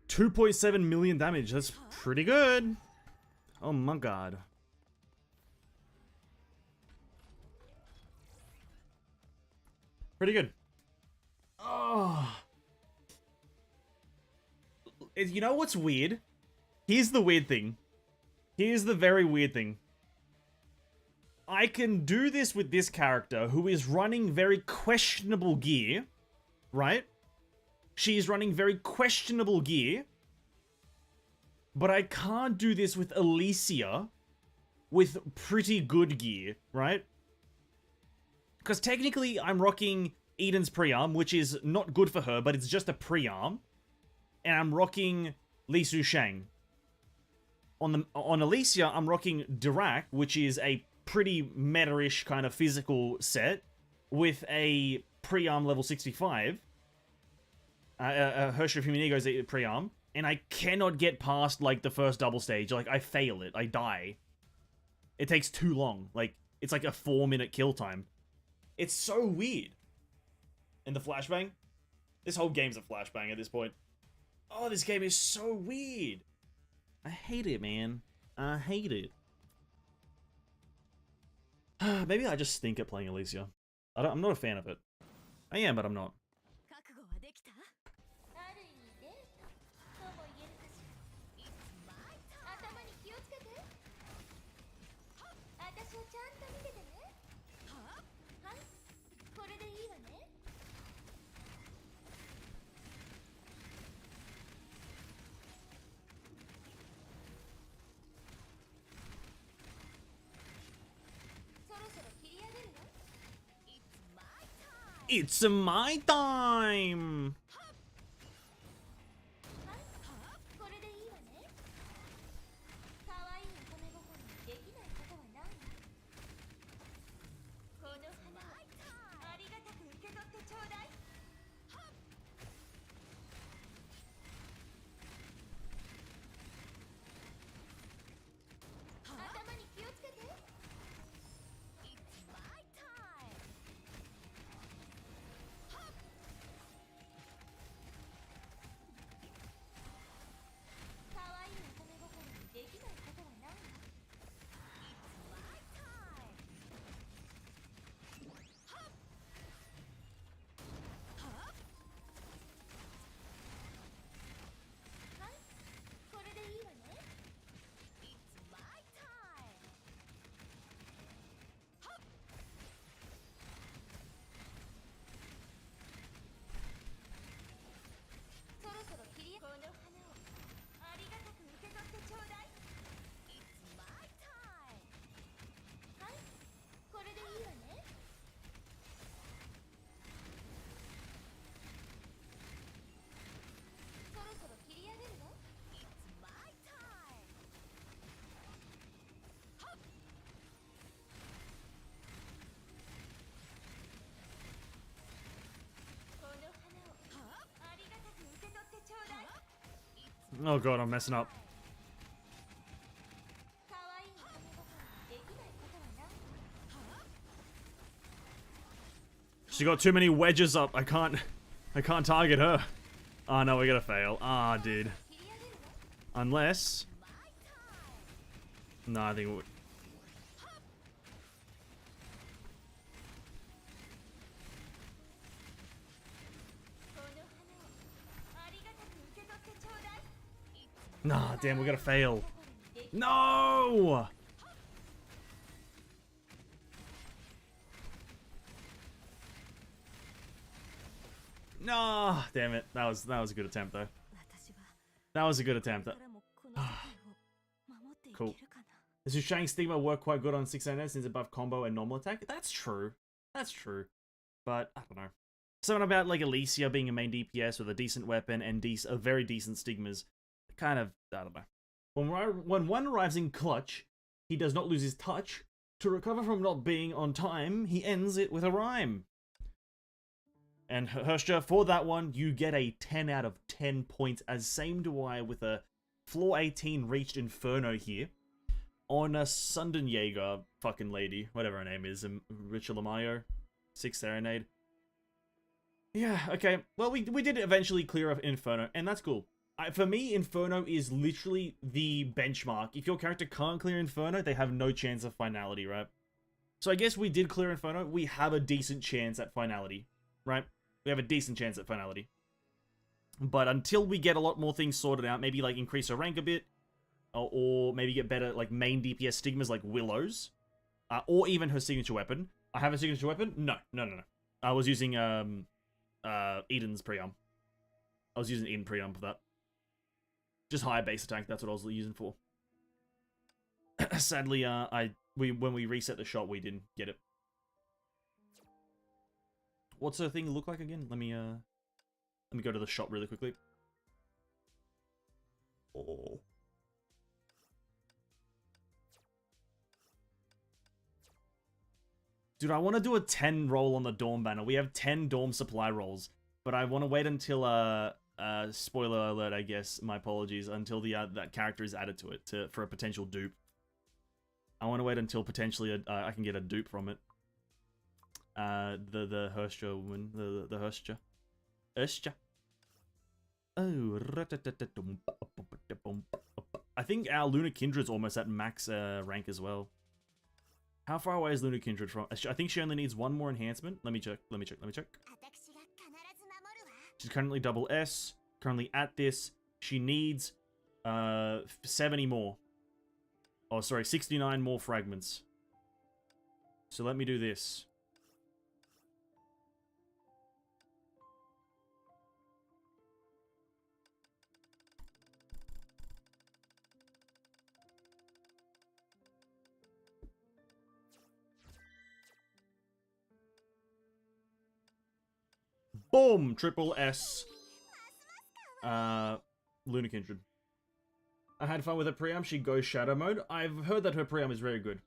$2.7 million damage. That's pretty good. Oh my god. Pretty good. Oh. You know what's weird? Here's the weird thing. Here's the very weird thing. I can do this with this character who is running very questionable gear, right? She is running very questionable gear. But I can't do this with Alicia with pretty good gear, right? Because technically I'm rocking Eden's pre-arm, which is not good for her, but it's just a pre-arm. And I'm rocking Li Su Shang. On Alicia, I'm rocking Dirac, which is a pretty meta-ish kind of physical set with a pre-arm level 65. Hershey Fuminigo's pre-arm, and I cannot get past, like, the first double stage. Like, I fail it. I die. It takes too long. Like, it's like a 4-minute kill time. It's so weird. And the flashbang? This whole game's a flashbang at this point. Oh, this game is so weird. I hate it, man. I hate it. Maybe I just stink at playing Alicia. I'm not a fan of it. I am, but I'm not. It's my time! これでいいわね。可愛い乙女心にできないことはないわ。この花をありがたく受け取ってちょうだい。頭に気をつけて。It's my time. 可愛い乙女心にできないことはないわ。It's my time. はい、これでいいわね。It's my time. そろそろ切りこの花をありがたく受け取ってちょうだい。It's my time. はい、これでいいわね。そろそろ切り上げるの It's my time. この花をありがたく受け取ってちょうだい。Oh god, I'm messing up. 可愛い乙女心にできないことはないわ。 She got too many wedges up. I can't target her. Oh no, we're gonna fail. Ah, dude. 切り上げるの Unless... My time. No, I think... この花をありがたく受け取ってちょうだい。 Nah, damn, we're gonna fail. 心にでき No! No, damn it. That was a good attempt though. 私は That was a good attempt. からもこの世界を守っていけ Cool. るかな。 Does your Shang stigma work quite good on 6NS since above combo and normal attack? That's true. That's true. But I don't know. Something about like Alicia being a main DPS with a decent weapon and a very decent stigmas. Kind of, I don't know. When one arrives in clutch, he does not lose his touch. To recover from not being on time, he ends it with a rhyme. And Hershja, for that one, you get a 10 out of 10 points, as same do I with a floor 18 reached Inferno here. On a Sundenjäger fucking lady, whatever her name is, Richard Lamayo, 6th Serenade. Yeah, okay, well we did eventually clear up Inferno, and that's cool. For me, Inferno is literally the benchmark. If your character can't clear Inferno, they have no chance of finality, right? So I guess we did clear Inferno, we have a decent chance at finality, right? We have a decent chance at finality. But until we get a lot more things sorted out, maybe like increase our rank a bit, or maybe get better like main DPS stigmas like Willow's, or even her signature weapon. I have a signature weapon? No. I was using Eden's pre-arm. I was using Eden pre-arm for that. Just higher base attack, that's what I was using for. Sadly, when we reset the shot, we didn't get it. What's her thing look like again? Let me go to the shop really quickly. Oh. Dude, I want to do a 10 roll on the Dorm banner. We have 10 Dorm supply rolls, but I want to wait until spoiler alert, I guess. My apologies, until the that character is added to it for a potential dupe. I want to wait until potentially I can get a dupe from it. The Hershja woman, the Hershja. Oh, I think our Lunar Kindred's almost at max rank as well. How far away is Lunar Kindred from? I think she only needs one more enhancement. Let me check. She's currently double S. Currently at this. She needs 70 more. Oh, sorry, 69 more fragments. So let me do this. Boom! Triple S. Lunar Kindred. I had fun with her preamp. She goes shadow mode. I've heard that her preamp is very good.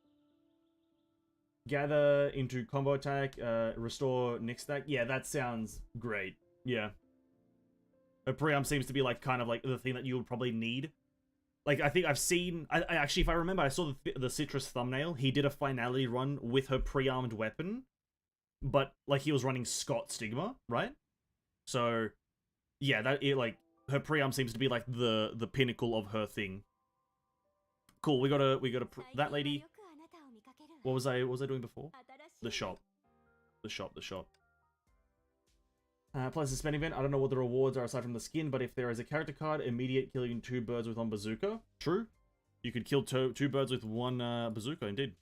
Gather into combo attack. Restore next stack. Yeah, that sounds great. Yeah. Her preamp seems to be like kind of like the thing that you would probably need. Like, I think I've seen... I actually, if I remember, I saw the Citrus thumbnail. He did a Finality run with her pre-armed weapon. But, like, he was running Scott Stigma, right? So, yeah, like, her pre-arm seems to be, like, the pinnacle of her thing. Cool, we got that lady... What was I doing before? The shop. Plus the spending event. I don't know what the rewards are aside from the skin, but if there is a character card, immediate killing 2 birds with 1 bazooka. True. You could kill 2 birds with 1 bazooka, indeed.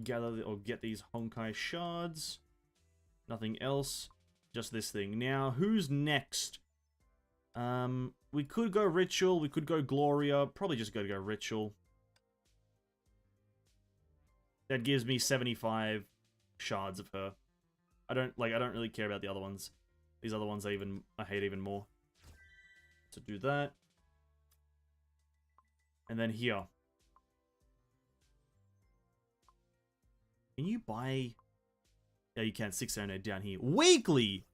Gather or get these Honkai shards. Nothing else. Just this thing. Now, who's next? We could go Ritual. We could go Gloria. Probably just go Ritual. That gives me 75 shards of her. I don't really care about the other ones. These other ones I hate even more. So do that. And then here. Can you buy... Yeah, you can. 608 down here. Weekly!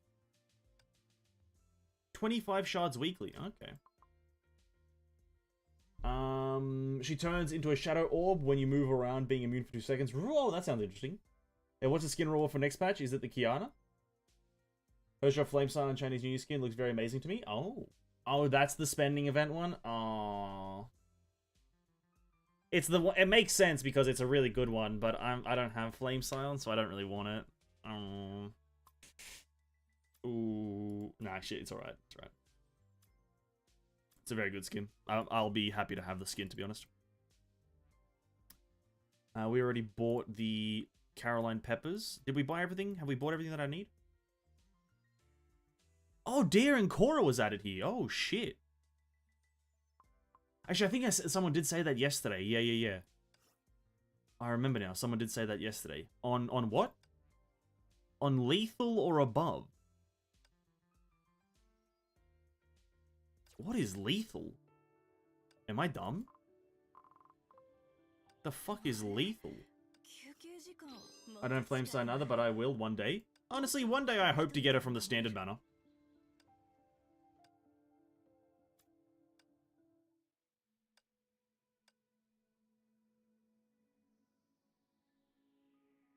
25 shards weekly. Okay. She turns into a shadow orb when you move around, being immune for 2 seconds. Oh, that sounds interesting. And what's the skin reward for next patch? Is it the Kiana? HoTr Flame Sign and Chinese New Year skin looks very amazing to me. Oh. Oh, that's the spending event one? Oh. It's the one. It makes sense because it's a really good one, but I don't have Flame Silence, so I don't really want it. Ooh. Nah, shit, it's alright. It's alright. It's a very good skin. I'll be happy to have the skin, to be honest. We already bought the Caroline Peppers. Did we buy everything? Have we bought everything that I need? Oh, Deer and Cora was added here. Oh, shit. Actually, I think someone did say that yesterday. Yeah. I remember now. Someone did say that yesterday. On what? On Lethal or above? What is Lethal? Am I dumb? The fuck is Lethal? I don't have Flame Sign either, but I will one day. Honestly, one day I hope to get her from the standard banner.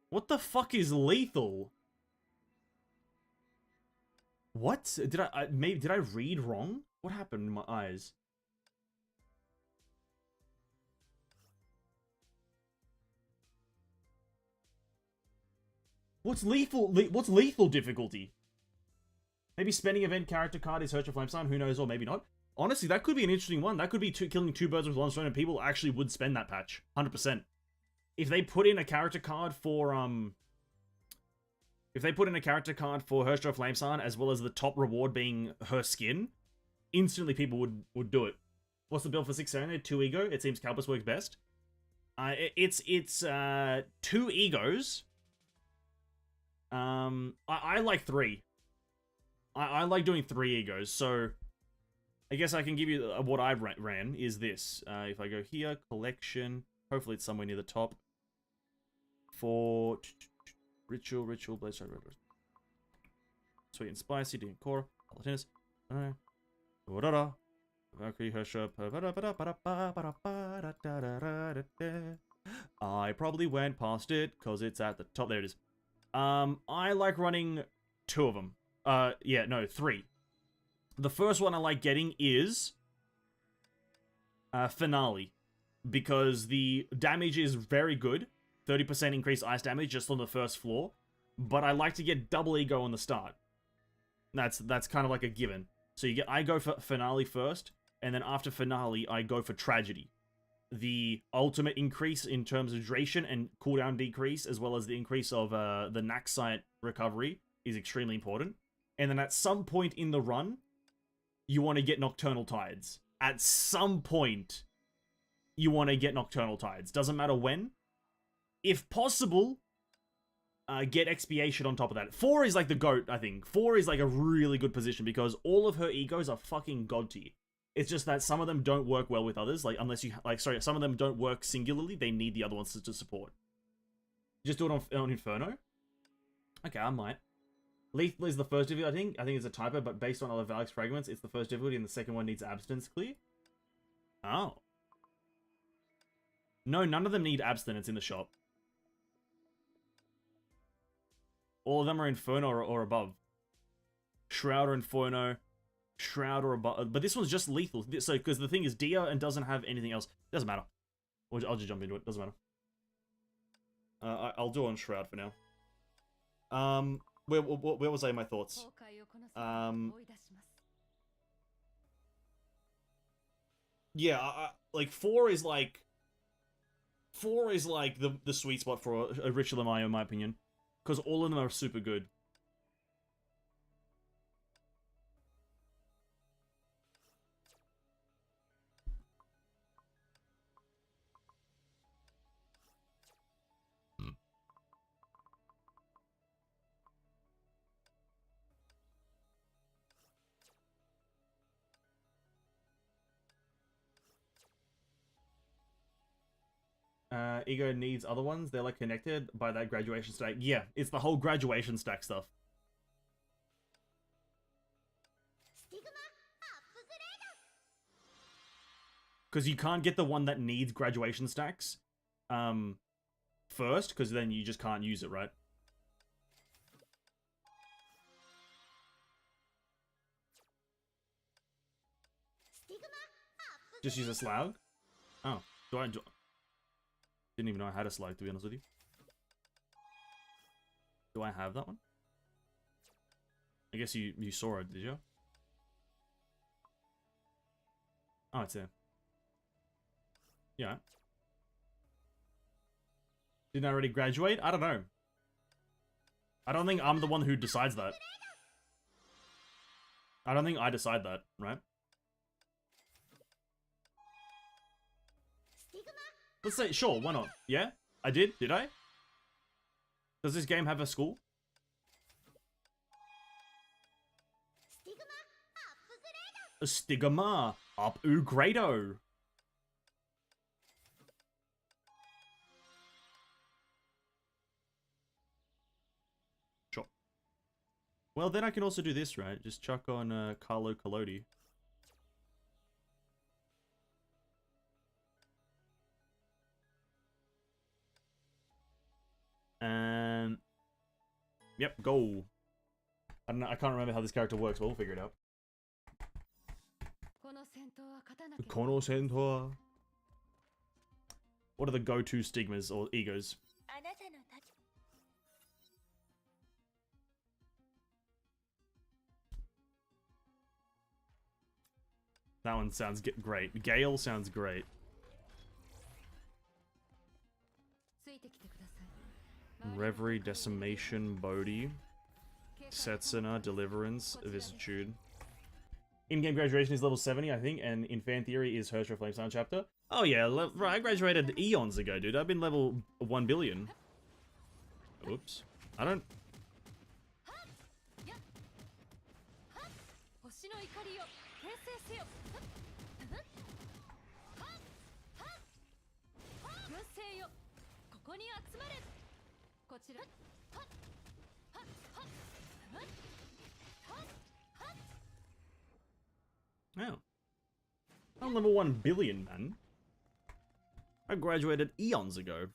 What the fuck is Lethal? What? Did I read wrong? What happened in my eyes? What's lethal difficulty? Maybe spending event character card is HoTr Flame Sign, who knows, or maybe not. Honestly, that could be an interesting one. That could be killing 2 birds with 1 stone, and people actually would spend that patch. 100%. If they put in a character card for, If they put in a character card for HoTr Flame Sign, as well as the top reward being her skin, instantly people would do it. What's the build for 6 2 ego? It seems Calpus works best. It's 2 egos. I like 3. I like doing 3 egos, so I guess I can give you what I ran is this. If I go here, collection, hopefully it's somewhere near the top. For Ritual, Blaze Strike, Sweet and Spicy, Dean Core, Paladinus, Valkyrie, Hershop. I probably went past it because it's at the top. There it is. I like running 2 of them. Yeah, no, 3. The first one I like getting is Finale, because the damage is very good. 30% increased ice damage just on the first floor, but I like to get double ego on the start. That's kind of like a given. So I go for Finale first, and then after Finale, I go for Tragedy. The ultimate increase in terms of duration and cooldown decrease, as well as the increase of the Naxite recovery, is extremely important. And then at some point in the run, you want to get Nocturnal Tides. At some point, you want to get Nocturnal Tides. Doesn't matter when. If possible, get expiation on top of that. 4 is like the GOAT, I think. 4 is like a really good position because all of her egos are fucking god tier. It's just that some of them don't work well with others, like unless you some of them don't work singularly. They need the other ones to support. Just do it on Inferno. Okay, I might. Lethal is the first difficulty, I think. I think it's a typo, but based on other Valix fragments, it's the first difficulty, and the second one needs abstinence clear. Oh. No, none of them need abstinence in the shop. All of them are Inferno or above. Shroud or Inferno. Shroud or above. But this one's just lethal. So, because the thing is, Dia and doesn't have anything else. Doesn't matter. I'll just jump into it. Doesn't matter. I'll do it on Shroud for now. Where was I in my thoughts? Yeah, like 4 is like the sweet spot for a Ritual of Maya, in my opinion. Because all of them are super good. Ego needs other ones. They're like connected by that graduation stack. Yeah, it's the whole graduation stack stuff. Because you can't get the one that needs graduation stacks first, because then you just can't use it, right? Just use a slag? Oh, didn't even know I had a slag, to be honest with you. Do I have that one? I guess you saw it, did you? Oh, it's there. Yeah. Didn't I already graduate? I don't know. I don't think I'm the one who decides that. I don't think I decide that, right? Let's say, sure, why not? Yeah? I did? Did I? Does this game have a school? A stigma upgrado. Sure. Well, then I can also do this, right? Just chuck on Carlo Collodi. And yep, go. I don't know. I can't remember how this character works, but we'll figure it out. Kono Sentor. What are the go-to stigmas or egos? That one sounds great. Gale sounds great. Reverie, Decimation, Bodhi, Setsuna, Deliverance, Vicissitude. In-game graduation is level 70, I think, and in fan theory is HoTr Flamesound chapter. Oh yeah, I graduated eons ago, dude. I've been level 1 billion. Oops. I don't... Oh. I'm level 1 billion, man. I graduated eons ago.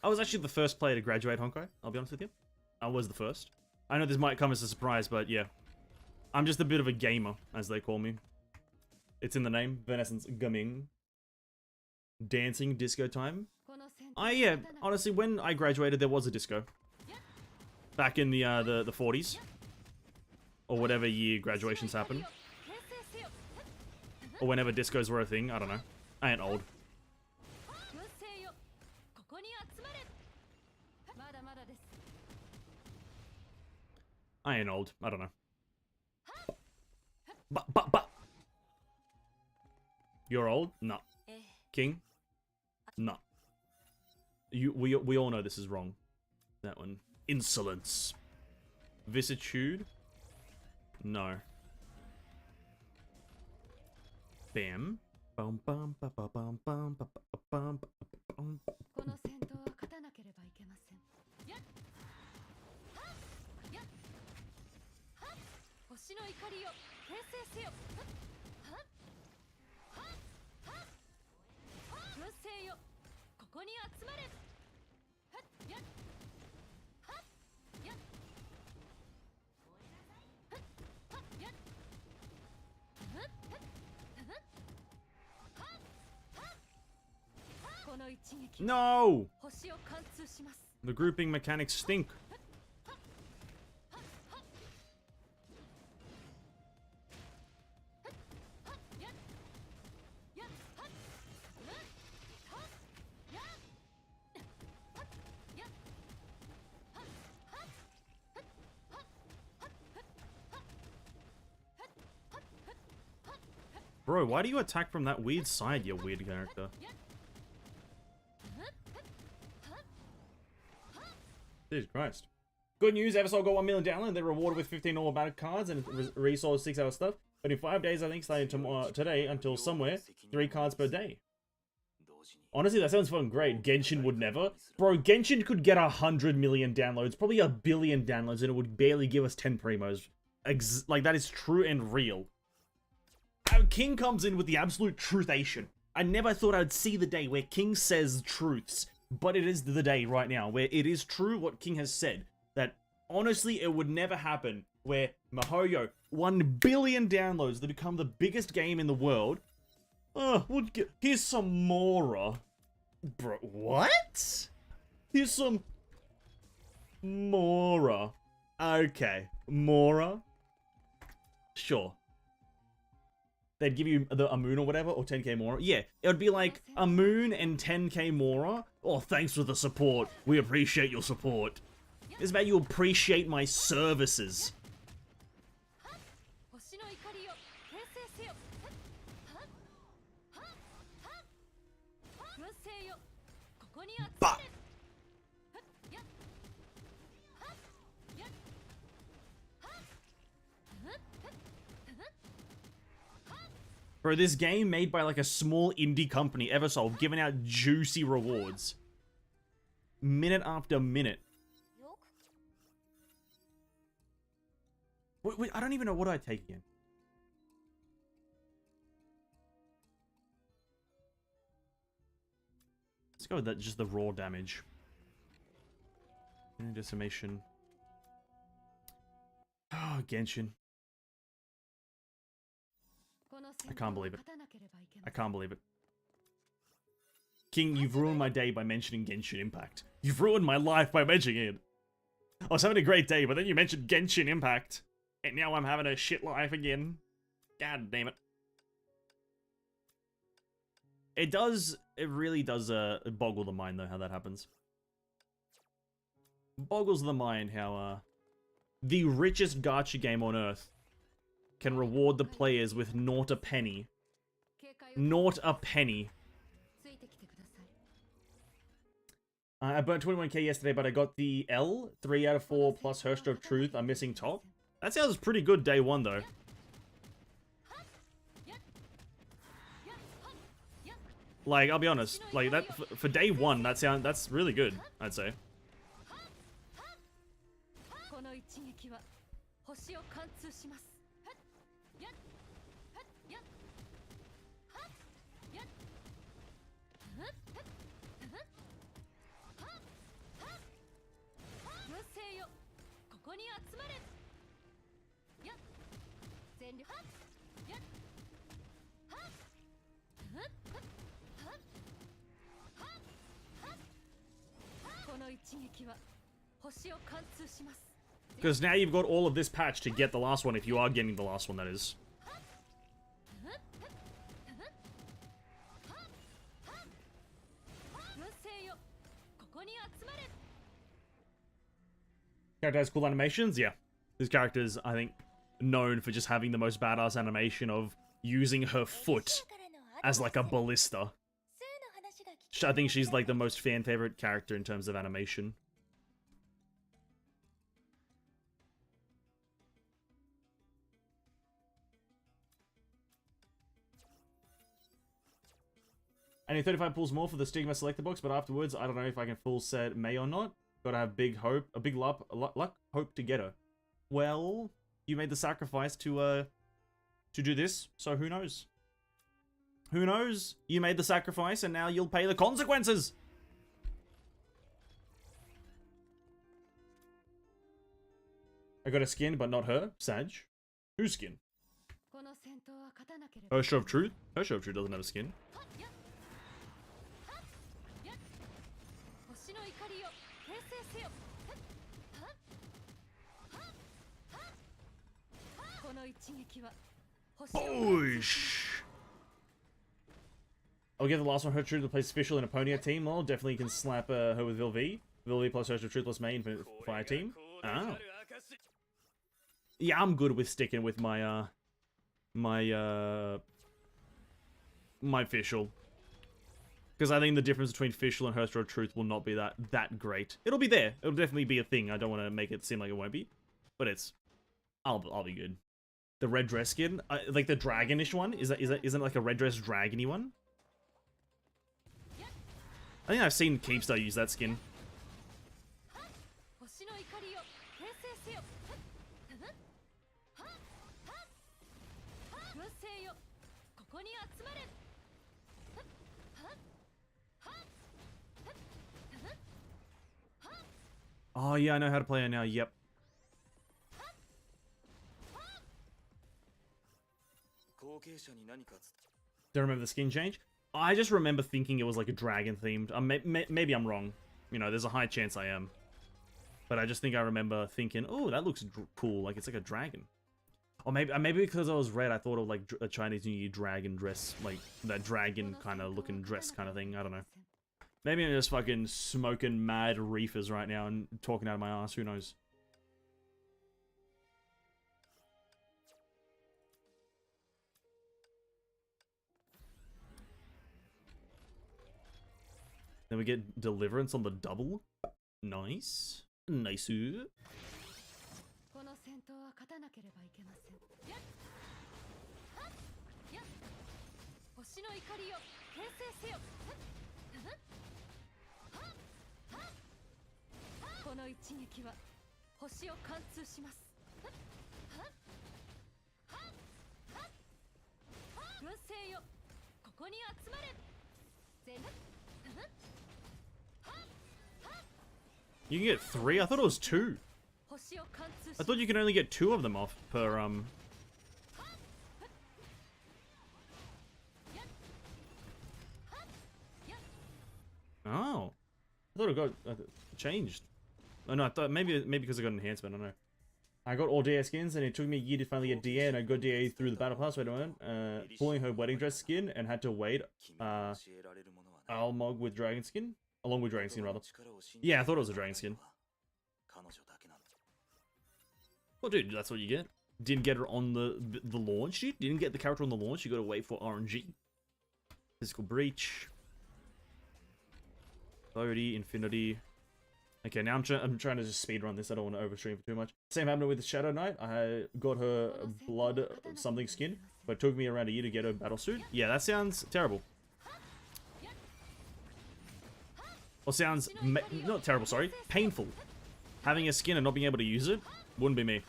I was actually the first player to graduate Honkai, I'll be honest with you. I was the first. I know this might come as a surprise, but yeah. I'm just a bit of a gamer, as they call me. It's in the name, Venessence Gaming. Dancing, disco time. Yeah, honestly, when I graduated, there was a disco. Back in the 40s. Or whatever year graduations happened. Or whenever discos were a thing, I don't know. I ain't old. I ain't old, I don't know. But. You're old? No. King? No. We all know this is wrong. That one. Insolence. Vicissitude? No. Bam. Bum bum ba ba bum bum ba ba bum ba bum. この戦闘は勝たなければいけません。星の怒りよ、形成せよ。軍勢よ、ここに集まれ。やっやっやっ No! The grouping mechanics stink. Bro, why do you attack from that weird side, you weird character? Jesus Christ. Good news, Eversoul got 1 million download. They're rewarded with 15 normal battle cards and resource 6 hour stuff. But in 5 days, I think, starting tomorrow, today until somewhere, 3 cards per day. Honestly, that sounds fucking great. Genshin would never. Bro, Genshin could get 100 million downloads, probably 1 billion downloads, and it would barely give us 10 primos. Like, that is true and real. King comes in with the absolute truthation. I never thought I'd see the day where King says truths, but it is the day right now where it is true what King has said. That honestly, it would never happen where MiHoYo, 1 billion downloads, they become the biggest game in the world. Here's some Mora. Bro, what? Here's some Mora. Okay, Mora. Sure. They'd give you a moon or whatever, or 10k Mora. Yeah, it would be like a moon and 10k Mora. Oh, thanks for the support. We appreciate your support. It's about you appreciate my services. Bah! Bro, this game made by like a small indie company, Eversoul, giving out juicy rewards. Minute after minute. Wait, I don't even know what I take again. Let's go with that, just the raw damage. Decimation. Oh, Genshin. I can't believe it. I can't believe it. King, you've ruined my day by mentioning Genshin Impact. You've ruined my life by mentioning it. I was having a great day, but then you mentioned Genshin Impact. And now I'm having a shit life again. God damn it. It really does boggle the mind though how that happens. Boggles the mind how the richest gacha game on earth can reward the players with naught a penny. Naught a penny. I burnt 21k yesterday, but I got the L, 3 out of 4 plus HoTr of Truth. I'm missing top. That sounds pretty good day one, though. Like, I'll be honest. Like, that for day one, that's really good, I'd say. Because now you've got all of this patch to get the last one, if you are getting the last one, that is. Character has cool animations? Yeah. This character is, I think, known for just having the most badass animation of using her foot as like a ballista. I think she's like the most fan favorite character in terms of animation. need 35 pulls more for the Stigma selector box, but afterwards, I don't know if I can full set May or not. Gotta have big hope, a big luck, hope to get her. Well, you made the sacrifice to do this, so who knows? Who knows? You made the sacrifice, and now you'll pay the consequences! I got a skin, but not her. Sag. Whose skin? Her Show of Truth? Her Show of Truth doesn't have a skin. Boosh! I'll get the last one, Her Truth, to play Official in a Pony team. Well, definitely can slap her with Vilvi. Vilvi plus Her Truth plus main for Fire team. Oh. Yeah, I'm good with sticking with my, my official. Because I think the difference between official and Herster of Truth will not be that great. It'll be there. It'll definitely be a thing. I don't want to make it seem like it won't be. But it's... I'll be good. The red dress skin? Like the dragonish one? Isn't it like a red dress dragony one? I think I've seen Keepstar use that skin. Oh yeah, I know how to play her now, yep. Don't remember the skin change? I just remember thinking it was like a dragon themed. Maybe I'm wrong. You know, there's a high chance I am. But I just think I remember thinking, oh, that looks cool. Like it's like a dragon. Or maybe because I was red, I thought of like a Chinese New Year dragon dress. Like that dragon kind of looking dress kind of thing. I don't know. Maybe I'm just fucking smoking mad reefers right now and talking out of my ass. Who knows? Then we get Deliverance on the double. Nice. Nice. You can get 3? I thought it was 2. I thought you could only get 2 of them off per, Oh. I thought it got changed. Oh no, I thought maybe because I got enhancement, I don't know. I got all DA skins and it took me a year to finally get DA, and I got DA through the battle pass. Wait a moment. Pulling her wedding dress skin and had to wait. Almog with dragon skin? Along with dragon skin, rather. Yeah, I thought it was a dragon skin. Well, dude, that's what you get. Didn't get her on the launch, dude. Didn't get the character on the launch. You gotta wait for RNG. Physical Breach. Authority, Infinity. Okay, now I'm trying to just speedrun this. I don't want to overstream for too much. Same happened with Shadow Knight. I got her blood something skin, but it took me around a year to get her battle suit. Yeah, that sounds terrible. Or sounds not terrible, sorry. Painful. Having a skin and not being able to use it wouldn't be me.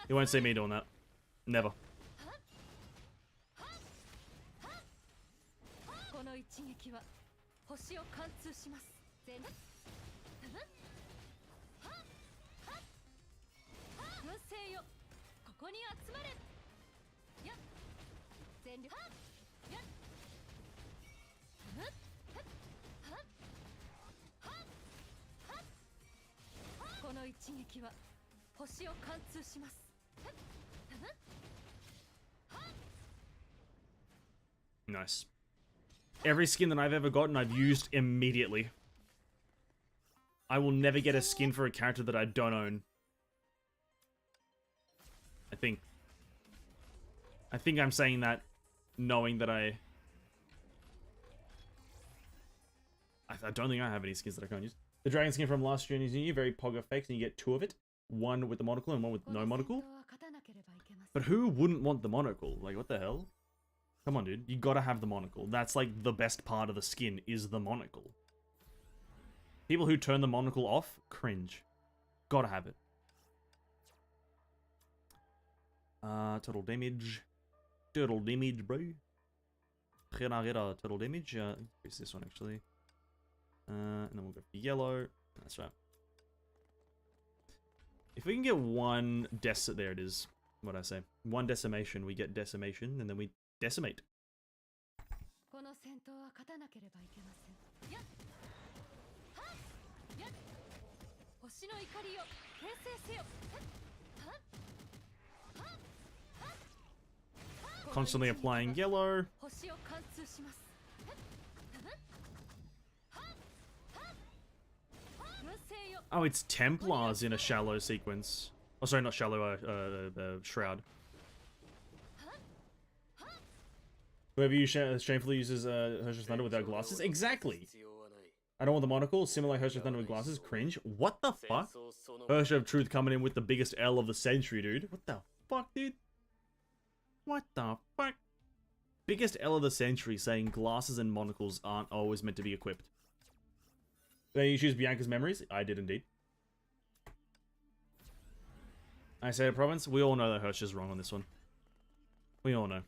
You won't see me doing that. Never. Nice. Every skin that I've ever gotten, I've used immediately. I will never get a skin for a character that I don't own. I think I'm saying that knowing that I don't think I have any skins that I can't use. The dragon skin from last year is new, very pog effects, and you get 2 of it. One with the monocle and one with no monocle. But who wouldn't want the monocle? Like, what the hell? Come on, dude. You gotta have the monocle. That's like the best part of the skin is the monocle. People who turn the monocle off, cringe. Gotta have it. Total damage. Total damage, bro. Total damage. Increase this one, actually. And then we'll go for yellow. That's right. If we can get one there it is. What'd I say? One decimation, we get decimation, and then we decimate. Constantly applying yellow. Oh, it's Templars in a shallow sequence. Oh, sorry, not shallow, shroud. Whoever shamefully uses Hershey's Thunder without glasses? Exactly! I don't want the monocle, similar Hershey Thunder with glasses. Cringe. What the fuck? Hershey of Truth coming in with the biggest L of the century, dude. What the fuck, dude? What the fuck? Biggest L of the century saying glasses and monocles aren't always meant to be equipped. Then you choose Bianca's memories? I did indeed. I say a province? We all know that Hirsch is wrong on this one. We all know.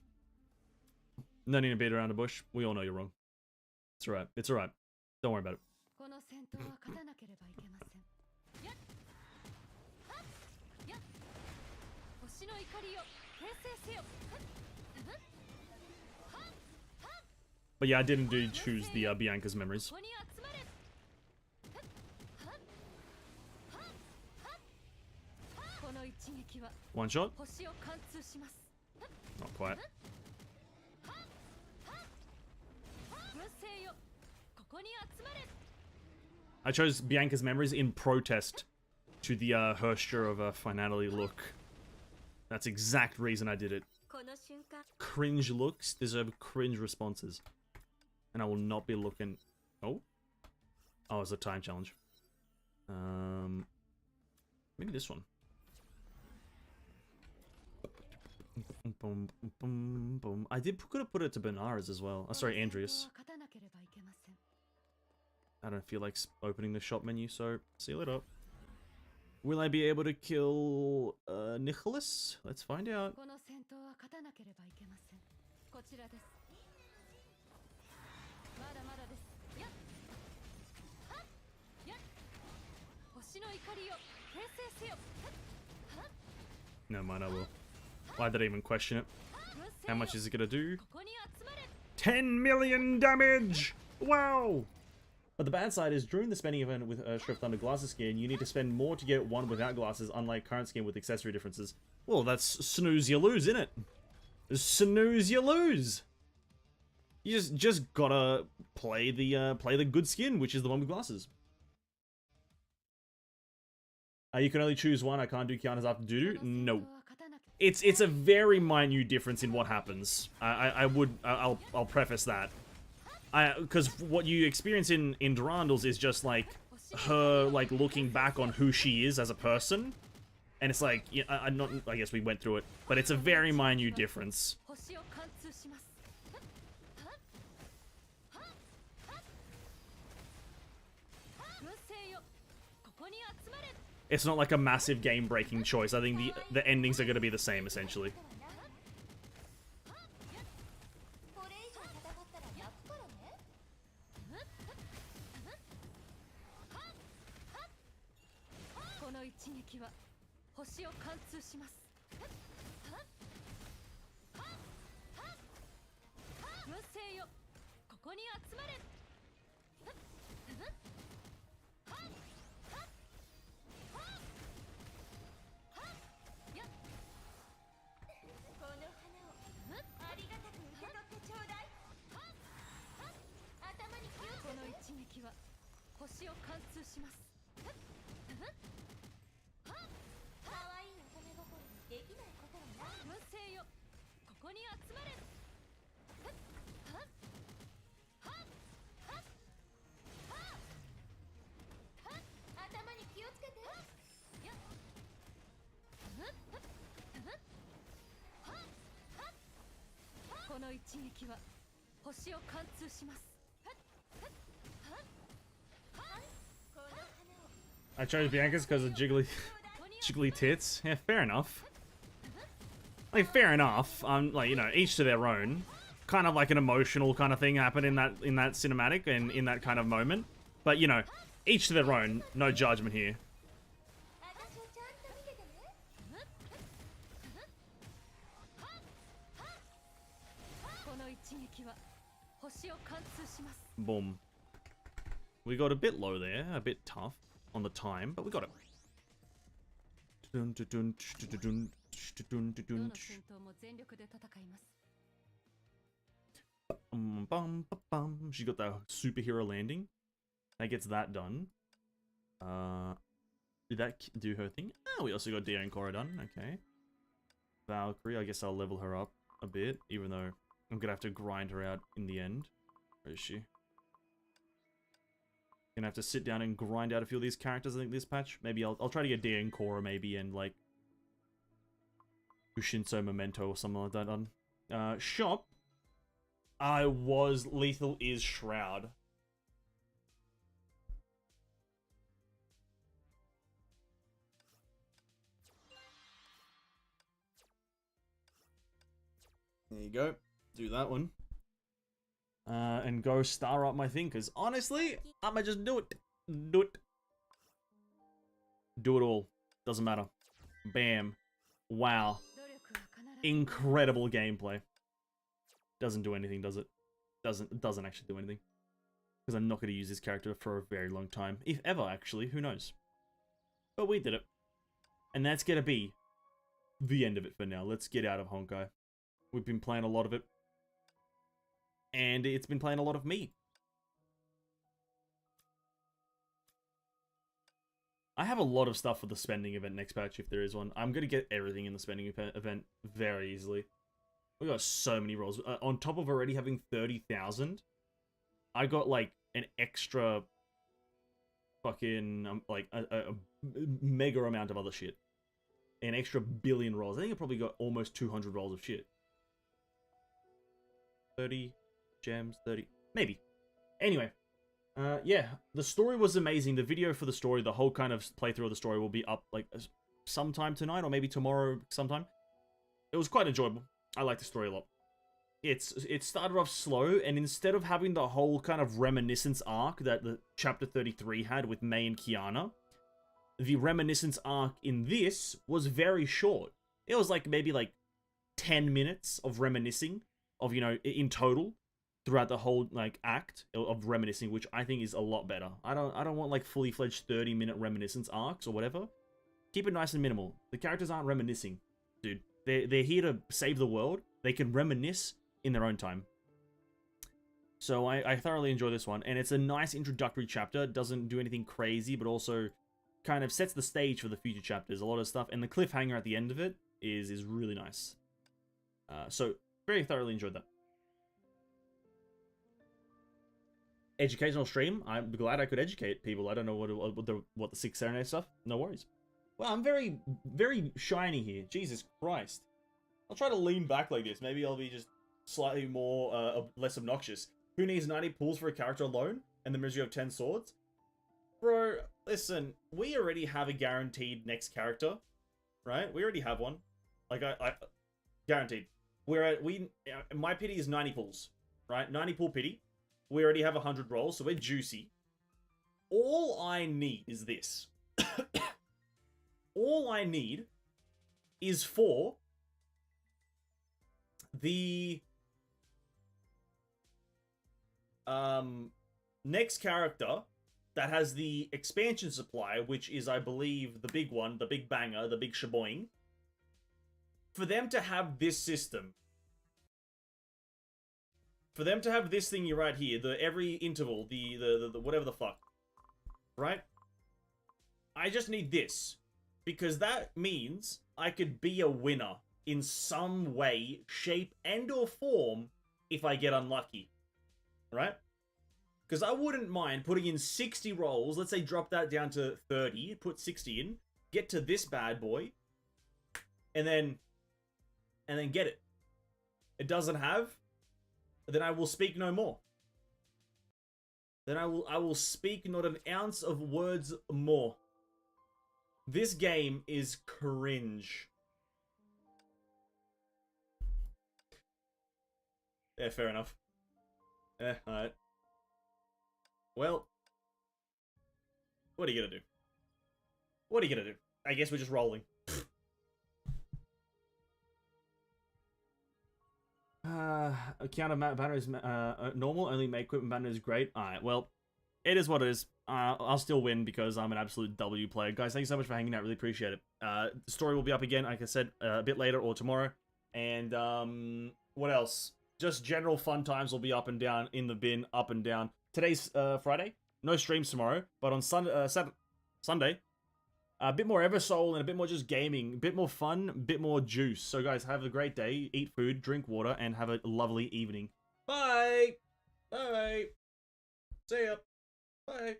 No need to beat around the bush. We all know you're wrong. It's alright. It's alright. Don't worry about it. But yeah, I didn't choose the Bianca's memories. One shot? Not quite. I chose Bianca's memories in protest to the Hershter of a Finality look. That's the exact reason I did it. Cringe looks deserve cringe responses. And I will not be looking... Oh? Oh, it's a time challenge. Maybe this one. I could have put it to Benares as well. Oh, sorry, Andreas. I don't feel like opening the shop menu, so see you later. Will I be able to kill Nicholas? Let's find out. Never mind, I will. Why did I even question it? How much is it gonna do? 10 million damage! Wow! But the bad side is, during the spending event with Shrift Thunder Glasses skin, you need to spend more to get one without glasses, unlike current skin with accessory differences. Well, that's snooze you lose, innit? Snooze you lose! You just gotta play the good skin, which is the one with glasses. You can only choose one. I can't do Kiana's after Dudu. No. It's a very minute difference in what happens. I'll preface that. Because what you experience in Durandals is just like her like looking back on who she is as a person, and it's like I guess we went through it, but it's a very minute difference. It's not like a massive game-breaking choice. I think the endings are going to be the same, essentially. の一撃は星を貫通します。 I chose Bianca's because of jiggly tits. Yeah, fair enough. Like, fair enough. Like, you know, each to their own. Kind of like an emotional kind of thing happened in that cinematic and in that kind of moment. But, you know, each to their own. No judgment here. 私をちゃんと見ててね。 この一撃は星を貫通します。 Boom. We got a bit low there. A bit tough on the time, but we got it. どの戦闘も全力で戦います。 She got the superhero landing. That gets that done. Did that do her thing? Oh, we also got Dio and Korra done. Okay. Valkyrie, I guess I'll level her up a bit, even though I'm gonna have to grind her out in the end. Where is she? Gonna have to sit down and grind out a few of these characters, I think, this patch. Maybe I'll try to get Dio and Korra, maybe, and, like, Ushinso Memento or something like that done. Shop. I was lethal is Shroud. There you go. Do that one. And go star up my thing, because honestly, I'ma just do it. Do it. Do it all. Doesn't matter. Bam. Wow. Incredible gameplay. Doesn't do anything, does it? Doesn't actually do anything. Because I'm not going to use this character for a very long time. If ever, actually. Who knows? But we did it. And that's going to be the end of it for now. Let's get out of Honkai. We've been playing a lot of it. And it's been playing a lot of me. I have a lot of stuff for the spending event next patch, if there is one. I'm going to get everything in the spending event very easily. We got so many rolls. On top of already having 30,000, I got, like, an extra fucking, like, a mega amount of other shit. An extra billion rolls. I think I probably got almost 200 rolls of shit. 30 gems, 30, maybe. Anyway, yeah, the story was amazing. The video for the story, the whole kind of playthrough of the story will be up, like, sometime tonight or maybe tomorrow sometime. It was quite enjoyable. I like the story a lot. It started off slow, and instead of having the whole kind of reminiscence arc that the chapter 33 had with Mei and Kiana, the reminiscence arc in this was very short. It was like maybe like 10 minutes of reminiscing of, you know, in total throughout the whole like act of reminiscing, which I think is a lot better. I don't want like fully fledged 30-minute reminiscence arcs or whatever. Keep it nice and minimal. The characters aren't reminiscing, dude. They're here to save the world. They can reminisce in their own time. So I thoroughly enjoy this one, and it's a nice introductory chapter. It doesn't do anything crazy, but also kind of sets the stage for the future chapters. A lot of stuff, and the cliffhanger at the end of it is really nice. So very thoroughly enjoyed that. Educational stream. I'm glad I could educate people. I don't know what the 6 Serenade stuff. No worries. Well, I'm very, very shiny here. Jesus Christ. I'll try to lean back like this. Maybe I'll be just slightly more, less obnoxious. Who needs 90 pulls for a character alone? And the misery of 10 swords? Bro, listen. We already have a guaranteed next character. Right? We already have one. Like, I guaranteed. My pity is 90 pulls. Right? 90 pull pity. We already have 100 rolls, so we're juicy. All I need is this. All I need is for the next character that has the expansion supply, which is, I believe, the big one, the big banger, the big shaboing, for them to have this system. For them to have this thingy right here, the every interval, the whatever the fuck, right? I just need this. Because that means I could be a winner in some way, shape, and or form if I get unlucky. Right? Because I wouldn't mind putting in 60 rolls, let's say drop that down to 30, put 60 in, get to this bad boy, and then get it. It doesn't have then I will speak no more. Then I will speak not an ounce of words more. This game is cringe. Yeah, fair enough. Alright. Well, what are you gonna do? What are you gonna do? I guess we're just rolling. Account of banner is normal, only make equipment banner is great. Alright, well, it is what it is. I'll still win because I'm an absolute W player. Guys, thank you so much for hanging out. Really appreciate it. The story will be up again, like I said, a bit later or tomorrow. And, what else? Just general fun times will be up and down in the bin, up and down. Today's Friday. No streams tomorrow. But on Sunday, a bit more Eversoul and a bit more just gaming. A bit more fun, a bit more juice. So, guys, have a great day. Eat food, drink water, and have a lovely evening. Bye! Bye! See ya! Bye!